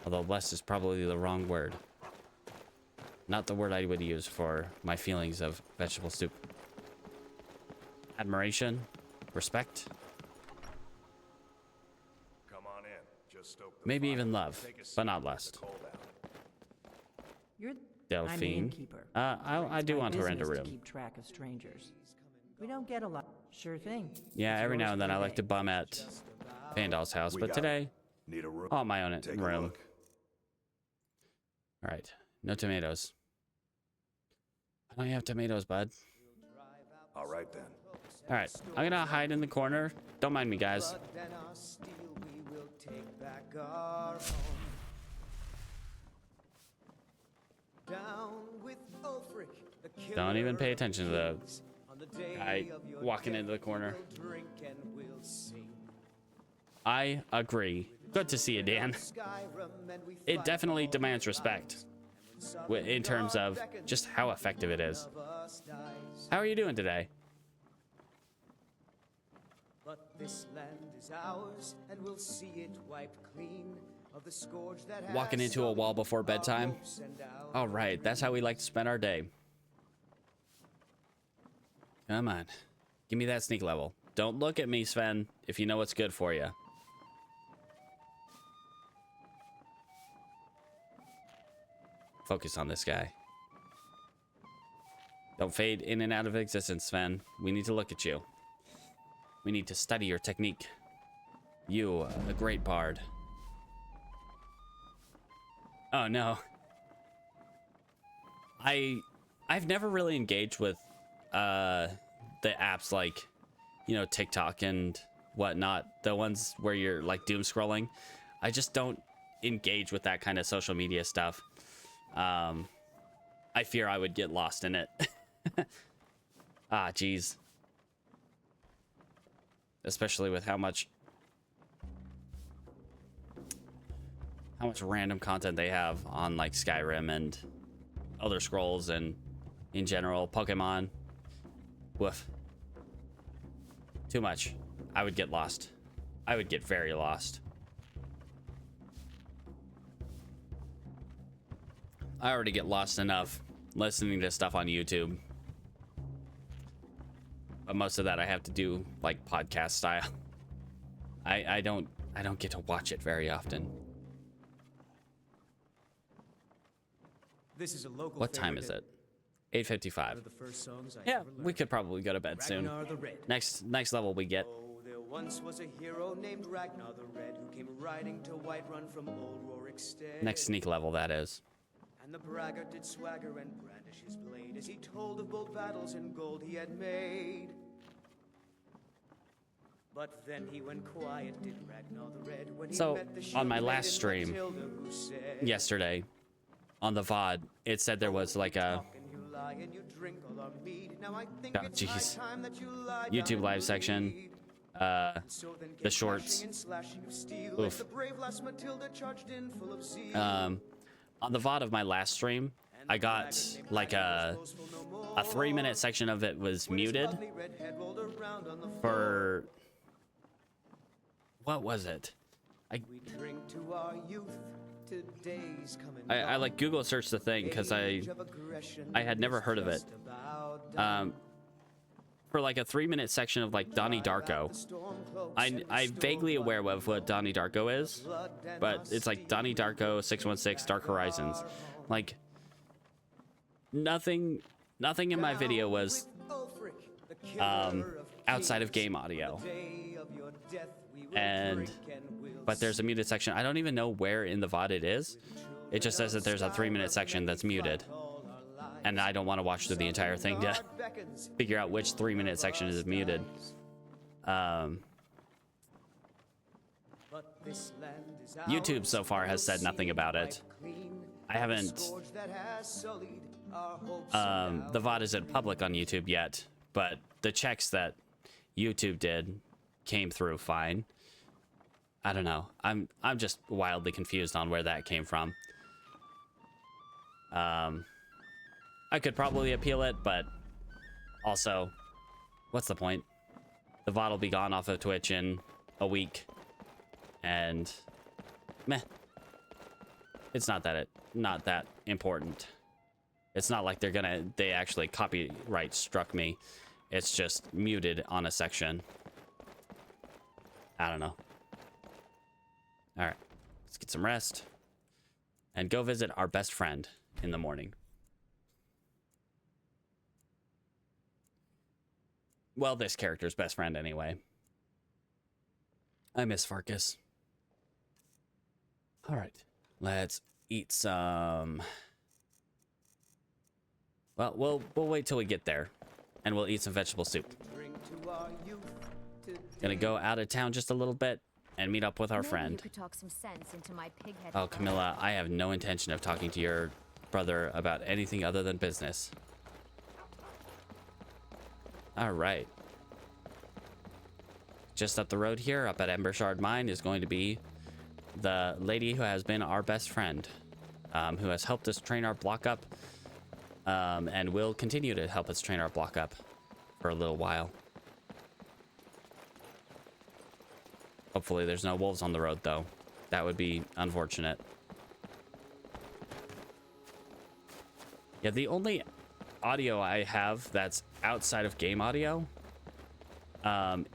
Although lust is probably the wrong word. Not the word I would use for my feelings of vegetable soup. Admiration, respect, Come on in. Just stoke the maybe fire. even love, Take a seat but not and get the lust. cold out. You're I'm the Delphine. innkeeper. I do It's my want her into business to room. keep track of strangers. We don't get a lot. Sure thing. Yeah, every now and then I like to Yours bum at Vandal's house, We but got it. today, Need a room? on my own Take a room. look. All right, no tomatoes. I don't have tomatoes, bud. All right then. All right, I'm gonna hide in the corner. Don't mind me, guys. Don't even pay attention to the guy walking into the corner. I agree. Good to see you, Dan. It definitely demands respect in terms of just how effective it is. How are you doing today? But this land is ours, and we'll see it wiped clean of the scourge that has Walking into a wall before bedtime? All right, that's how we like to spend our day. Come on. Give me that sneak level. Don't look at me, Sven, if you know what's good for you. Focus on this guy. Don't fade in and out of existence, Sven. We need to look at you. We need to study your technique. You, a great bard. Oh no. I've never really engaged with the apps like, you know, TikTok and whatnot. The ones where you're like doom scrolling. I just don't engage with that kind of social media stuff. I fear I would get lost in it. Ah, geez. Especially with how much random content they have on like Skyrim and Elder Scrolls and in general Pokemon. Woof. Too much. I would get lost. I would get very lost. I already get lost enough listening to stuff on YouTube. But most of that I have to do like podcast style. I don't get to watch it very often. This is a local What time is it? 8:55. Yeah, we could probably go to bed soon. Next level we get. Oh, there once was a hero named Ragnar the Red who came riding to Whiterun from old Rorikstead. Next sneak level, that is. And the braggart did swagger and brandish his blade as he told of bold battles and gold he had made. But then he went quiet, did Ragnar the Red, when he So, met the on my shield last maiden stream, Matilda, who said, yesterday, on the VOD, it said there was like a... Oh, jeez. YouTube live section. The shorts. Oof. On the VOD of my last stream, I got like a 3-minute section of it was muted for... What was it? I like Google searched the thing because I had never heard of it. for like a 3-minute section of like Donnie Darko. I'm vaguely aware of what Donnie Darko is, but it's like Donnie Darko 616 Dark Horizons. Like nothing in my video was outside of game audio. But there's a muted section. I don't even know where in the VOD it is. It just says that there's a 3-minute section that's muted. And I don't want to watch through the entire thing to figure out which 3-minute section is muted. YouTube so far has said nothing about it. I haven't. The VOD isn't public on YouTube yet, but the checks that YouTube did came through fine. I don't know. I'm just wildly confused on where that came from. I could probably appeal it, but also, what's the point? The VOD will be gone off of Twitch in a week, and meh. It's not that important. It's not like they actually copyright struck me. It's just muted on a section. I don't know. All right, let's get some rest and go visit our best friend in the morning. Well, this character's best friend anyway. I miss Farkas. All right, let's eat some. Well, we'll wait till we get there, and we'll eat some vegetable soup. Gonna go out of town just a little bit and meet up with our friend. You could talk some sense into my pig-headed Oh, Camilla, I have no intention of talking to your brother about anything other than business. All right. Just up the road here, up at Embershard Mine, is going to be the lady who has been our best friend, who has helped us train our block up, and will continue to help us train our block up for a little while. Hopefully there's no wolves on the road, though. That would be unfortunate. Yeah, the only audio I have that's outside of game audio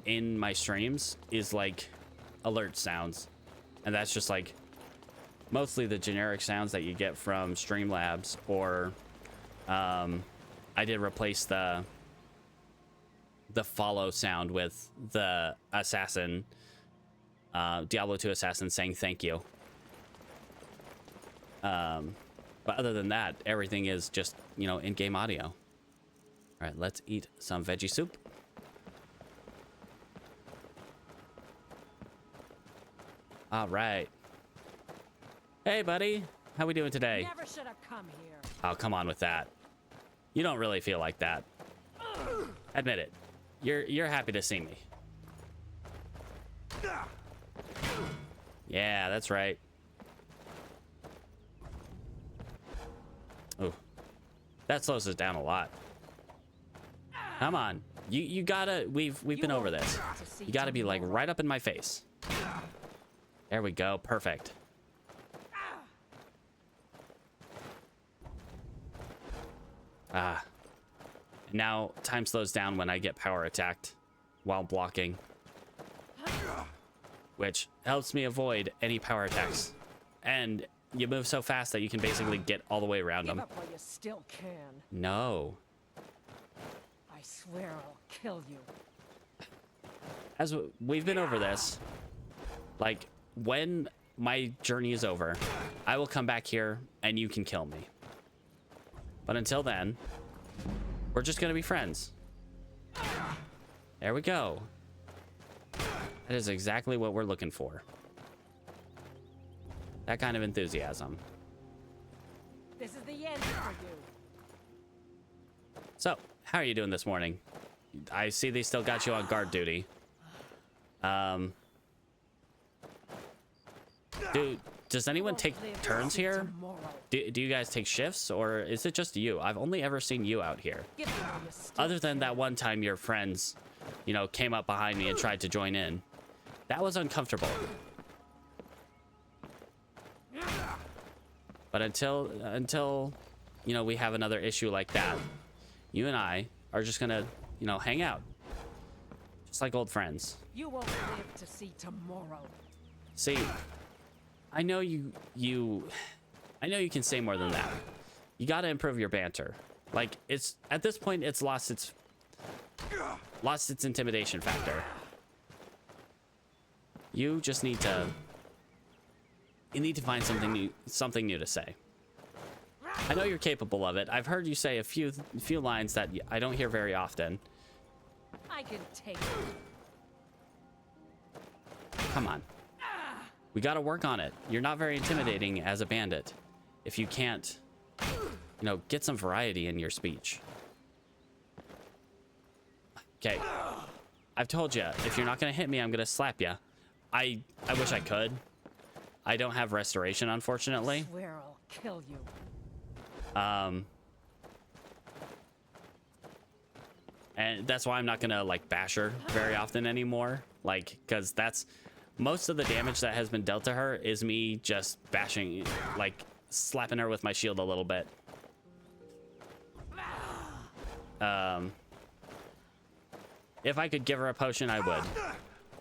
in my streams is like alert sounds. And that's just like mostly the generic sounds that you get from Streamlabs, or I did replace the follow sound with the assassin, Diablo 2 assassin saying thank you. But other than that, everything is just, you know, in-game audio. All right, let's eat some veggie soup. All right. Hey, buddy. How we doing today? Never should have come here. Oh, come on with that. You don't really feel like that. Admit it. You're happy to see me. Yeah, that's right. Ooh. That slows us down a lot. Come on. You gotta, we've been over this. You gotta be like right up in my face. There we go. Perfect. Ah. Now time slows down when I get power attacked while blocking, which helps me avoid any power attacks. And you move so fast that you can basically get all the way around them. Give up while you still can. No. I swear I'll kill you. As we've been over this, like when my journey is over, I will come back here and you can kill me. But until then, we're just gonna be friends. There we go. That is exactly what we're looking for. That kind of enthusiasm. This is the end for you. So, how are you doing this morning? I see they still got you on guard duty. Does anyone take turns here? Do you guys take shifts, or is it just you? I've only ever seen you out here. Other than that one time your friends, you know, came up behind me and tried to join in. That was uncomfortable. But until you know, we have another issue like that, you and I are just gonna, you know, hang out Just like old friends. You won't live to see tomorrow. See, I know I know you can say more than that. You gotta improve your banter. Like, it's at this point it's lost its intimidation factor. You just need to find something new to say. I know you're capable of it. I've heard you say a few lines that I don't hear very often. I can take it. Come on. We got to work on it. You're not very intimidating as a bandit. If you can't, get some variety in your speech. Okay. I've told you, if you're not going to hit me, I'm going to slap you. I wish I could. I don't have restoration, unfortunately. I swear I'll kill you. And that's why I'm not gonna bash her very often anymore, because that's most of the damage that has been dealt to her is me just bashing, slapping her with my shield a little bit. If I could give her a potion, I would.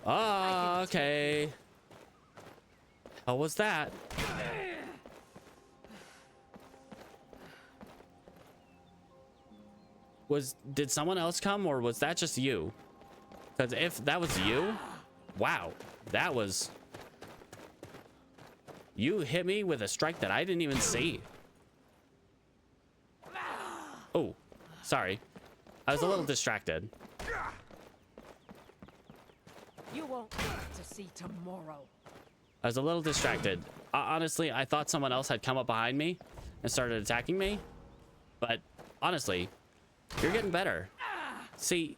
Oh, okay. How was that? Did someone else come, or was that just you? Because if that was you, wow, that was... You hit me with a strike that I didn't even see. Oh, sorry. I was a little distracted. You won't live to see tomorrow. I was a little distracted. Honestly, I thought someone else had come up behind me and started attacking me. But honestly, you're getting better. See,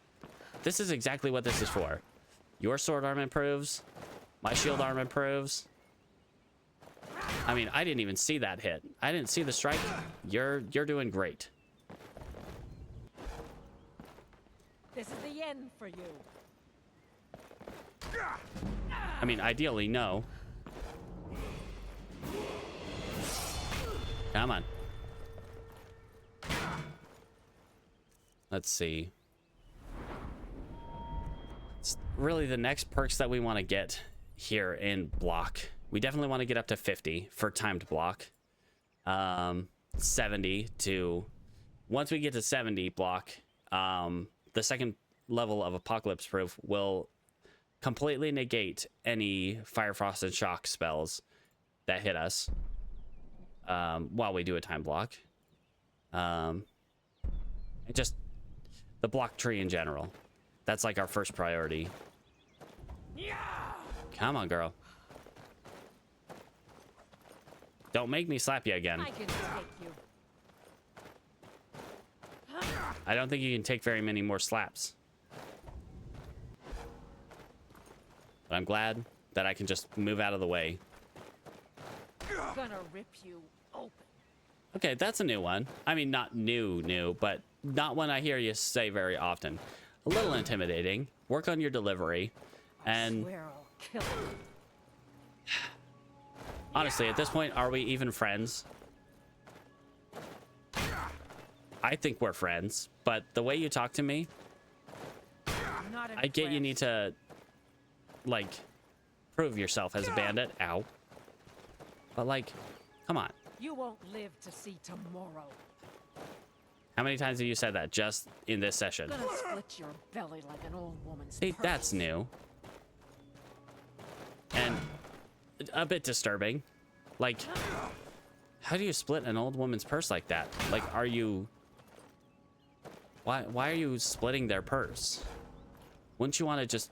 this is exactly what this is for. Your sword arm improves. My shield arm improves. I mean, I didn't even see that hit. I didn't see the strike. You're doing great. This is the end for you. I mean, ideally, no. Come on. Let's see. It's really the next perks that we want to get here in block. We definitely want to get up to 50 for timed block. 70 to... Once we get to 70 block, the second level of Apocalypse Proof will completely negate any Fire, Frost, and Shock spells that hit us while we do a time block. And just the block tree in general. That's like our first priority. Come on, girl. Don't make me slap you again. I can take you. I don't think you can take very many more slaps. But I'm glad that I can just move out of the way. Gonna rip you open. Okay, that's a new one. I mean, not new, but not one I hear you say very often. A little intimidating. Work on your delivery. And I swear I'll kill you. Honestly, at this point, are we even friends? I think we're friends, but the way you talk to me, I get you need to, prove yourself as a bandit. Ow. But, come on. You won't live to see tomorrow. How many times have you said that just in this session? Gonna split your belly like an old woman's See, purse. that's new. And a bit disturbing. How do you split an old woman's purse like that? Are you... Why are you splitting their purse? Wouldn't you want to just...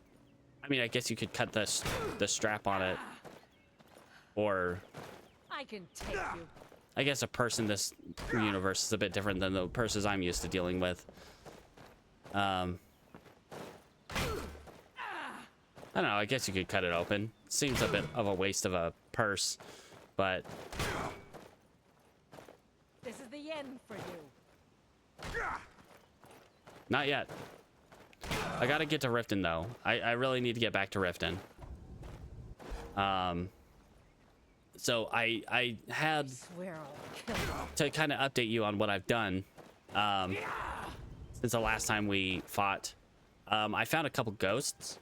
I mean, I guess you could cut the strap on it. Or... I can take you. I guess a purse in this universe is a bit different than the purses I'm used to dealing with. I don't know, I guess you could cut it open. Seems a bit of a waste of a purse, but... This is the end for you. Not yet. I gotta get to Riften, though. I really need to get back to Riften. So I had to kind of update you on what I've done since the last time we fought I found a couple ghosts.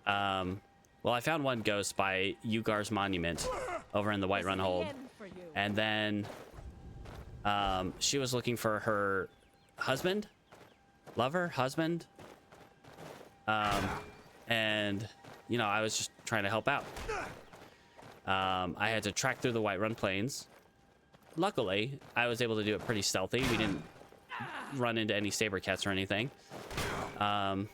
Well, I found one ghost by Ugar's monument over in the Whiterun Hold. And then she was looking for her husband, lover, husband. And, you know, I was just trying to help out. I had to track through the Whiterun Plains. Luckily, I was able to do it pretty stealthy. We didn't run into any saber cats or anything. And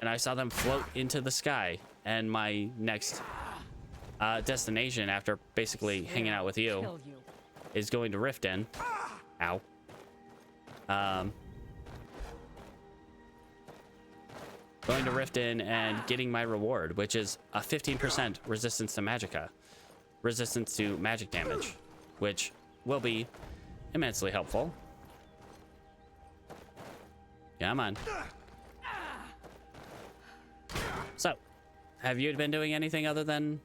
I saw them float into the sky. And my next destination, after basically hanging out with you, is going to Riften. Ow. Going to Riften and getting my reward, which is a 15% resistance to magicka. Resistance to magic damage, which will be immensely helpful. Come on. So, have you been doing anything other than,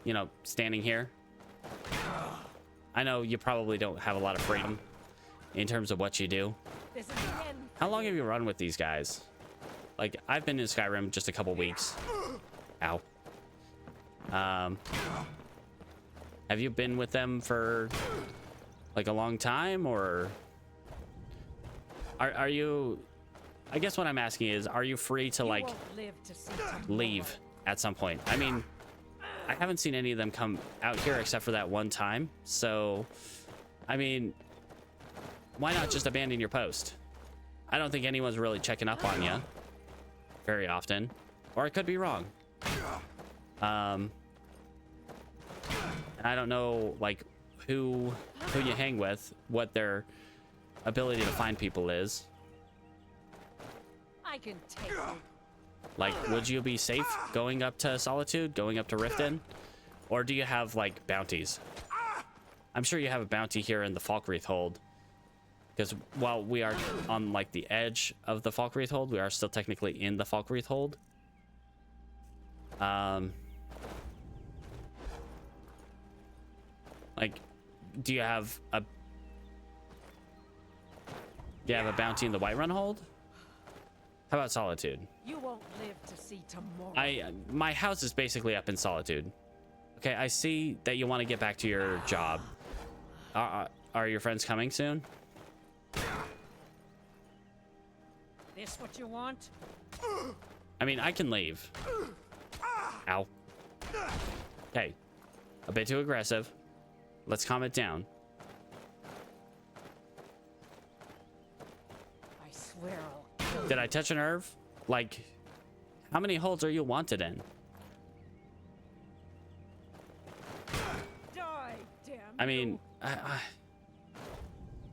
you know, standing here? I know you probably don't have a lot of freedom in terms of what you do. How long have you run with these guys? Like, I've been in Skyrim just a couple weeks. Ow. Have you been with them for like a long time, or are you, I guess what I'm asking is, are you free to like leave at some point? I mean, I haven't seen any of them come out here except for that one time. So, I mean, why not just abandon your post? I don't think anyone's really checking up on you very often, or I could be wrong. And I don't know like who you hang with, what their ability to find people is. I can take you. Like, would you be safe going up to Solitude, going up to Riften? Or do you have like bounties? I'm sure you have a bounty here in the Falkreath Hold. Because while we are on like the edge of the Falkreath Hold, we are still technically in the Falkreath Hold. Like, do you have a bounty in the Whiterun Hold? How about Solitude? You won't live to see tomorrow. My house is basically up in Solitude. Okay, I see that you want to get back to your job. Are your friends coming soon? This what you want? I mean, I can leave. Ow. Okay. A bit too aggressive. Let's calm it down. I swear I'll kill you. Did I touch a nerve? Like, how many holds are you wanted in? Die, damn I mean, I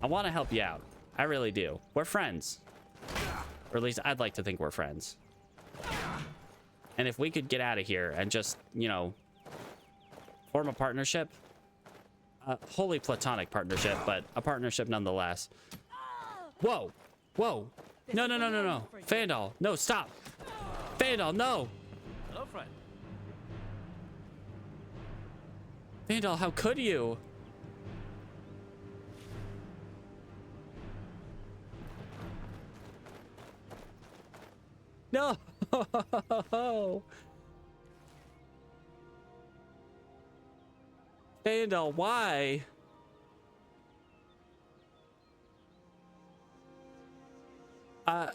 want to help you out. I really do. We're friends. Or at least I'd like to think we're friends. And if we could get out of here and just, you know, form a partnership. A wholly platonic partnership, but a partnership nonetheless. Whoa. Whoa. No, no, no, no, no. Fandal. No, stop. Fandal, no. Hello, friend. Fandal, how could you? No. Fandal, why? How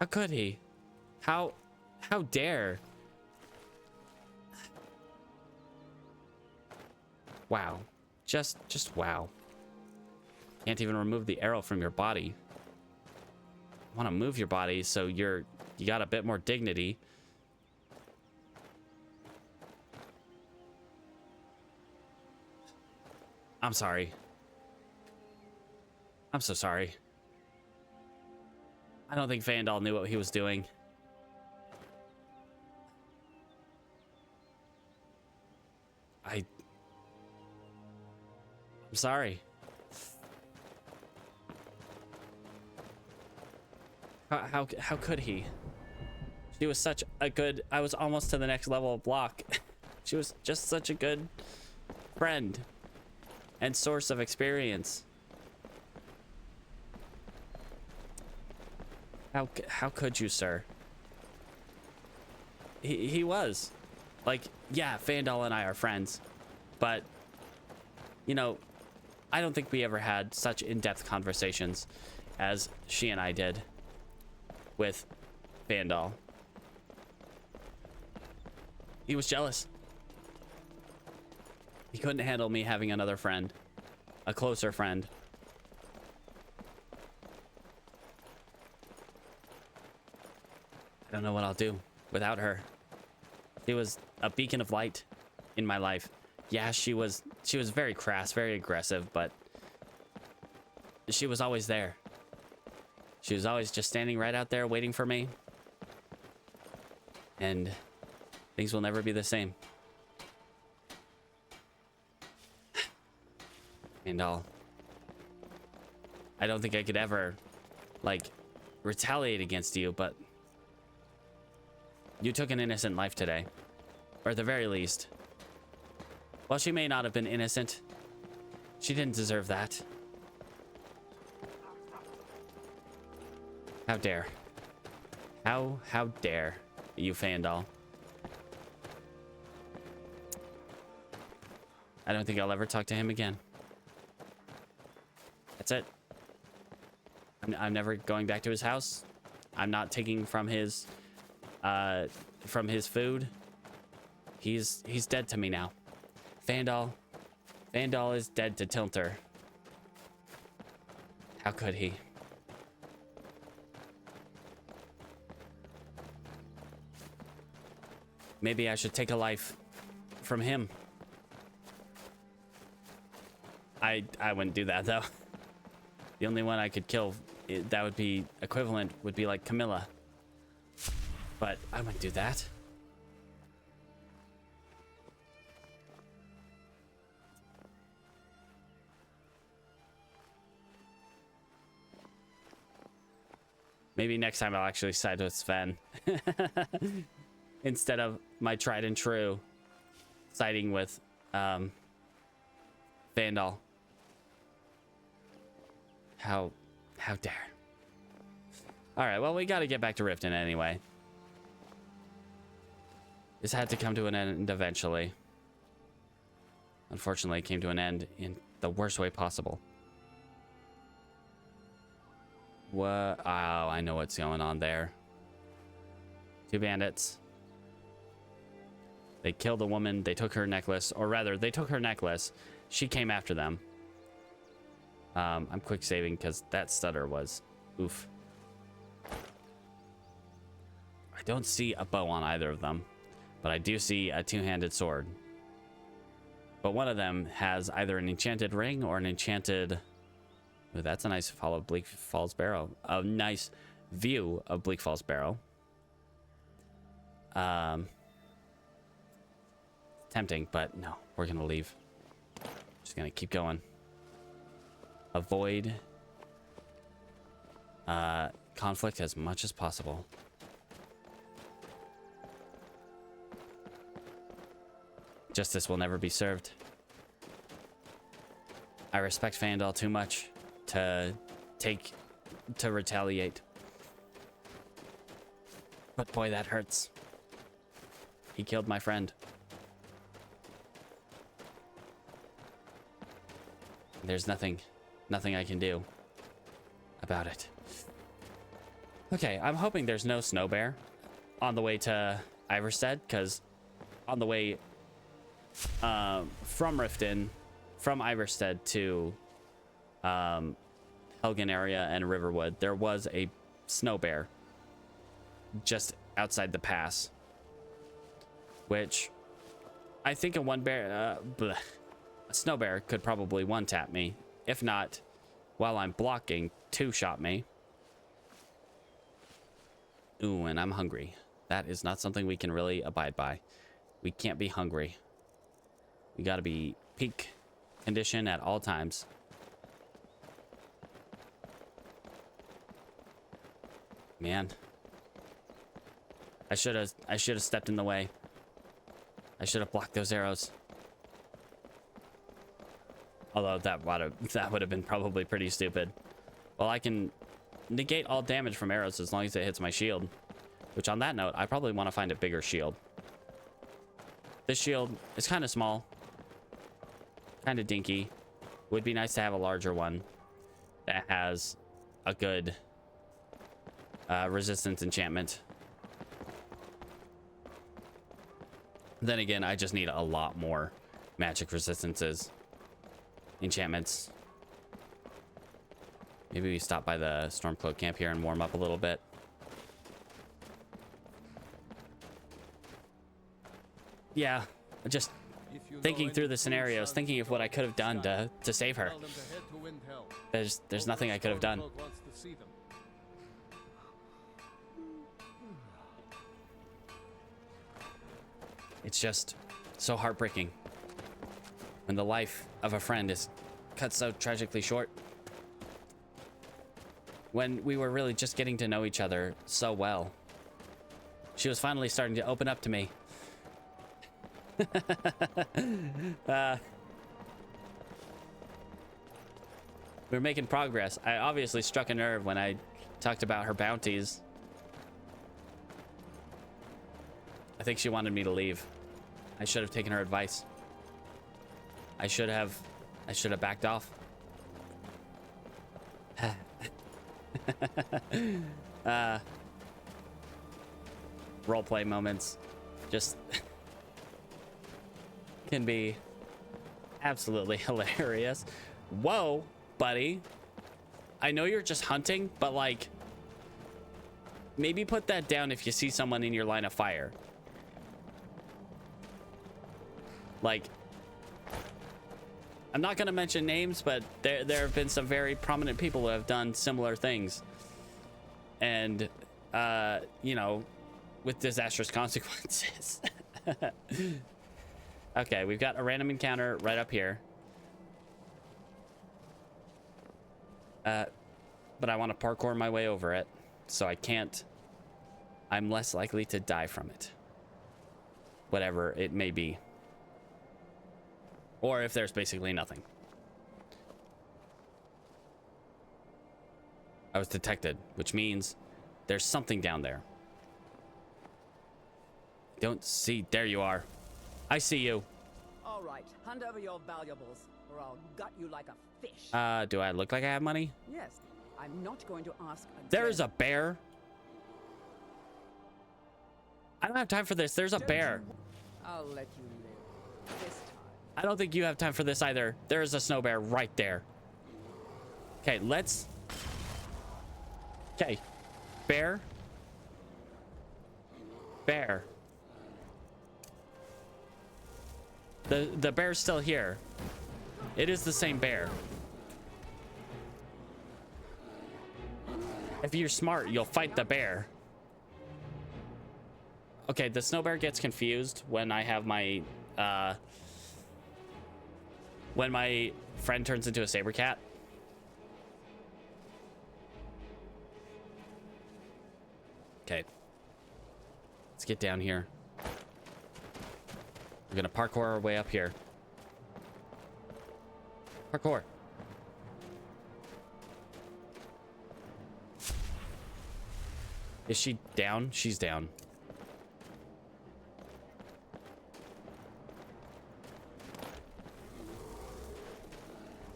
could he? How dare? Wow. Just wow. Can't even remove the arrow from your body. I want to move your body so you got a bit more dignity. I'm sorry. I'm so sorry. I don't think Fandal knew what he was doing. I'm sorry. How could he? She was such a good... I was almost to the next level of block. She was just such a good friend. and source of experience. How could you, sir? He was. Like, yeah, Fandal and I are friends, but, you know, I don't think we ever had such in-depth conversations as she and I did with Fandal. He was jealous. He couldn't handle me having another friend, a closer friend. I don't know what I'll do without her. She was a beacon of light in my life. Yeah, she was very crass, very aggressive, but she was always there. She was always just standing right out there waiting for me. And things will never be the same. And I don't think I could ever, like, retaliate against you, but you took an innocent life today. Or at the very least. Well, she may not have been innocent. She didn't deserve that. How dare. How dare you, Fandal. I don't think I'll ever talk to him again. That's it. I'm never going back to his house. I'm not taking from his food. He's dead to me now. Fandal is dead to Tilter. How could he? Maybe I should take a life from him. I wouldn't do that, though. The only one I could kill that would be equivalent would be like Camilla. But I wouldn't do that. Maybe next time I'll actually side with Sven. Instead of my tried and true siding with Vandal. How dare. Alright, well, we gotta get back to Riften anyway. This had to come to an end eventually. Unfortunately, it came to an end in the worst way possible. What? Oh, I know what's going on there. Two bandits. They killed a woman. They took her necklace. Or rather, they took her necklace. She came after them. I'm quick saving because that stutter was oof. I don't see a bow on either of them, but I do see a two-handed sword. But one of them has either an enchanted ring or an enchanted... Ooh, that's a nice fall of Bleak Falls Barrow. A nice view of Bleak Falls Barrow. Tempting, but no, we're gonna leave. Just gonna keep going. Avoid conflict as much as possible. Justice will never be served. I respect Fandal too much to retaliate. But boy, that hurts. He killed my friend. There's nothing I can do about it. Okay, I'm hoping there's no snow bear on the way to Iverstead, because on the way from Riften, from Iverstead to Helgen area and Riverwood, there was a snow bear just outside the pass, which I think a snow bear could probably one-tap me. If not, while I'm blocking, two-shot me. Ooh, and I'm hungry. That is not something we can really abide by. We can't be hungry. We gotta be peak condition at all times. Man. I should have stepped in the way. I should have blocked those arrows. Although that would have been probably pretty stupid. Well, I can negate all damage from arrows as long as it hits my shield. Which, on that note, I probably want to find a bigger shield. This shield is kind of small. Kind of dinky. Would be nice to have a larger one that has a good resistance enchantment. Then again, I just need a lot more magic resistances. Enchantments. Maybe we stop by the Stormcloak camp here and warm up a little bit. Yeah, just thinking through the scenarios, thinking of what I could have done to save her. There's nothing I could have done. It's just so heartbreaking when the life of a friend is cut so tragically short. When we were really just getting to know each other so well. She was finally starting to open up to me. We were making progress. I obviously struck a nerve when I talked about her bounties. I think she wanted me to leave. I should have taken her advice. I should have backed off. Roleplay moments just can be absolutely hilarious. Whoa, buddy. I know you're just hunting, but like, maybe put that down if you see someone in your line of fire. Like, I'm not going to mention names, but there have been some very prominent people who have done similar things. And, you know, with disastrous consequences. Okay, we've got a random encounter right up here. But I want to parkour my way over it, so I can't. I'm less likely to die from it. Whatever it may be. Or if there's basically nothing. I was detected, which means there's something down there. Don't see. There you are. I see you. All right, hand over your valuables, or I'll gut you like a fish. Do I look like I have money? Yes, I'm not going to ask again. There is a bear. I don't have time for this. There's a bear. I'll let you live this time. I don't think you have time for this either. There is a snow bear right there. Okay, let's. Okay, bear. Bear. The bear's still here. It is the same bear. If you're smart, you'll fight the bear. Okay, the snow bear gets confused when I have my when my friend turns into a saber cat. Okay. Let's get down here. We're gonna parkour our way up here. Parkour. Is she down? She's down.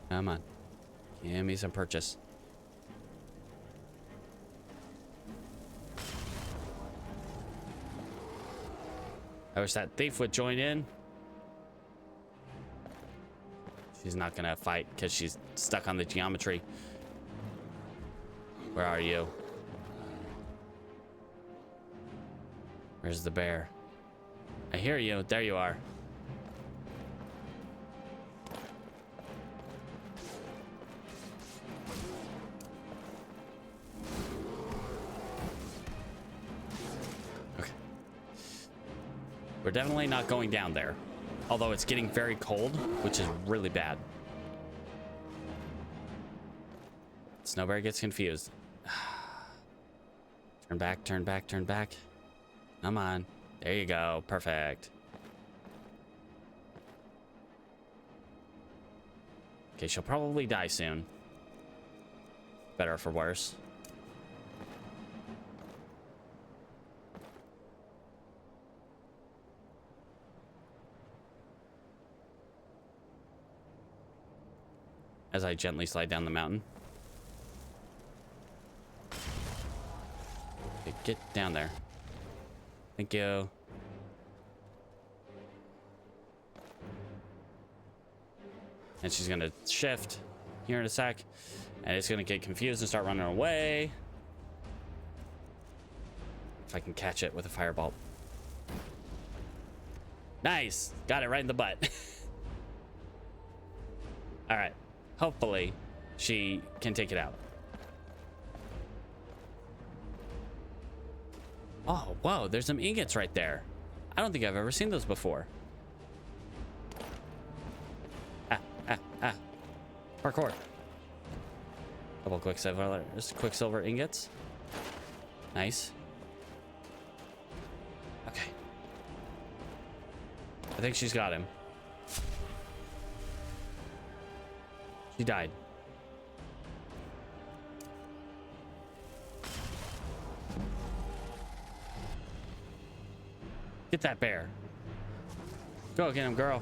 Come on. Give me some purchase. I wish that thief would join in. She's not gonna fight because she's stuck on the geometry. Where are you? Where's the bear? I hear you. There you are. We're definitely not going down there. Although it's getting very cold, which is really bad. Snowbear gets confused. Turn back, turn back, turn back. Come on. There you go. Perfect. Okay, she'll probably die soon. Better or for worse. As I gently slide down the mountain. Okay, get down there. Thank you. And she's gonna shift here in a sec. And it's gonna get confused and start running away. If I can catch it with a firebolt. Nice! Got it right in the butt. Alright. Hopefully, she can take it out. Oh, whoa, there's some ingots right there. I don't think I've ever seen those before. Ah. Parkour. Couple quicksilver ingots. Nice. Okay. I think she's got him. She died. Get that bear. Go get him, girl.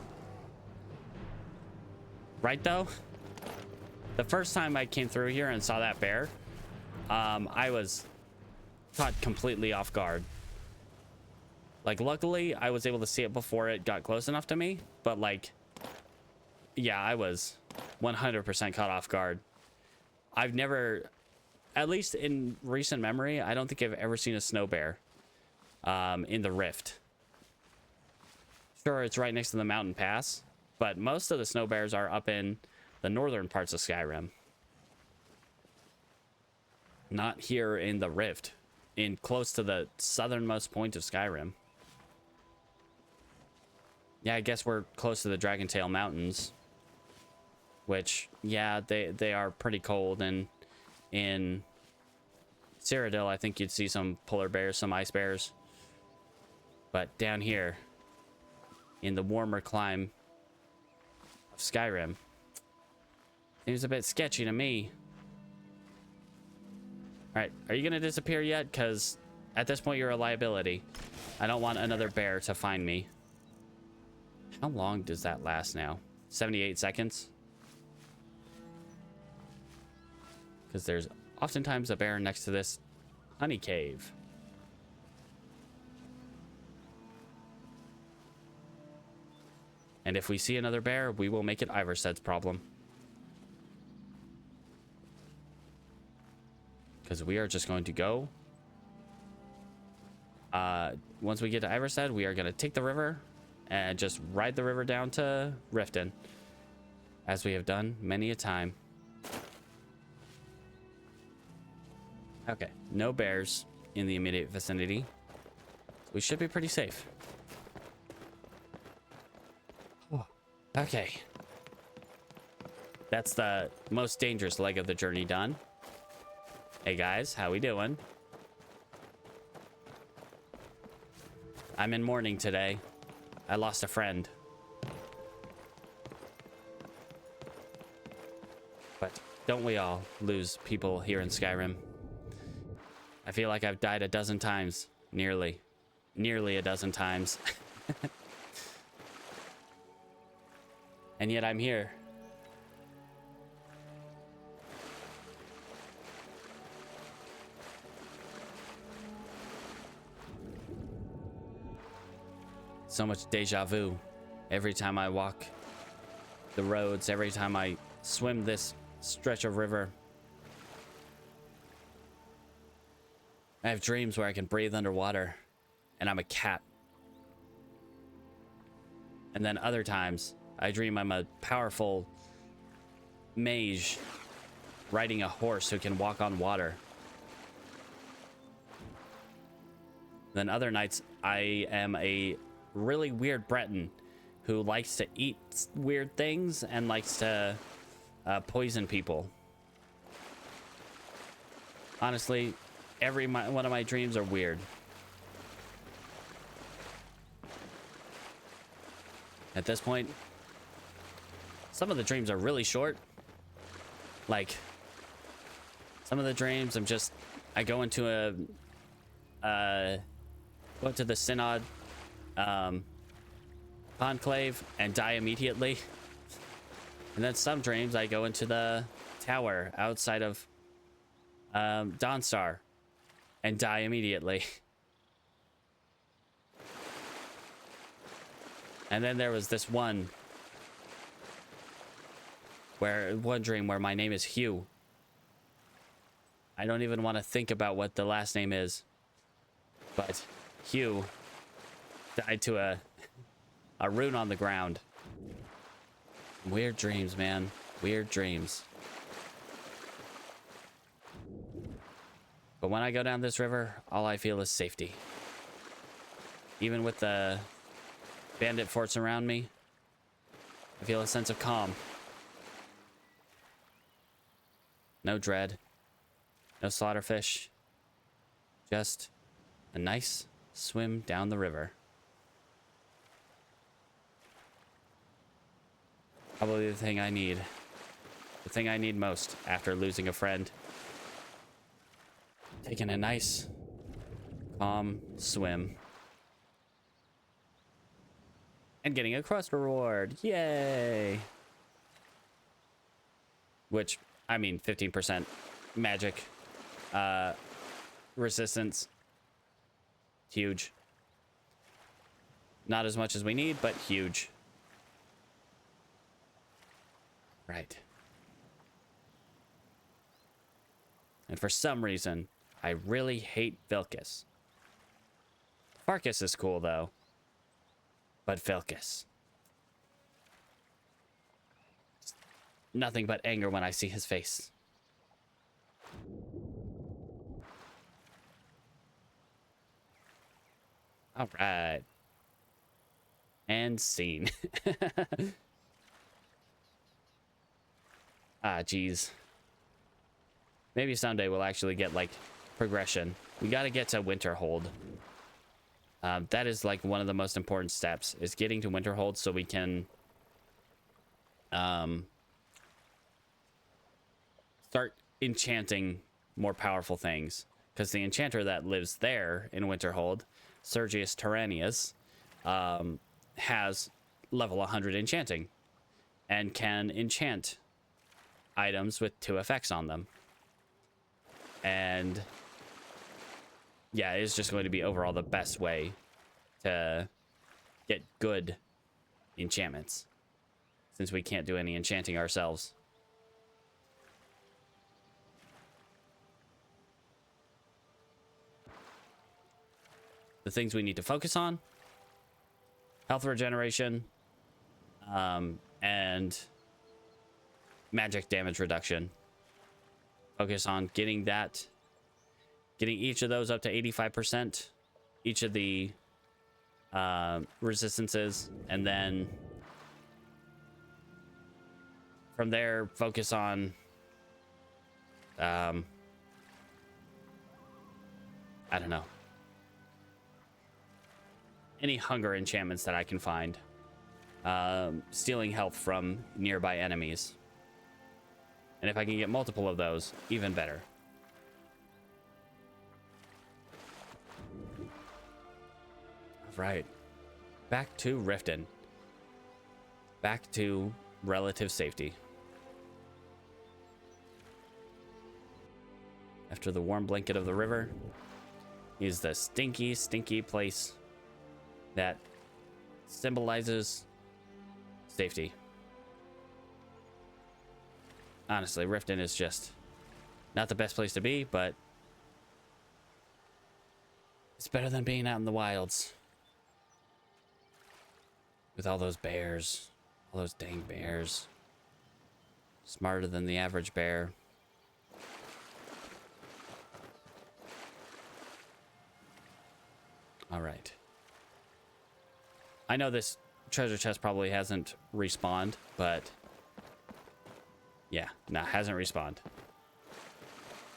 Right, though? The first time I came through here and saw that bear, I was caught completely off guard. Like, luckily, I was able to see it before it got close enough to me. But, like, yeah, I was 100% caught off guard. I've never, at least in recent memory, I don't think I've ever seen a snow bear in the Rift. Sure, it's right next to the mountain pass, but most of the snow bears are up in the northern parts of Skyrim. Not here in the Rift, in close to the southernmost point of Skyrim. Yeah, I guess we're close to the Dragontail Mountains. Which, yeah, they are pretty cold, and in Cyrodiil, I think you'd see some polar bears, some ice bears. But down here, in the warmer climb of Skyrim, seems a bit sketchy to me. Alright, are you gonna disappear yet? Because at this point, you're a liability. I don't want another bear to find me. How long does that last now? 78 seconds? Because there's oftentimes a bear next to this honey cave. And if we see another bear, we will make it Iverstead's problem. Because we are just going to go. Once we get to Iverstead, we are going to take the river and just ride the river down to Riften. As we have done many a time. Okay, no bears in the immediate vicinity. We should be pretty safe. Okay. That's the most dangerous leg of the journey done. Hey guys, how we doing? I'm in mourning today. I lost a friend. But don't we all lose people here in Skyrim? I feel like I've died a dozen times. Nearly a dozen times. And yet I'm here. So much deja vu every time I walk the roads, every time I swim this stretch of river. I have dreams where I can breathe underwater and I'm a cat. And then other times I dream I'm a powerful mage riding a horse who can walk on water. Then other nights I am a really weird Breton who likes to eat weird things and likes to poison people. Honestly, every one of my dreams are weird. At this point, some of the dreams are really short. Like, some of the dreams I go into go to the synod conclave and die immediately. And then some dreams I go into the tower outside of Dawnstar and die immediately. And then there was this one dream where my name is Hugh. I don't even want to think about what the last name is, but Hugh died to a rune on the ground. Weird dreams, man. Weird dreams. But when I go down this river, all I feel is safety. Even with the bandit forts around me, I feel a sense of calm. No dread. No slaughterfish. Just a nice swim down the river. Probably the thing I need. The thing I need most after losing a friend. Taking a nice, calm swim. And getting a quest reward. Yay! Which, I mean, 15% magic resistance. Huge. Not as much as we need, but huge. Right. And for some reason, I really hate Vilcus. Farkas is cool, though. But Vilcus. Nothing but anger when I see his face. All right. And scene. Ah, geez. Maybe someday we'll actually get, like, progression. We gotta get to Winterhold. That is, like, one of the most important steps, is getting to Winterhold so we can start enchanting more powerful things. Because the enchanter that lives there in Winterhold, Sergius Tyrannius, has level 100 enchanting and can enchant items with 2 effects on them. And yeah, it's just going to be overall the best way to get good enchantments, since we can't do any enchanting ourselves. The things we need to focus on: health regeneration, and magic damage reduction. Focus on getting each of those up to 85%, each of the resistances, and then from there focus on I don't know, any hunger enchantments that I can find, stealing health from nearby enemies. And if I can get multiple of those, even better. Right. Back to Riften. Back to relative safety. After the warm blanket of the river is the stinky, stinky place that symbolizes safety. Honestly, Riften is just not the best place to be, but it's better than being out in the wilds. With all those bears. All those dang bears. Smarter than the average bear. Alright. I know this treasure chest probably hasn't respawned, but yeah, no, hasn't respawned.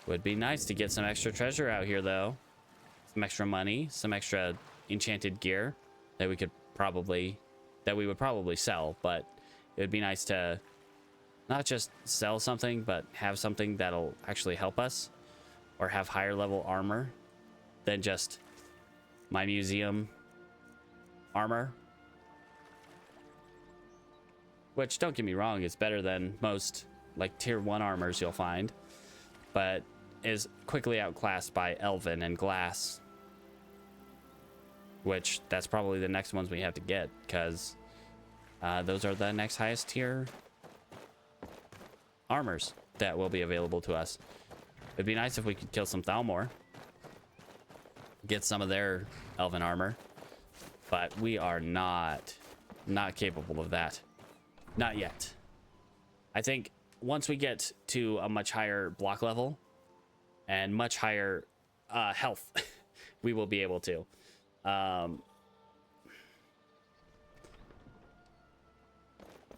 Would be nice to get some extra treasure out here, though. Some extra money, some extra enchanted gear that we would probably sell, but It'd be nice to not just sell something, but have something that'll actually help us, or have higher level armor than just my museum armor. Which, don't get me wrong, is better than most like tier 1 armors you'll find, but is quickly outclassed by Elven and Glass. Which, that's probably the next ones we have to get, because those are the next highest tier armors that will be available to us. It'd be nice if we could kill some Thalmor, get some of their Elven armor, but we are not capable of that. Not yet. I think once we get to a much higher block level and much higher health, we will be able to.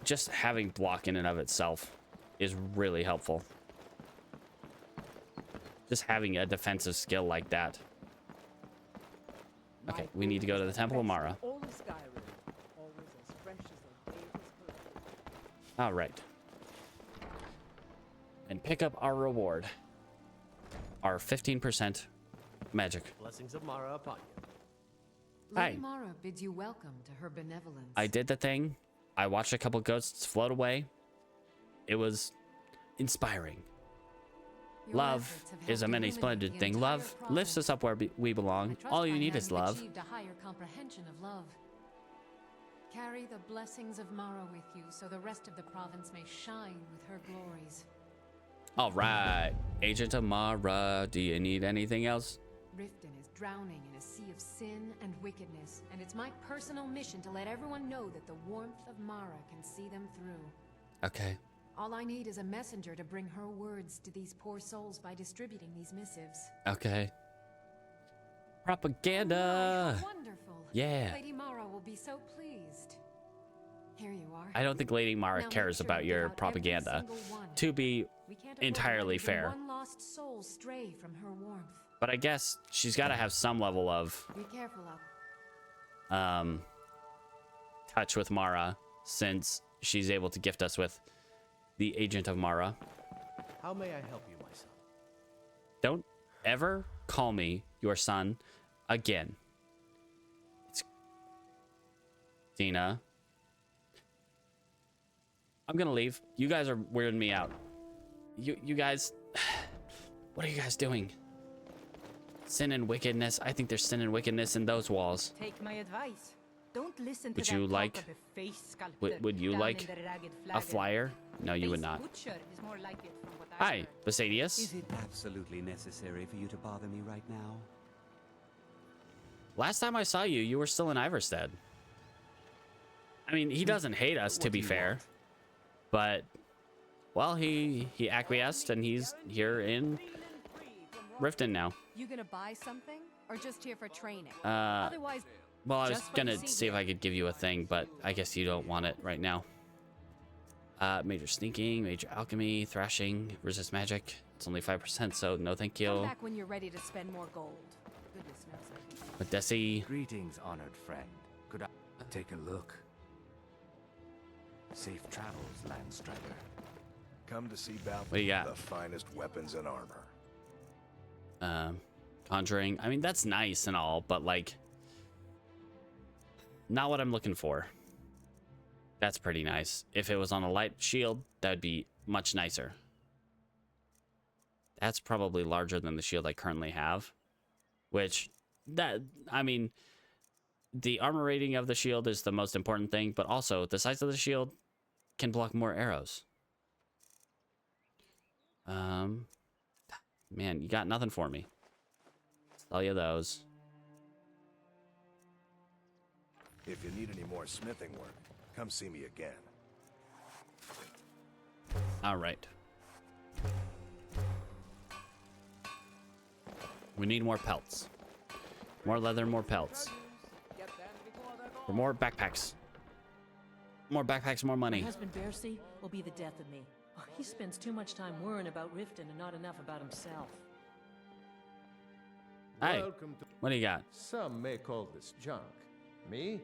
Just having block in and of itself is really helpful. Just having a defensive skill like that. Okay, we need to go to the Temple of Mara. All right. And pick up our reward. Our 15% magic. Blessings of Mara upon you. Lady Hi. Mara bids you welcome to her benevolence. I did the thing. I watched a couple ghosts float away. It was inspiring. Love is a many splendid thing. Love lifts us up where we belong. All you need is love. Achieved a higher comprehension of love. Carry the blessings of Mara with you, so the rest of the province may shine with her glories. All right, Agent of Mara. Do you need anything else? Riften is drowning in a sea of sin and wickedness, and it's my personal mission to let everyone know that the warmth of Mara can see them through. Okay. All I need is a messenger to bring her words to these poor souls by distributing these missives. Okay. Propaganda. Oh, wonderful. Yeah. Lady Mara will be so pleased. Here you are. I don't think Lady Mara Now cares make sure about to your give out propaganda. every single one. To be We can't afford entirely to let even fair. one lost soul stray from her warmth. But I guess she's got to have some level of Be careful up. touch with Mara, since she's able to gift us with the Agent of Mara. How may I help you, my son? Don't ever call me your son again. It's Dina. I'm gonna leave. You guys are weirding me out. You guys, what are you guys doing? Sin and wickedness. I think there's sin and wickedness in those walls. Take my advice. Don't listen to Would that you talk like? of a face sculptor Would you down like in the ragged a flagon. flyer? No, you would Face not. butcher is more like it from what I Hi, heard. Basadius. Is it absolutely necessary for you to bother me right now? Last time I saw you, you were still in Iverstead. I mean, he doesn't hate us, to be fair. But, well, he acquiesced, and he's here in Riften now. You gonna buy something, or just here for training? Otherwise, well, I was just what gonna you see see if I could give you a thing, but I guess you don't want it right now. Major sneaking, major alchemy, thrashing, resist magic. It's only 5%, so no thank Come you. back when you're ready to spend more gold. Goodness knows. Odessi. Greetings, honored friend. Could I take a look? Safe travels, Landstrider. Come to see about What do you got? the finest weapons and armor. Conjuring. I mean, that's nice and all, but like, not what I'm looking for. That's pretty nice. If it was on a light shield, that'd be much nicer. That's probably larger than the shield I currently have, which I mean, the armor rating of the shield is the most important thing, but also the size of the shield can block more arrows. Man, you got nothing for me. Sell you those. If you need any more smithing work, come see me again. All right. We need more pelts. More leather, more pelts. For more backpacks. More backpacks, more money. My husband Bercy will be the death of me. Oh, he spends too much time worrying about Riften and not enough about himself. Hey, Welcome to... what do you got? Some may call this junk. Me?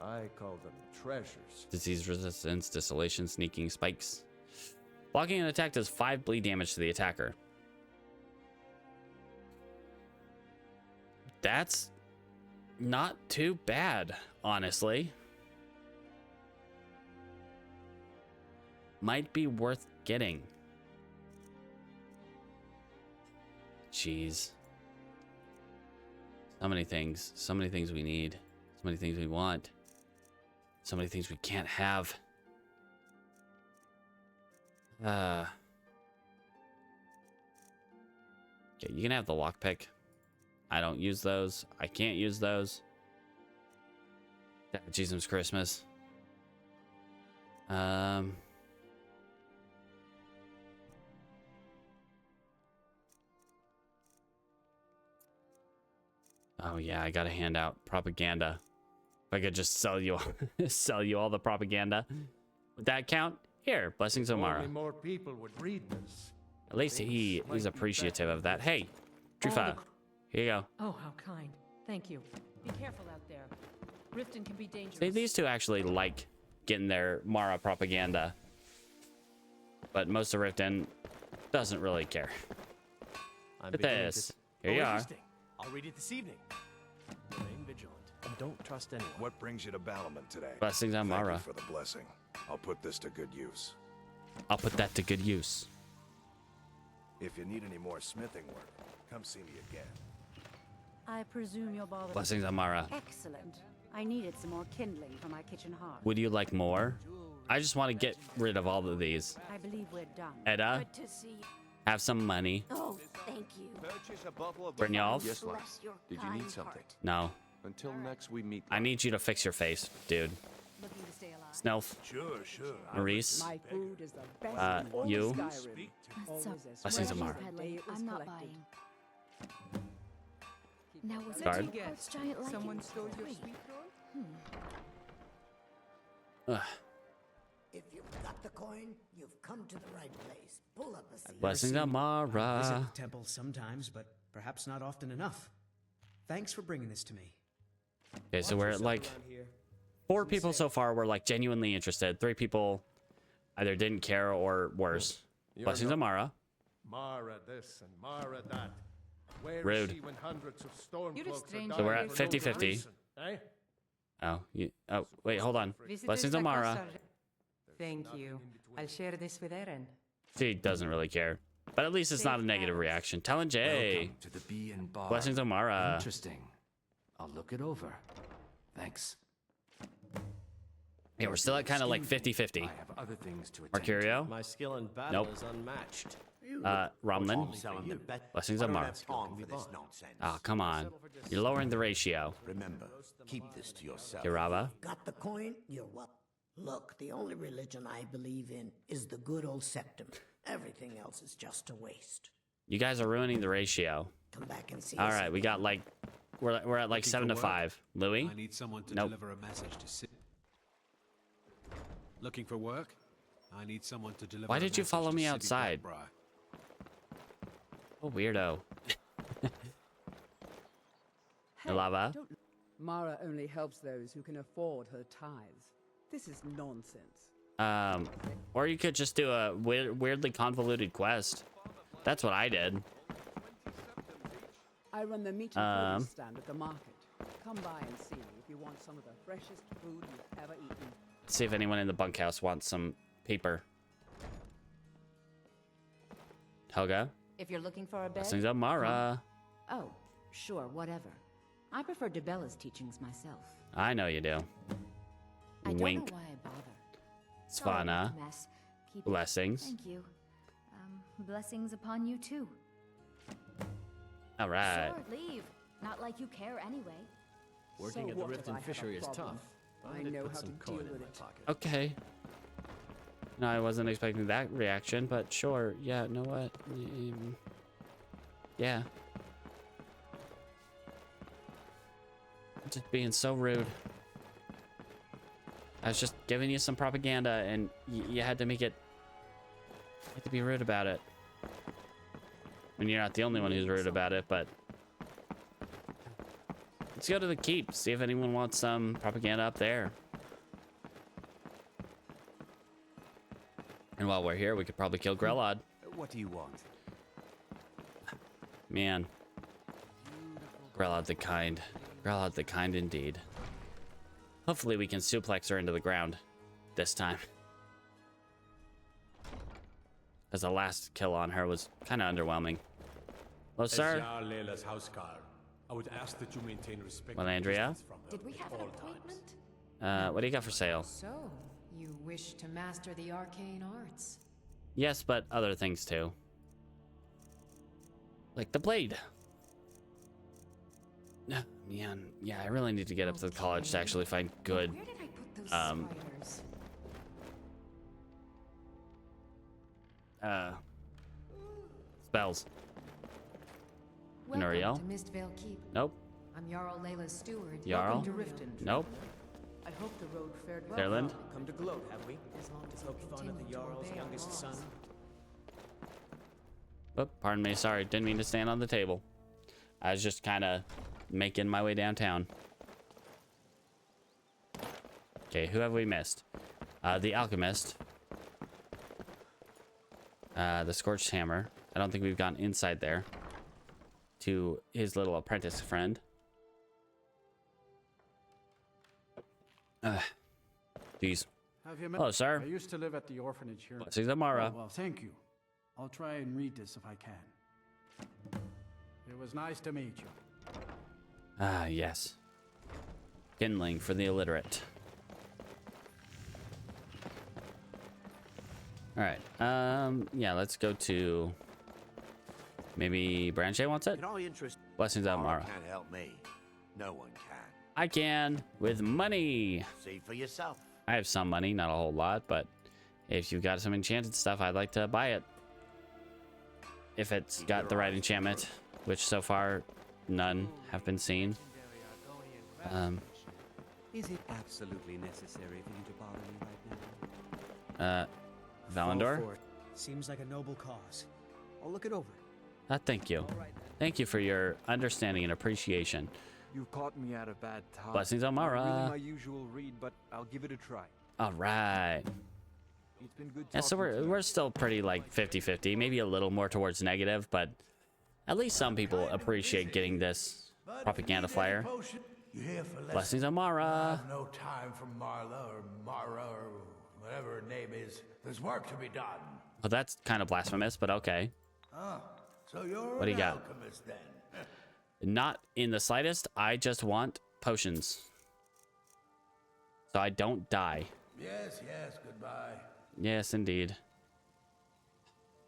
I call them treasures. Disease resistance, distillation, sneaking, spikes. Blocking an attack does 5 bleed damage to the attacker. That's not too bad, honestly. Might be worth getting. Jeez. So many things. So many things we need. So many things we want. So many things we can't have. Okay, you can have the lockpick. I don't use those. I can't use those. Jesus Christmas. Oh yeah, I gotta hand out propaganda. If I could just sell you all the propaganda. Would that count? Here, blessings of Mara. Only more people would read this. At least he's appreciative of that. Hey, Trufa, here you go. Oh, how kind. Thank you. Be careful out there. Riften can be dangerous. See, these two actually like getting their Mara propaganda. But most of Riften doesn't really care. Look at this. Here you are. I'll read it this evening. Remain vigilant and don't trust anyone. What brings you to Balamon today? Blessings on Mara. Thank you for the blessing. I'll put this to good use. I'll put that to good use. If you need any more smithing work, come see me again. I presume you're bothered. Blessings on Mara. Excellent. I needed some more kindling for my kitchen hearth. Would you like more? I just want to get rid of all of these. I believe we're done. Edda, Good to see you. have some money. Oh, thank you. Purchase a bottle of Brynjolf? Yes, lad. Bless your Did you need kind something? heart. No. Until next we meet. I need you to fix your face, dude. Looking to stay alive. Snelf. Sure. Maurice. My food is the best in all you. Skyrim. That's Always so as Blessings of fresh Mara. as the day it was I'm not collected. buying. Now was it Guard. two quartz giant like Someone it? stole your Wait. sweet roll? Ugh. If you've got the coin, you've come to the right place. Pull up a seat. Blessings on Visit Mara. the temple sometimes, but perhaps not often enough. Thanks for bringing this to me. Okay, so we're at like 4 people so far were like genuinely interested. 3 people either didn't care or worse. Blessings on Mara. Mara this and Mara that. Where is Rude. she when hundreds of stormcloaks You're a are stranger. dying So we're at for no 50-50. reason, eh? Oh, wait, hold on. Blessings on Mara. Thank you. I'll share this with Erin. She doesn't really care. But at least it's not a negative reaction. Talon J. Welcome to the Bee and Bar. Blessings on Mara. Interesting. I'll look it over. Thanks. Yeah, we're still at kind of like 50-50. I have other things to attend Mercurio. My skill in battle Nope. is unmatched. Romlin. Blessings on Mara. Oh, come on. You're lowering the ratio. Remember, keep this to yourself. Kirava. Got the coin? You're welcome. Look, the only religion I believe in is the good old septum. Everything else is just a waste. You guys are ruining the ratio. Come back and see All us right, we got like we're at like Looking 7 to for 5. Louis. I need someone to Nope. deliver a message to Sid. Looking for work? I need someone to deliver. Why a did you message follow to me Sibby outside? Blackbriar. Oh, weirdo. Lava. Mara only helps those who can afford her tithes. This is nonsense. Or you could just do a weirdly convoluted quest. That's what I did. I run the meat and produce stand at the market. Come by and see me if you want some of the freshest food you've ever eaten. Let's see if anyone in the bunkhouse wants some paper. Helga. If you're looking for a bed. Blessings of Mara. Oh, sure, whatever. I prefer DeBella's teachings myself. I know you do. I don't Wink. know why I bother. Svana. Mess. Keep Blessings. Thank you. Blessings upon you too. All right. Sure, leave. Not like you care anyway. Working So at the what if I Riften have a fishery is problem? tough. I did know put how some to coin deal in with my it. pocket. Okay. No, I wasn't expecting that reaction, but sure. Yeah, know what? Yeah. Just being so rude. I was just giving you some propaganda, and you had to make it. You had to be rude about it. I mean, you're not the only one who's rude about it, but Let's go to the keep, see if anyone wants some propaganda up there. And while we're here, we could probably kill Grelod. What do you want? Man. Grelod the kind. Grelod the kind indeed. Hopefully we can suplex her into the ground this time. Because the last kill on her was kind of underwhelming. Hello, sir. I would ask that you maintain respect. Well, Andrea? Did we have an appointment? What do you got for sale? So, you wish to master the arcane arts? Yes, but other things too. Like the blade. Man, yeah, I really need to get up to the college to actually find good Where did I put those spiders? Spells. Welcome Nuriel? to Mistvale Keep. Nope. I'm Jarl Layla's steward. Jarl? Welcome to Riften. Nope. I hope the road fared well. Fairland? Come to gloat, have we? As long as Hope we fun of continue the to Jarl's obey our youngest laws. son. Oh, pardon me. Sorry. Didn't mean to stand on the table. I was just kind of making my way downtown. Okay, who have we missed? The Alchemist. The Scorched Hammer. I don't think we've gone inside there. To his little apprentice friend. Jeez. Have you met? Hello, sir. I used to live at the orphanage here. Blessings of Mara. Oh, well, thank you. I'll try and read this if I can. It was nice to meet you. Ah, yes. Kindling for the illiterate. All right. Yeah, let's go to maybe Branche wants it. Can I interest? Blessings out, Mara. Can't help me. No one can. I can with money. See for yourself. I have some money, not a whole lot, but if you've got some enchanted stuff, I'd like to buy it. If it's got the right enchantment, which so far none have been seen. Is it absolutely necessary for you to bother me right now? Valandor? Fall for it. Seems like a noble cause. I'll look it over. Thank you. Thank you for your understanding and appreciation. You caught me at a bad time. Blessings on Mara. Not really my usual read, but I'll give it a try. All right. It's been good. Yeah, so we're still pretty like 50-50, maybe a little more towards negative, but at least some people appreciate getting this propaganda flyer. Blessings on Mara. No time for Marla or Mara or whatever her name is. There's work to be done. Well, that's kind of blasphemous, but okay. Oh, so you're What do you an got? alchemist then? Not in the slightest. I just want potions. So I don't die. Yes, goodbye. Yes, indeed.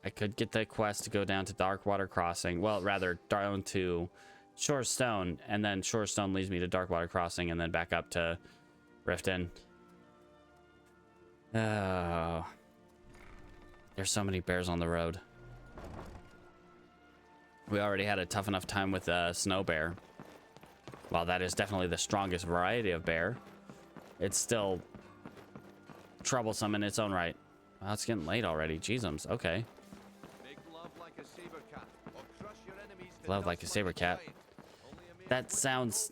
I could get the quest to go down to Darkwater Crossing. Well, rather, down to Shorestone, and then Shorestone leads me to Darkwater Crossing, and then back up to Riften. Oh. There's so many bears on the road. We already had a tough enough time with Snow Bear. While that is definitely the strongest variety of bear, it's still troublesome in its own right. Wow, it's getting late already. Jeezums. Okay. Make love like a saber cat, or crush your enemies to Love like a saber cat. That sounds.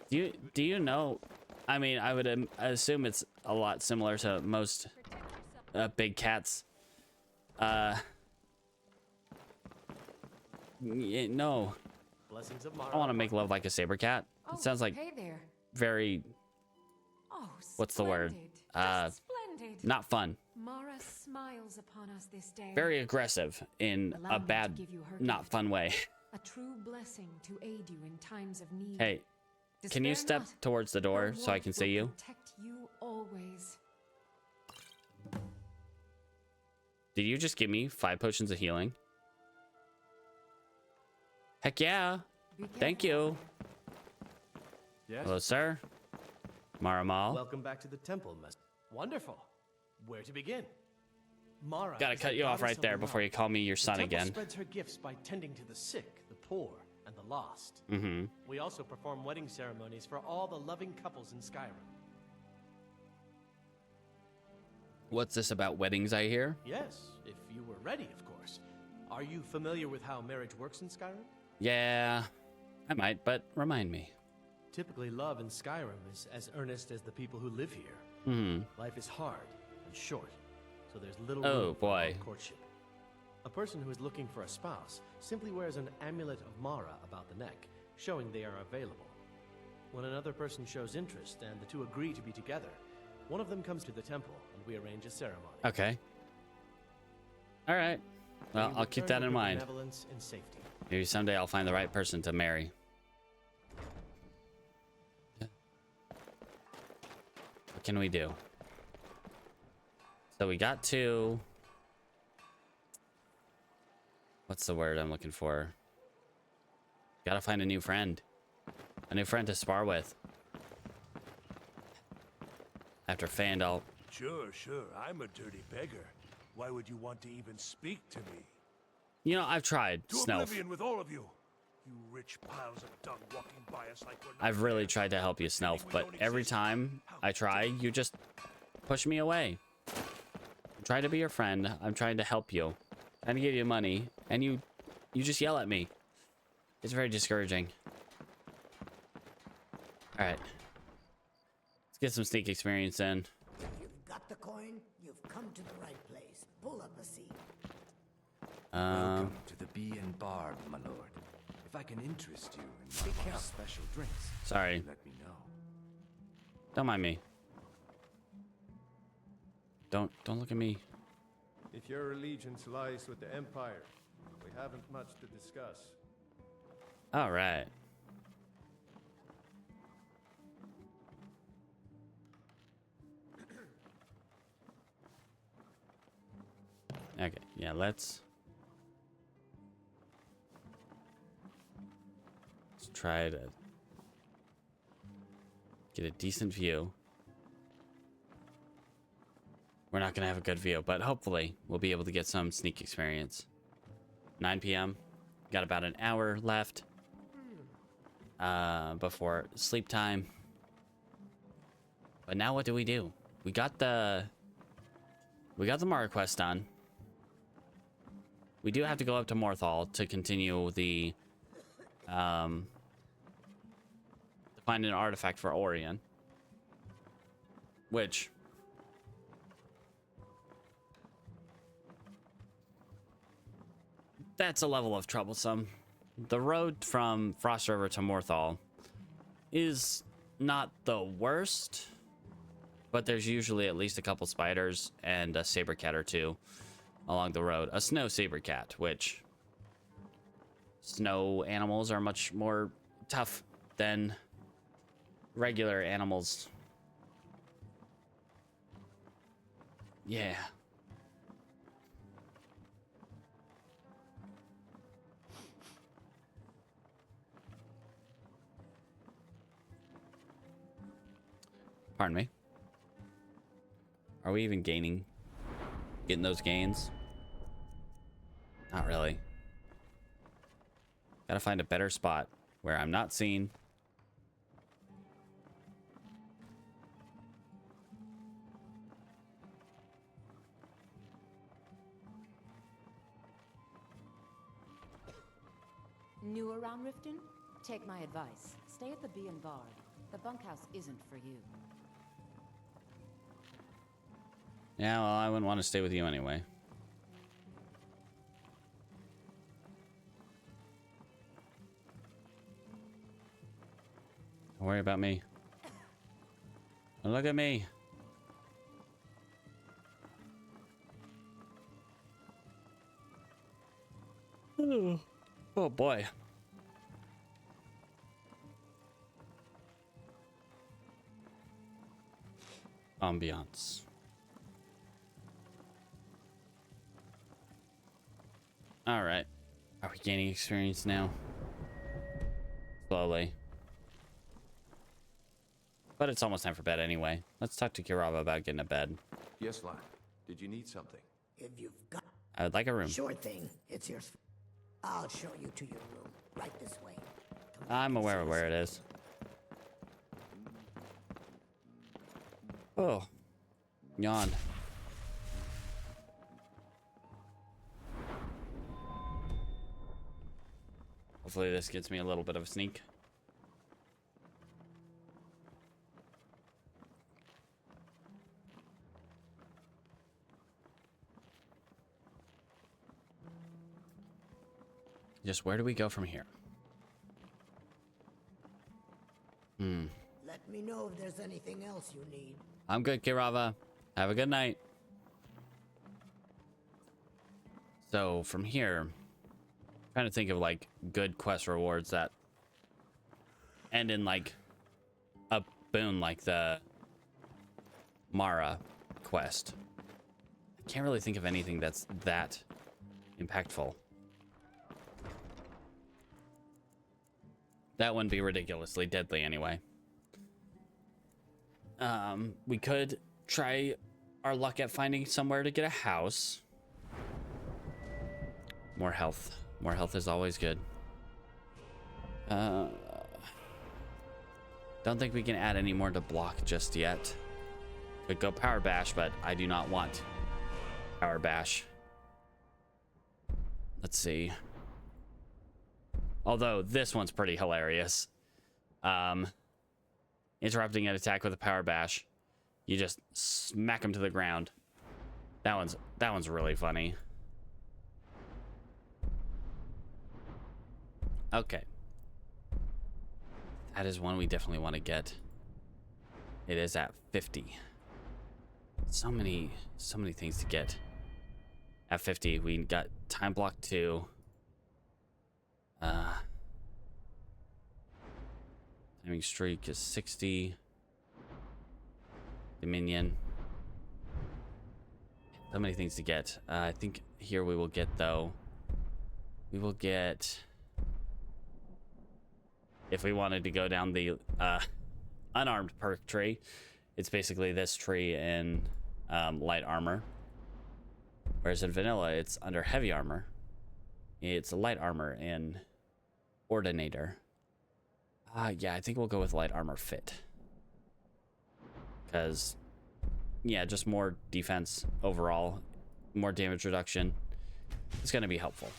Do you know? I mean, I would assume it's a lot similar to most big cats. No. Blessings of I Mara. want to make love like a saber cat. It sounds like Hey there. very. Oh, What's the word? splendid. Not fun. Mara smiles upon us this day. Very aggressive in Allow a me to bad, give you her not gift. fun way. A true blessing to aid you in times of need. Hey, can you Despair step not. towards the door Her so I warmth can see will you? Protect you always. Did you just give me 5 potions of healing? Heck yeah. Thank you. Yes? Hello, sir. Maramal. Welcome back to the temple, Master. Wonderful. Where to begin? Mara. Gotta is cut the you off goddess right of there love. before you call me your son the temple again. Spreads her gifts by tending to the sick, the poor, and the lost. Mm-hmm. We also perform wedding ceremonies for all the loving couples in Skyrim. What's this about weddings I hear? Yes, if you were ready, of course. Are you familiar with how marriage works in Skyrim? Yeah. I might, but remind me. Typically, love in Skyrim is as earnest as the people who live here. Life is hard and short, so there's little room for courtship. A person who is looking for a spouse simply wears an amulet of Mara about the neck, showing they are available. When another person shows interest and the two agree to be together, one of them comes to the temple and we arrange a ceremony. Okay. All right. Well, I'll keep that in mind. Benevolence and safety. Maybe someday I'll find the right person to marry. What can we do? So we got to... What's the word I'm looking for? Gotta find a new friend. A new friend to spar with. After Fandal. Sure. I'm a dirty beggar. Why would you want to even speak to me? You know, I've tried, To Snelf. oblivion with all of you. You rich piles of dung walking by us like we're not I've really tried to help you, Snelf, but every time I try, you just push me away. I'm trying to be your friend. I'm trying to help you. Trying to give you money, and you just yell at me. It's very discouraging. All right. Let's get some sneak experience in. If you've got the coin, you've come to the right place. Pull up a seat. Welcome to the Bee and Barb, my lord. If I can interest you in my most special drinks, sorry. let me know. Don't mind me. Don't look at me. If your allegiance lies with the Empire, we haven't much to discuss. All right. Okay, yeah, let's try to get a decent view. We're not gonna have a good view, but hopefully we'll be able to get some sneak experience. 9 p.m. Got about an hour left before sleep time. But now what do? We got the Mara quest done. We do have to go up to Morthal to continue the to find an artifact for Orion, which that's a level of troublesome. The road from Frost River to Morthal is not the worst, but there's usually at least a couple spiders and a saber cat or two along the road. A snow saber cat, which snow animals are much more tough than regular animals. Yeah. Pardon me. Are we even getting those gains? Not really. Gotta find a better spot where I'm not seen. New around Riften? Take my advice. Stay at the Bee and Bard. The bunkhouse isn't for you. Yeah, well, I wouldn't want to stay with you anyway. Don't worry about me. Look at me. Oh boy. Ambiance. All right. Are we gaining experience now? Slowly. But it's almost time for bed anyway. Let's talk to Kirava about getting to bed. Yes, lad. Did you need something? If you've got... I would like a room. Sure thing. It's yours. I'll show you to your room. Right this way. I'm aware of where it is. Oh. Yawn. Hopefully this gets me a little bit of a sneak. Just where do we go from here? Let me know if there's anything else you need. I'm good, Kirava. Have a good night. So from here, I'm trying to think of like good quest rewards that end in like a boon like the Mara quest. I can't really think of anything that's that impactful. That wouldn't be ridiculously deadly anyway. We could try our luck at finding somewhere to get a house. More health. More health is always good. Don't think we can add any more to block just yet. Could go power bash, but I do not want power bash. Let's see. Although this one's pretty hilarious. Interrupting an attack with a power bash. You just smack them to the ground. That one's really funny. Okay. That is one we definitely want to get. It is at 50. So many things to get. At 50, we got time block 2. Timing streak is 60. Dominion. So many things to get. I think here we will get, though. We will get... If we wanted to go down the unarmed perk tree, it's basically this tree in light armor. Whereas in vanilla, it's under heavy armor. It's light armor in Ordinator. Yeah, I think we'll go with light armor fit. Because, yeah, just more defense overall. More damage reduction. It's going to be helpful.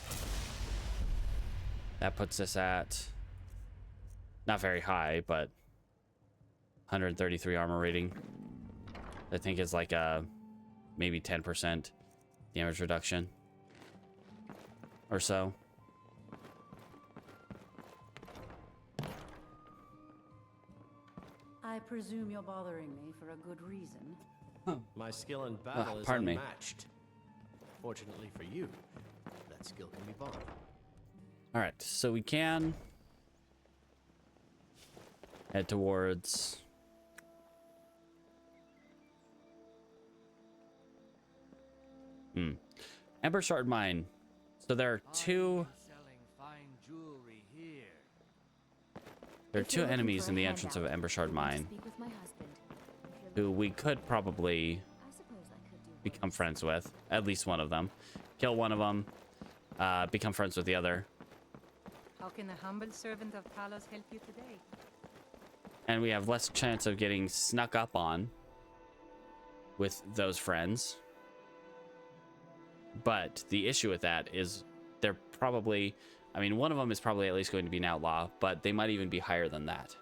That puts us at... Not very high, but 133 armor rating. I think is like a maybe 10% damage reduction or so. I presume you're bothering me for a good reason. My skill in battle is pardon me. unmatched. Fortunately for you, that skill can be bought. All right, so we can head towards Embershard mine. So there are two enemies in the entrance of Embershard mine who we could probably become friends with. At least one of them. Kill one of them, become friends with the other. How can the humble servant of Talos help you today? And we have less chance of getting snuck up on with those friends. But the issue with that is they're probably... I mean, one of them is probably at least going to be an outlaw, but they might even be higher than that.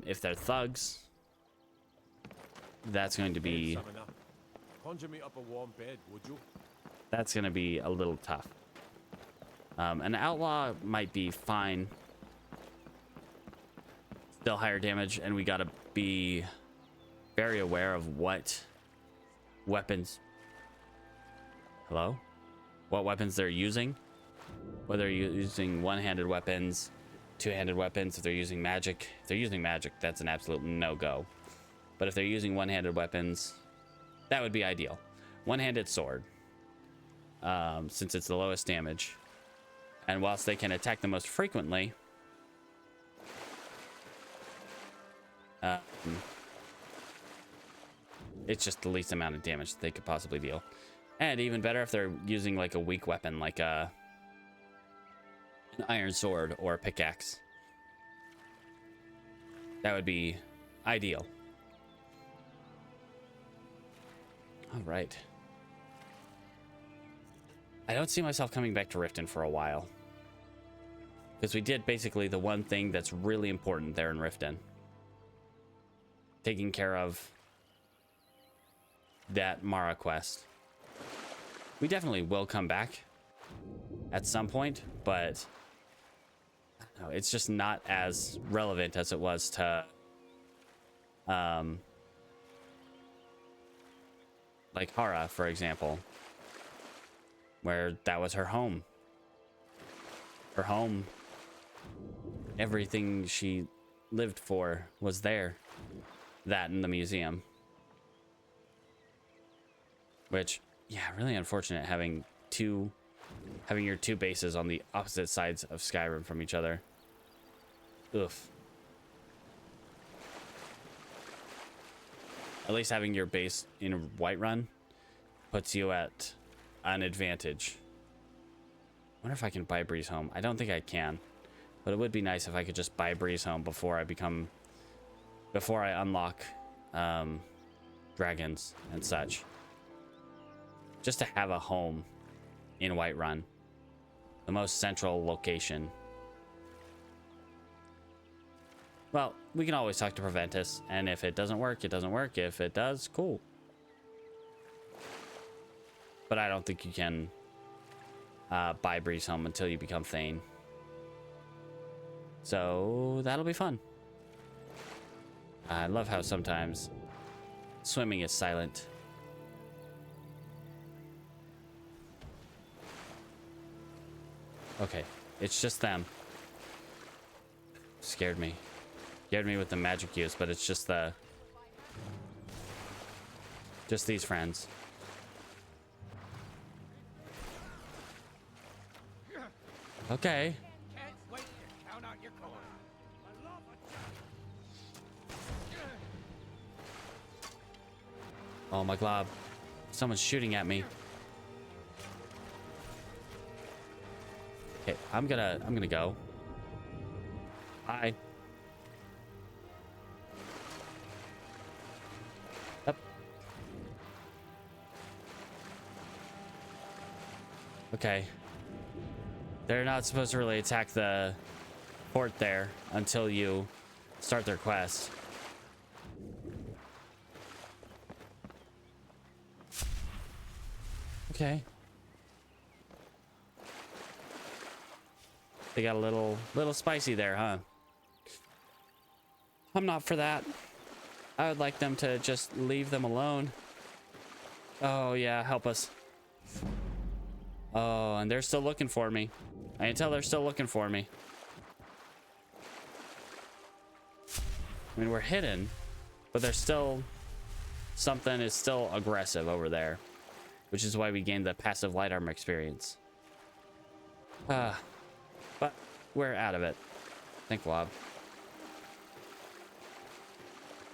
If they're thugs, that's going to be... Conjure me up a warm bed, would you? That's going to be a little tough. An outlaw might be fine. Still higher damage, and we got to be very aware of what weapons... Hello? What weapons they're using. Whether you're using one-handed weapons, two-handed weapons, if they're using magic. If they're using magic, that's an absolute no-go. But if they're using one-handed weapons, that would be ideal. One-handed sword, since it's the lowest damage. And whilst they can attack the most frequently, it's just the least amount of damage that they could possibly deal. And even better if they're using like a weak weapon, like an iron sword or a pickaxe. That would be ideal. All right. I don't see myself coming back to Riften for a while. Because we did basically the one thing that's really important there in Riften. Taking care of that Mara quest. We definitely will come back at some point, but I don't know, it's just not as relevant as it was to like Hara, for example, where that was her home. Her home, everything she lived for was there. That in the museum. Which, yeah, really unfortunate having your two bases on the opposite sides of Skyrim from each other. Oof. At least having your base in Whiterun puts you at an advantage. I wonder if I can buy Breeze Home. I don't think I can, but it would be nice if I could just buy Breeze Home before I unlock dragons and such. Just to have a home in Whiterun, the most central location. Well, we can always talk to Preventus, and if it doesn't work, it doesn't work. If it does, cool. But I don't think you can buy Breeze Home until you become Thane. So that'll be fun. I love how sometimes swimming is silent. Okay, it's just them. Scared me. Scared me with the magic use, but it's just these friends. Okay. Oh my glob. Someone's shooting at me. Okay, I'm gonna go. Bye. Up. Okay. They're not supposed to really attack the fort there until you start their quest. Okay. They got a little spicy there, huh? I'm not for that. I would like them to just leave them alone. Oh yeah, help us. Oh, and they're still looking for me. I can tell they're still looking for me. I mean, we're hidden, but there's still something is still aggressive over there, which is why we gained the passive light armor experience. But we're out of it. Thank Wob.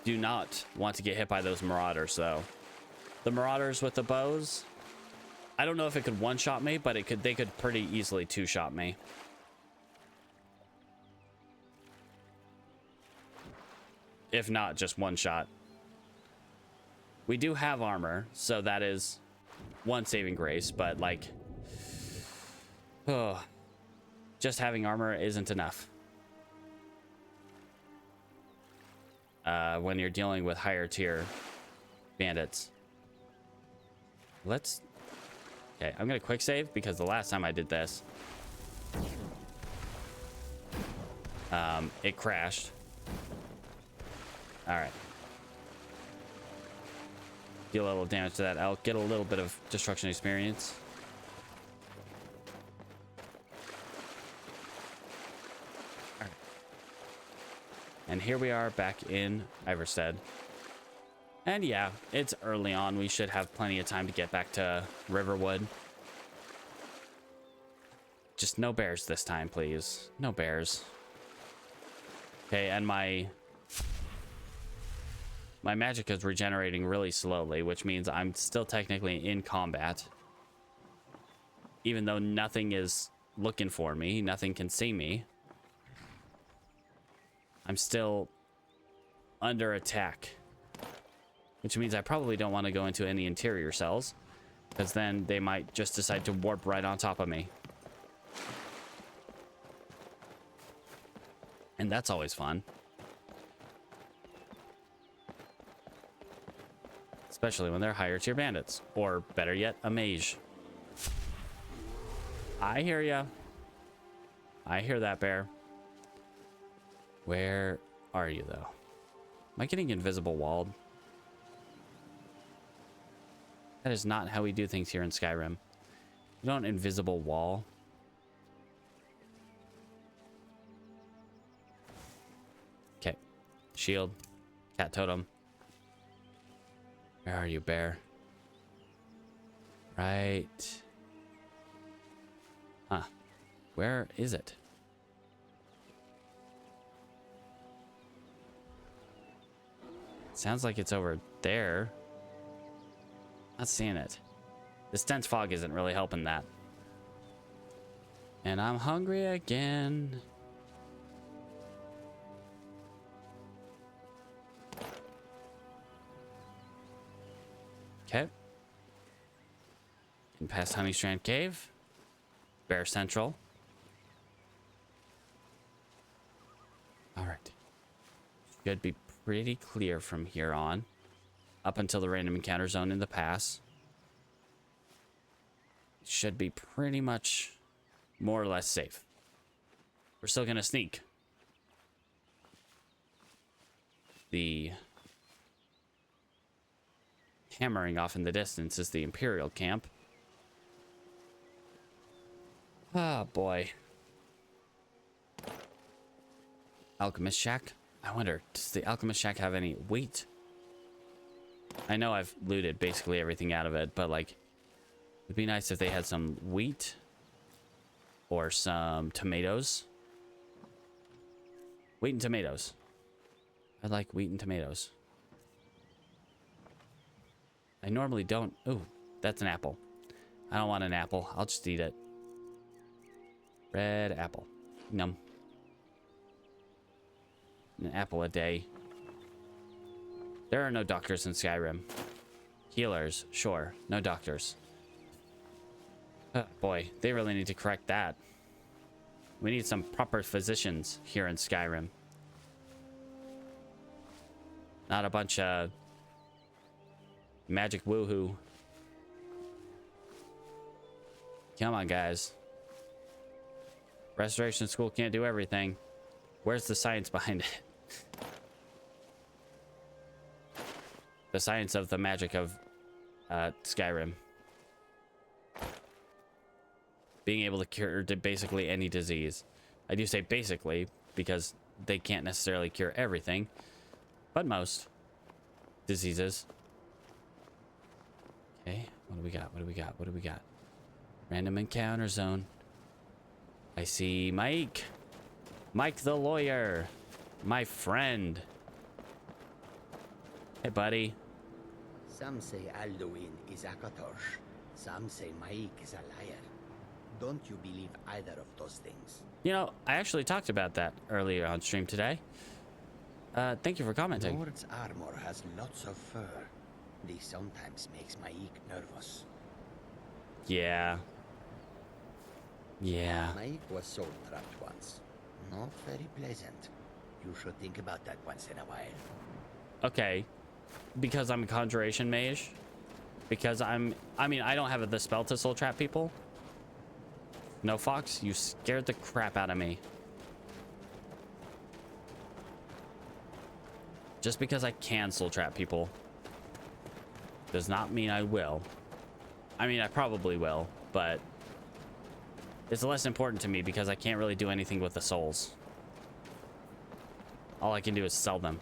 Do not want to get hit by those marauders, though. The marauders with the bows, I don't know if it could one-shot me, but they could pretty easily two-shot me. If not, just one shot. We do have armor, so that is one saving grace, but like, oh, just having armor isn't enough. When you're dealing with higher tier bandits. Okay, I'm gonna quick save because the last time I did this, it crashed. All right. Deal a little damage to that elk. Get a little bit of destruction experience. All right. And here we are back in Iverstead. And yeah, it's early on. We should have plenty of time to get back to Riverwood. Just no bears this time, please. No bears. Okay, and my magic is regenerating really slowly, which means I'm still technically in combat. Even though nothing is looking for me, nothing can see me. I'm still under attack. Which means I probably don't want to go into any interior cells, because then they might just decide to warp right on top of me. And that's always fun. Especially when they're higher tier bandits. Or better yet, a mage. I hear ya. I hear that, bear. Where are you, though? Am I getting invisible walled? That is not how we do things here in Skyrim. You don't invisible wall. Okay. Shield. Cat totem. Where are you, bear? Right. Huh. Where is it? Sounds like it's over there. Not seeing it. This dense fog isn't really helping that. And I'm hungry again. Okay. Getting past Honeystrand Cave. Bear Central. Alright. Should be pretty clear from here on. Up until the random encounter zone in the pass. Should be pretty much more or less safe. We're still gonna sneak. The hammering off in the distance is the Imperial camp. Ah, boy. Alchemist Shack? I wonder, does the Alchemist Shack have any wheat? I know I've looted basically everything out of it, but like, it'd be nice if they had some wheat or some tomatoes. Wheat and tomatoes. I like wheat and tomatoes. I normally don't. Ooh, that's an apple. I don't want an apple. I'll just eat it. Red apple. Num. An apple a day. There are no doctors in Skyrim. Healers, sure. No doctors. Oh, boy, they really need to correct that. We need some proper physicians here in Skyrim. Not a bunch of magic woohoo. Come on, guys. Restoration School can't do everything. Where's the science behind it? The science of the magic of Skyrim. Being able to cure basically any disease. I do say basically because they can't necessarily cure everything, but most diseases. Okay, what do we got? What do we got? What do we got? Random encounter zone. I see Mike. Mike the lawyer. My friend. Hey, buddy. Some say Alduin is Akatosh. Some say Maik is a liar. Don't you believe either of those things? You know, I actually talked about that earlier on stream today. Thank you for commenting. Lord's armor has lots of fur. This sometimes makes Maik nervous. Yeah. Yeah. Maik was soul trapped once. Not very pleasant. You should think about that once in a while. Okay. Because I'm a conjuration mage. Because I mean, I don't have the spell to soul trap people. No, Fox, you scared the crap out of me. Just because I can soul trap people does not mean I will. I mean, I probably will, but it's less important to me because I can't really do anything with the souls. All I can do is sell them.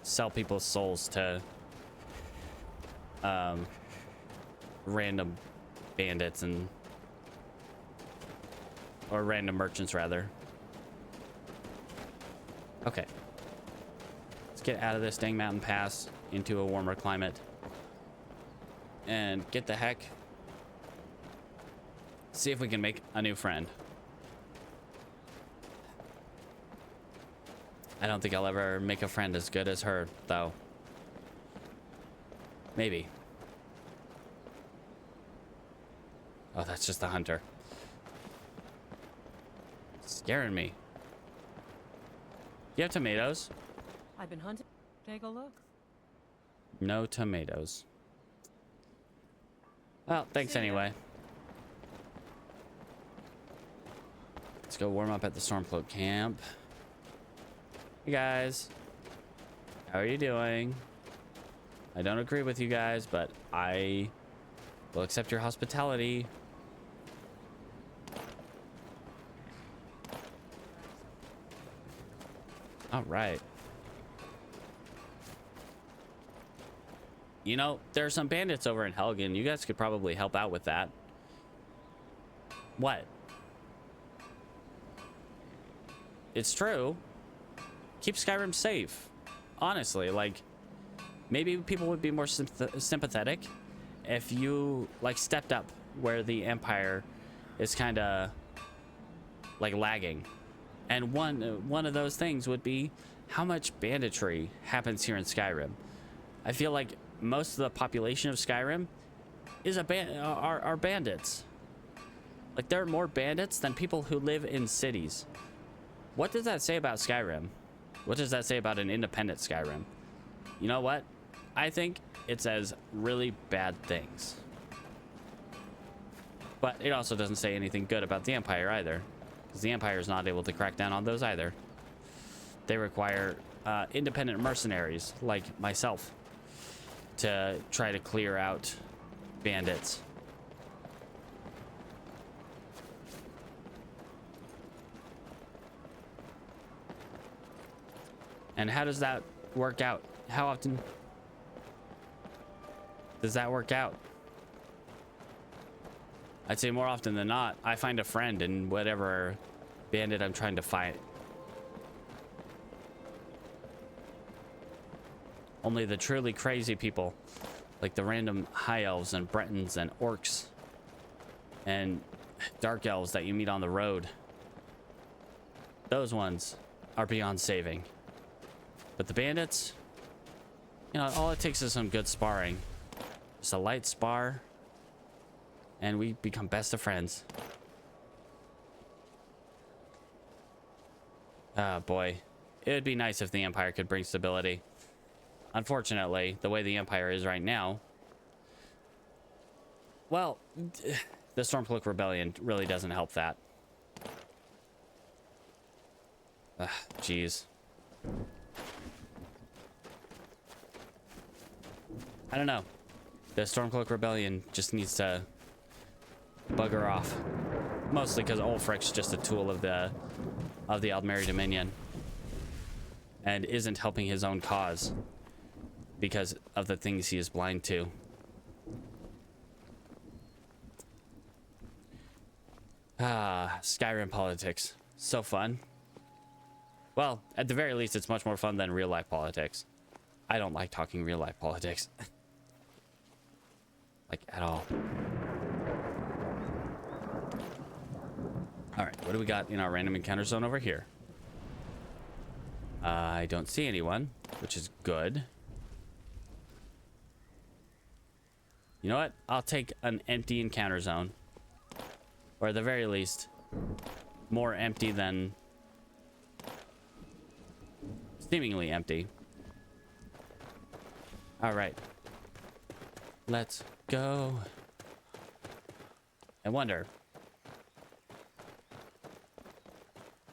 Sell people's souls to random bandits and or random merchants rather. Okay. Let's get out of this dang mountain pass into a warmer climate. And get the heck. See if we can make a new friend. I don't think I'll ever make a friend as good as her, though. Maybe. Oh, that's just the hunter. Scaring me. You have tomatoes? I've been hunting. Take a look. No tomatoes. Well, thanks anyway. Let's go warm up at the Stormcloak camp. Hey guys. How are you doing? I don't agree with you guys, but I will accept your hospitality. All right. You know, there are some bandits over in Helgen. You guys could probably help out with that. What? It's true. Keep Skyrim safe. Honestly, like, maybe people would be more sympathetic if you, like, stepped up where the Empire is kind of, like, lagging. And one of those things would be how much banditry happens here in Skyrim. I feel like most of the population of Skyrim is are bandits. Like, there are more bandits than people who live in cities. What does that say about Skyrim? What does that say about an independent Skyrim? You know what? I think it says really bad things. But it also doesn't say anything good about the Empire either, because the Empire is not able to crack down on those either. They require independent mercenaries like myself to try to clear out bandits. And how does that work out? How often does that work out? I'd say more often than not, I find a friend in whatever bandit I'm trying to fight. Only the truly crazy people, like the random high elves and Bretons and orcs and dark elves that you meet on the road, those ones are beyond saving. But the bandits, you know, all it takes is some good sparring. Just a light spar, and we become best of friends. Ah, boy. It would be nice if the Empire could bring stability. Unfortunately, the way the Empire is right now, well, the Stormcloak Rebellion really doesn't help that. Jeez. I don't know. The Stormcloak Rebellion just needs to bugger off. Mostly because Ulfric's just a tool of the Aldmeri Dominion and isn't helping his own cause because of the things he is blind to. Ah, Skyrim politics. So fun. Well, at the very least, it's much more fun than real-life politics. I don't like talking real-life politics. Like, at all. Alright, what do we got in our random encounter zone over here? I don't see anyone, which is good. You know what? I'll take an empty encounter zone. Or at the very least, more empty than... seemingly empty. Alright. Let's go. I wonder.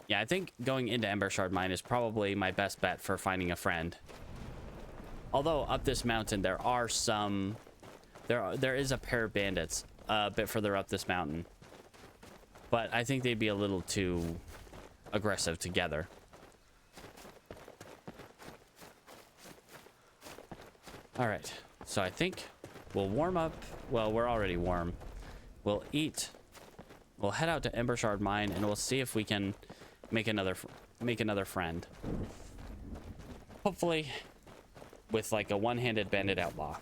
Yeah, I think going into Embershard Mine is probably my best bet for finding a friend. Although up this mountain there are some... There is a pair of bandits a bit further up this mountain. But I think they'd be a little too aggressive together. Alright, so I think we'll warm up. Well, we're already warm. We'll eat. We'll head out to Embershard Mine and we'll see if we can make another friend. Hopefully with like a one-handed bandit outlaw.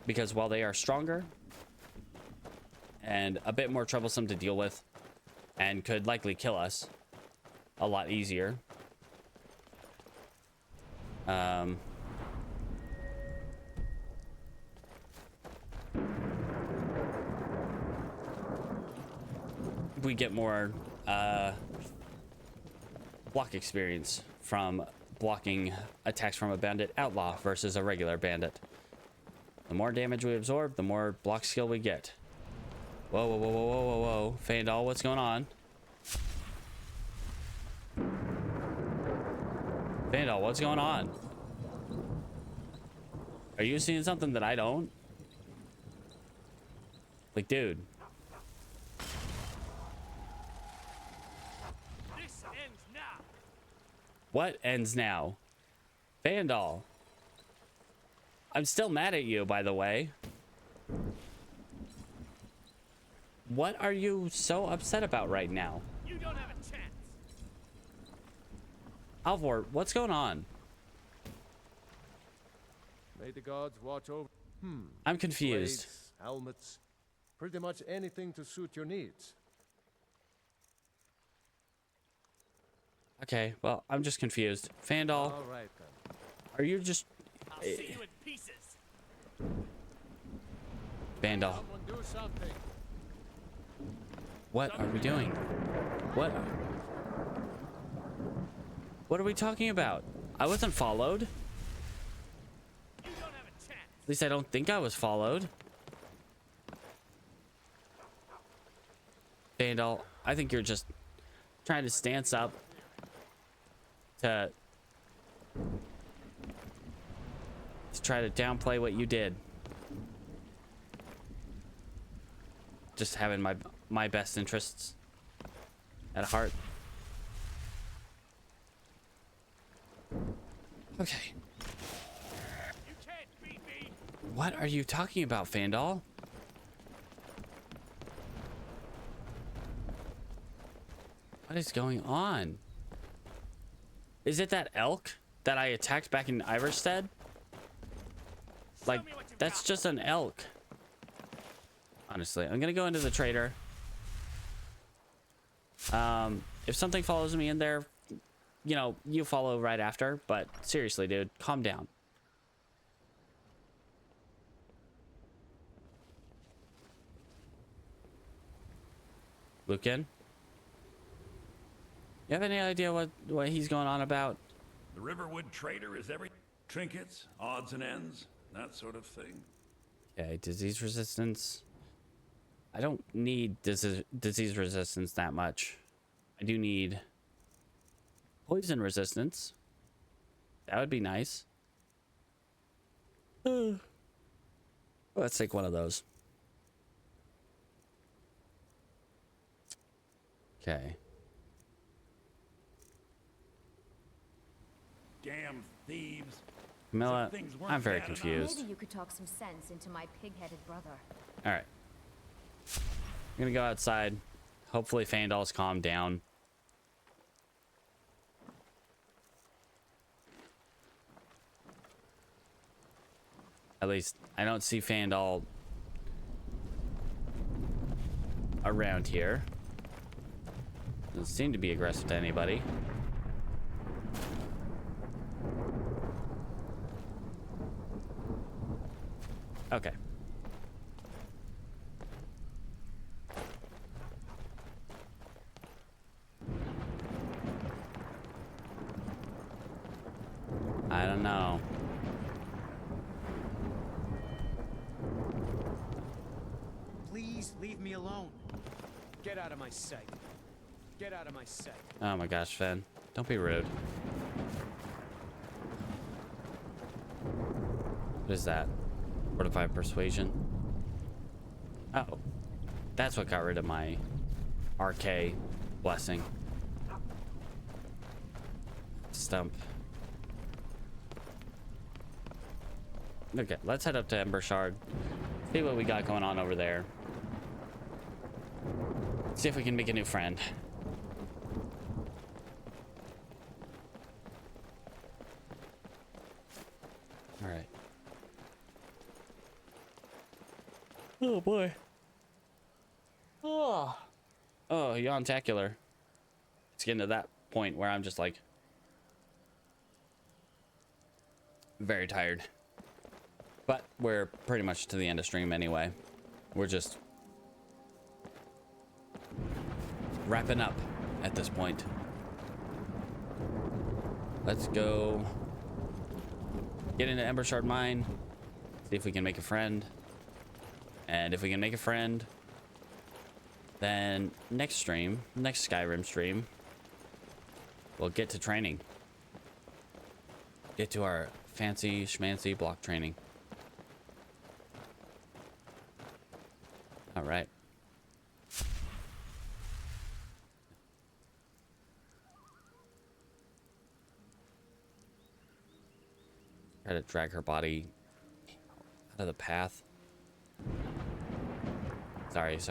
Because while they are stronger and a bit more troublesome to deal with and could likely kill us a lot easier, we get more block experience from blocking attacks from a bandit outlaw versus a regular bandit. The more damage we absorb, the more block skill we get. Whoa, whoa, whoa, whoa, whoa, whoa, whoa. Fandal, what's going on? Fandal, what's going on? Are you seeing something that I don't? Like, dude. This ends now. What ends now? Fandal. I'm still mad at you, by the way. What are you so upset about right now? You don't have a chance. Alvor, what's going on? May the gods watch over. I'm confused. Blades, helmets, pretty much anything to suit your needs. Okay, well, I'm just confused. Fandal, All right then. are you just... I'll see you in pieces. Fandal, Someone do something. what are we doing? What are we talking about? I wasn't followed. You don't have a chance. At least I don't think I was followed. Fandal, I think you're just trying to stance up to try to downplay what you did. Just having my best interests at heart. Okay. You can't beat me. What are you talking about, Fandal? What is going on? Is it that elk that I attacked back in Iverstead? Like, that's just an elk. Honestly, I'm gonna go into the trader. If something follows me in there, you know, you follow right after. But seriously, dude, calm down. Lucan? You have any idea what he's going on about? The Riverwood Trader is every trinkets, odds and ends, that sort of thing. Okay, disease resistance. I don't need disease resistance that much. I do need poison resistance. That would be nice. Let's take one of those. Okay. Damn thieves. Camilla, I'm very confused. Maybe you could talk some sense into my pig-headed brother. All right. I'm gonna go outside. Hopefully Fandal's calmed down. At least I don't see Fandal around here. Doesn't seem to be aggressive to anybody. Okay. I don't know. Please leave me alone. Get out of my sight. Get out of my sight. Oh my gosh, Fen. Don't be rude. What is that? Fortified persuasion. Oh. That's what got rid of my RK blessing. Stump. Okay, let's head up to Embershard. See what we got going on over there. See if we can make a new friend. All right. Oh boy. Oh, yawntacular. It's getting to that point where I'm just like very tired. But we're pretty much to the end of stream anyway. We're just wrapping up at this point. Let's go get into Embershard mine. See if we can make a friend. And if we can make a friend, then next Skyrim stream, we'll get to training. Get to our fancy schmancy block training. All right. Try to drag her body out of the path. Sorry. Just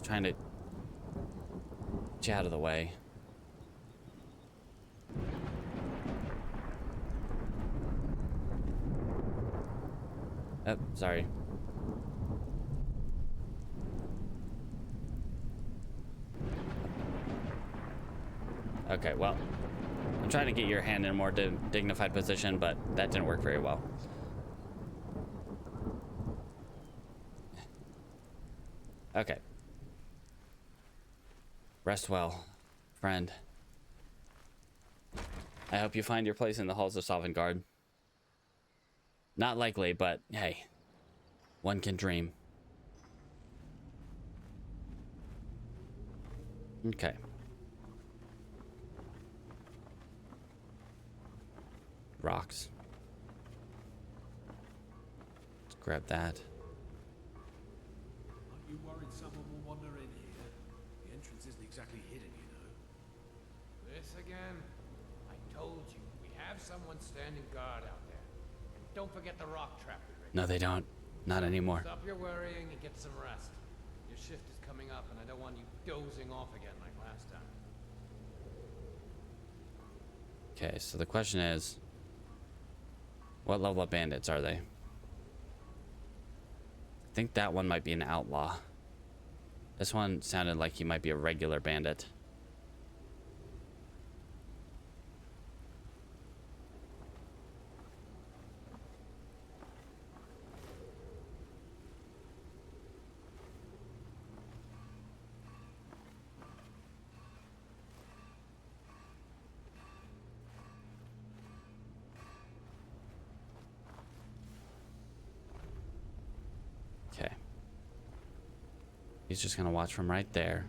trying to get you out of the way. Oh, sorry. Okay, well, I'm trying to get your hand in a more dignified position, but that didn't work very well. Okay. Rest well, friend. I hope you find your place in the halls of Sovngarde. Not likely, but hey, one can dream. Okay. Rocks. Let's grab that. Aren't you worried someone will wander in here? The entrance isn't exactly hidden, you know. This again? I told you, we have someone standing guard out there. And don't forget the rock trap we rigged. No, they don't. Not anymore. Stop your worrying and get some rest. Your shift is coming up, and I don't want you dozing off again like last time. Okay, so the question is, what level of bandits are they? I think that one might be an outlaw. This one sounded like he might be a regular bandit. Okay. He's just gonna watch from right there.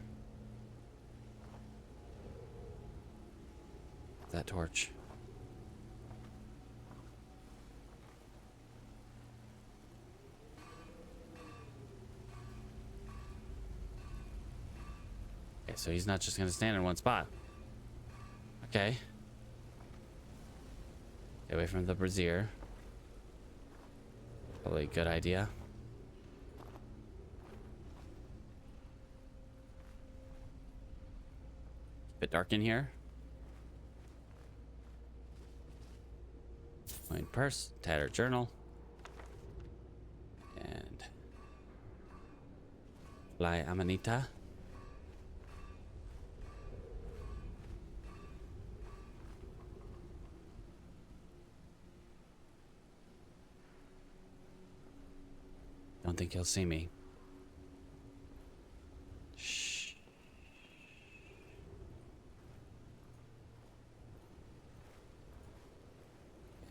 That torch. Okay, so he's not just gonna stand in one spot. Okay. Stay away from the brazier. Probably a good idea. Bit dark in here. Coin purse, tattered journal, and fly amanita. Don't think he'll see me. Shh.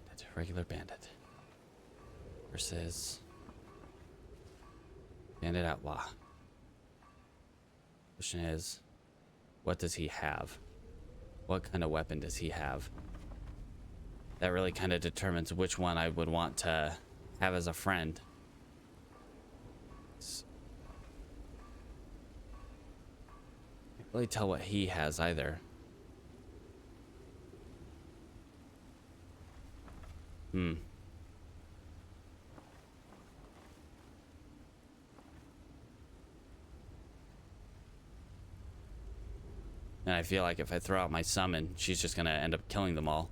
Bandit, regular bandit. Versus bandit outlaw. Question is, what does he have? What kind of weapon does he have? That really kind of determines which one I would want to have as a friend. Can't really tell what he has either. And I feel like if I throw out my summon, she's just gonna end up killing them all.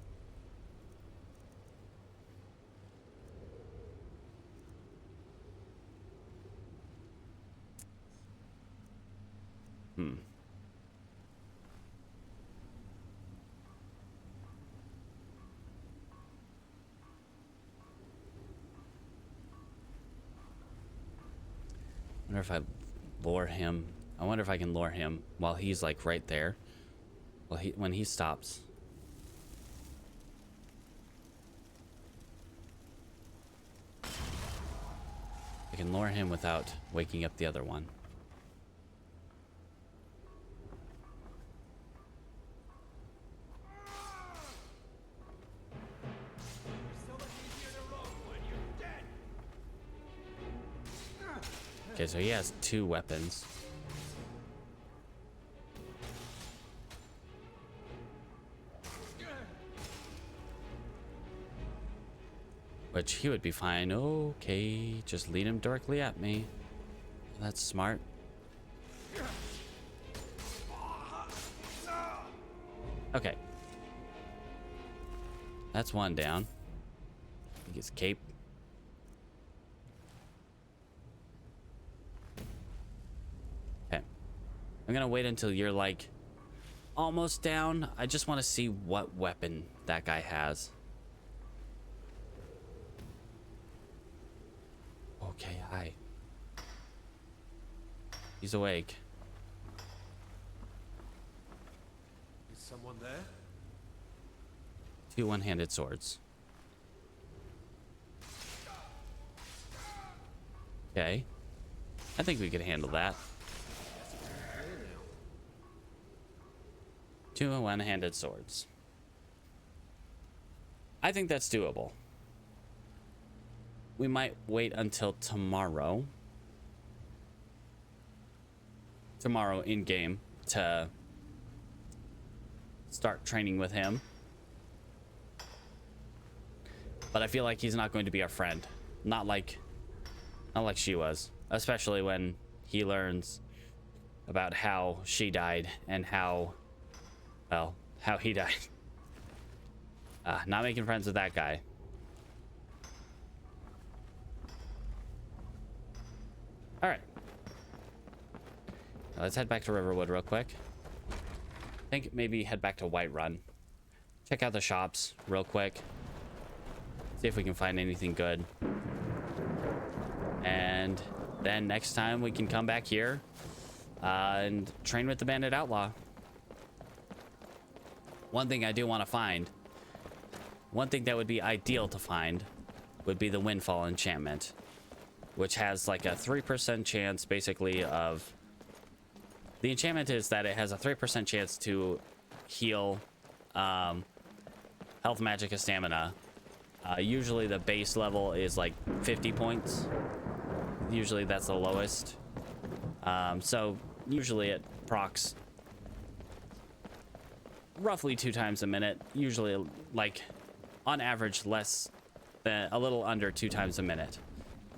I wonder if I lure him. I wonder if I can lure him while he's like right there. Well, when he stops. I can lure him without waking up the other one. Okay, so he has 2 weapons. Which he would be fine. Okay, just lead him directly at me. That's smart. Okay. That's one down. He gets cape. Okay. I'm gonna wait until you're like almost down. I just want to see what weapon that guy has. Okay, hi. He's awake. Is someone there? 2 one-handed swords. Okay. I think we could handle that. 2 one-handed swords. I think that's doable. We might wait until tomorrow. Tomorrow in game to start training with him. But I feel like he's not going to be our friend. Not like she was. Especially when he learns about how she died and how he died. Not making friends with that guy. All right. Let's head back to Riverwood real quick. I think maybe head back to Whiterun. Check out the shops real quick. See if we can find anything good. And then next time we can come back here and train with the Bandit Outlaw. One thing I do want to find, one thing that would be ideal to find would be the Windfall enchantment, which has like a 3% chance basically of... The enchantment is that it has a 3% chance to heal health, magic, and stamina. Usually the base level is like 50 points. Usually that's the lowest. So usually it procs roughly 2 times a minute. Usually like on average less than a little under 2 times a minute,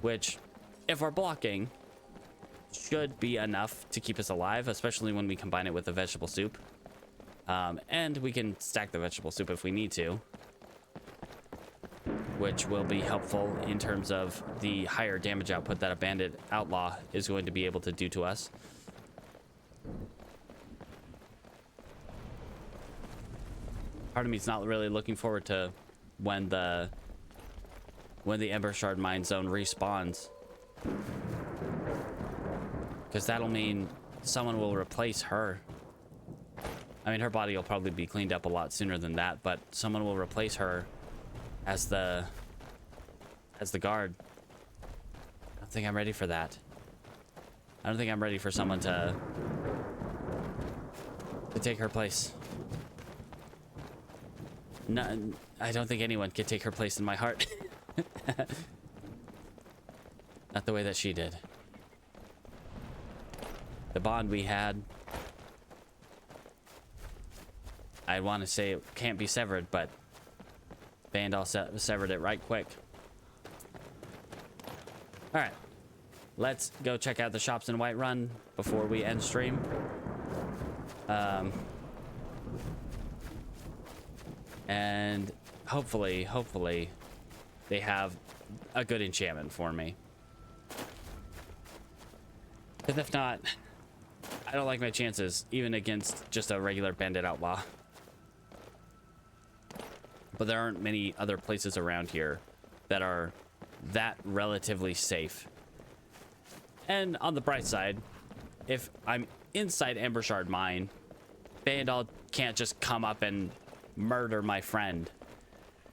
which if we're blocking should be enough to keep us alive, especially when we combine it with the vegetable soup. And we can stack the vegetable soup if we need to, which will be helpful in terms of the higher damage output that a Bandit Outlaw is going to be able to do to us. Part of me is not really looking forward to when the Embershard mine zone respawns, because that'll mean someone will replace her. I mean, her body will probably be cleaned up a lot sooner than that, but someone will replace her as the guard. I don't think I'm ready for that. I don't think I'm ready for someone to take her place. No, I don't think anyone could take her place in my heart. Not the way that she did. The bond we had, I want to say it can't be severed, but Vandal severed it right quick. All right, let's go check out the shops in Whiterun before we end stream. And hopefully they have a good enchantment for me. Because if not, I don't like my chances, even against just a regular Bandit Outlaw. But there aren't many other places around here that are that relatively safe. And on the bright side, if I'm inside Embershard Mine, Vandal can't just come up and murder my friend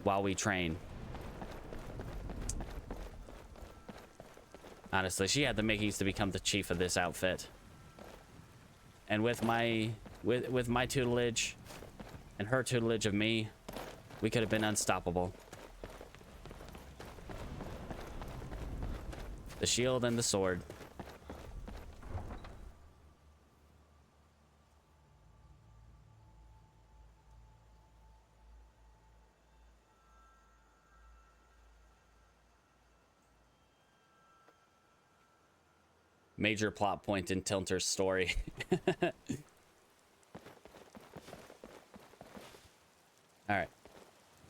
while we train. Honestly, she had the makings to become the chief of this outfit. And with my tutelage and her tutelage of me, we could have been unstoppable. The shield and the sword. Major plot point in Tilter's story. All right.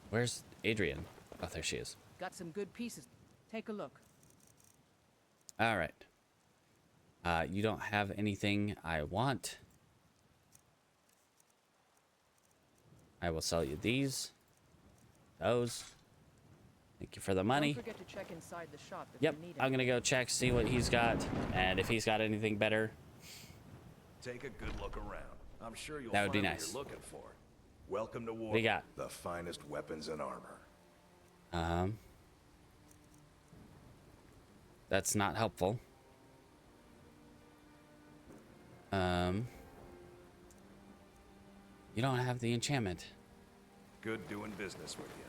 Where's Adrian? Oh, there she is. Got some good pieces. Take a look. All right. You don't have anything I want. I will sell you these. Those. Thank you for the money. Don't forget to check inside the shop if Yep, you need I'm gonna go check, see what he's got, and if he's got anything better. Take a good look around. I'm sure you'll That would be find nice. what you're looking for. Welcome to war. We got the finest weapons and armor. That's not helpful. You don't have the enchantment. Good doing business with you.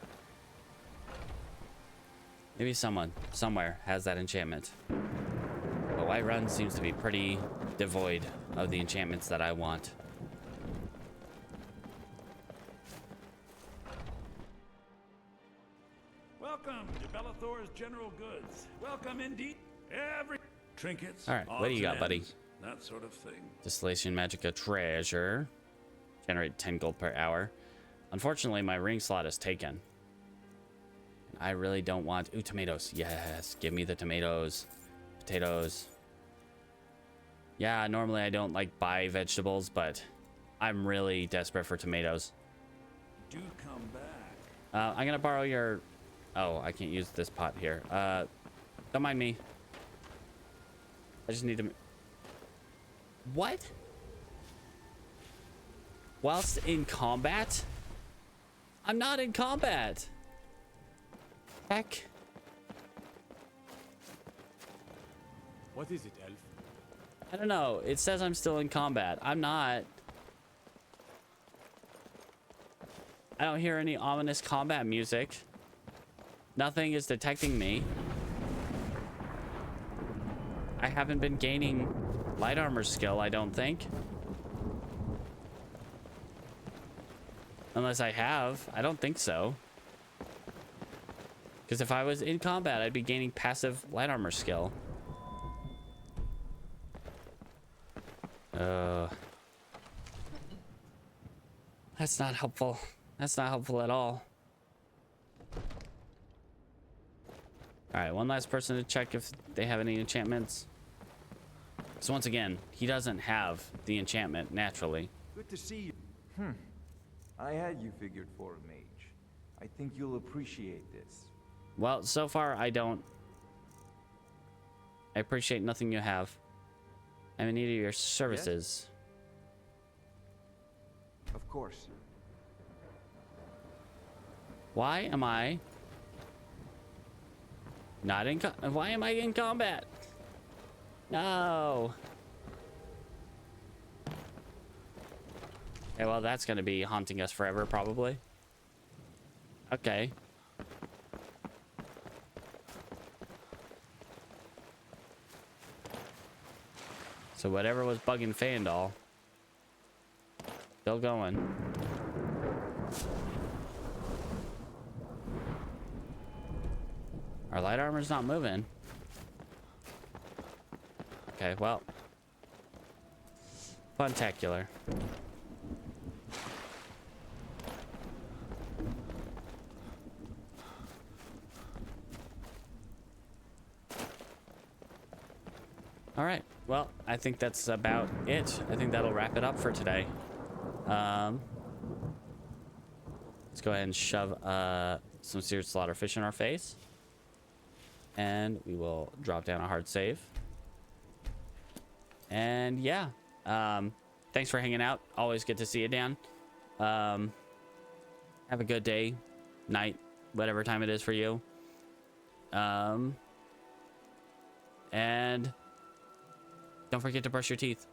Maybe someone somewhere has that enchantment. But Whiterun seems to be pretty devoid of the enchantments that I want. Welcome to Bellathor's General Goods. Welcome indeed. Every trinkets. All right, what do you got, buddy? That sort of thing. Distillation Magica treasure. Generate 10 gold per hour. Unfortunately, my ring slot is taken. I really don't want... Ooh, tomatoes. Yes, give me the tomatoes. Potatoes. Yeah, normally I don't like buy vegetables, but I'm really desperate for tomatoes. Do come back. I'm gonna borrow your... Oh, I can't use this pot here. Don't mind me. I just need to... What? Whilst in combat? I'm not in combat. Heck. What is it, Elf? I don't know. It says I'm still in combat. I'm not. I don't hear any ominous combat music. Nothing is detecting me. I haven't been gaining light armor skill, I don't think. Unless I have. I don't think so. Because if I was in combat, I'd be gaining passive light armor skill. That's not helpful. That's not helpful at all. Alright, one last person to check if they have any enchantments. So once again, he doesn't have the enchantment naturally. Good to see you. I had you figured for a mage. I think you'll appreciate this. Well, so far I don't. I appreciate nothing you have. I'm in need of your services. Yes? Of course. Why am I not in why am I in combat? No. Okay, well, that's going to be haunting us forever, probably. Okay. So whatever was bugging Fandal, still going. Our light armor's not moving. Okay, well. Funtacular. All right. Well, I think that's about it. I think that'll wrap it up for today. Let's go ahead and shove some seared slaughterfish in our face. And we will drop down a hard save. And yeah, thanks for hanging out. Always good to see you, Dan. Have a good day, night, whatever time it is for you. And don't forget to brush your teeth.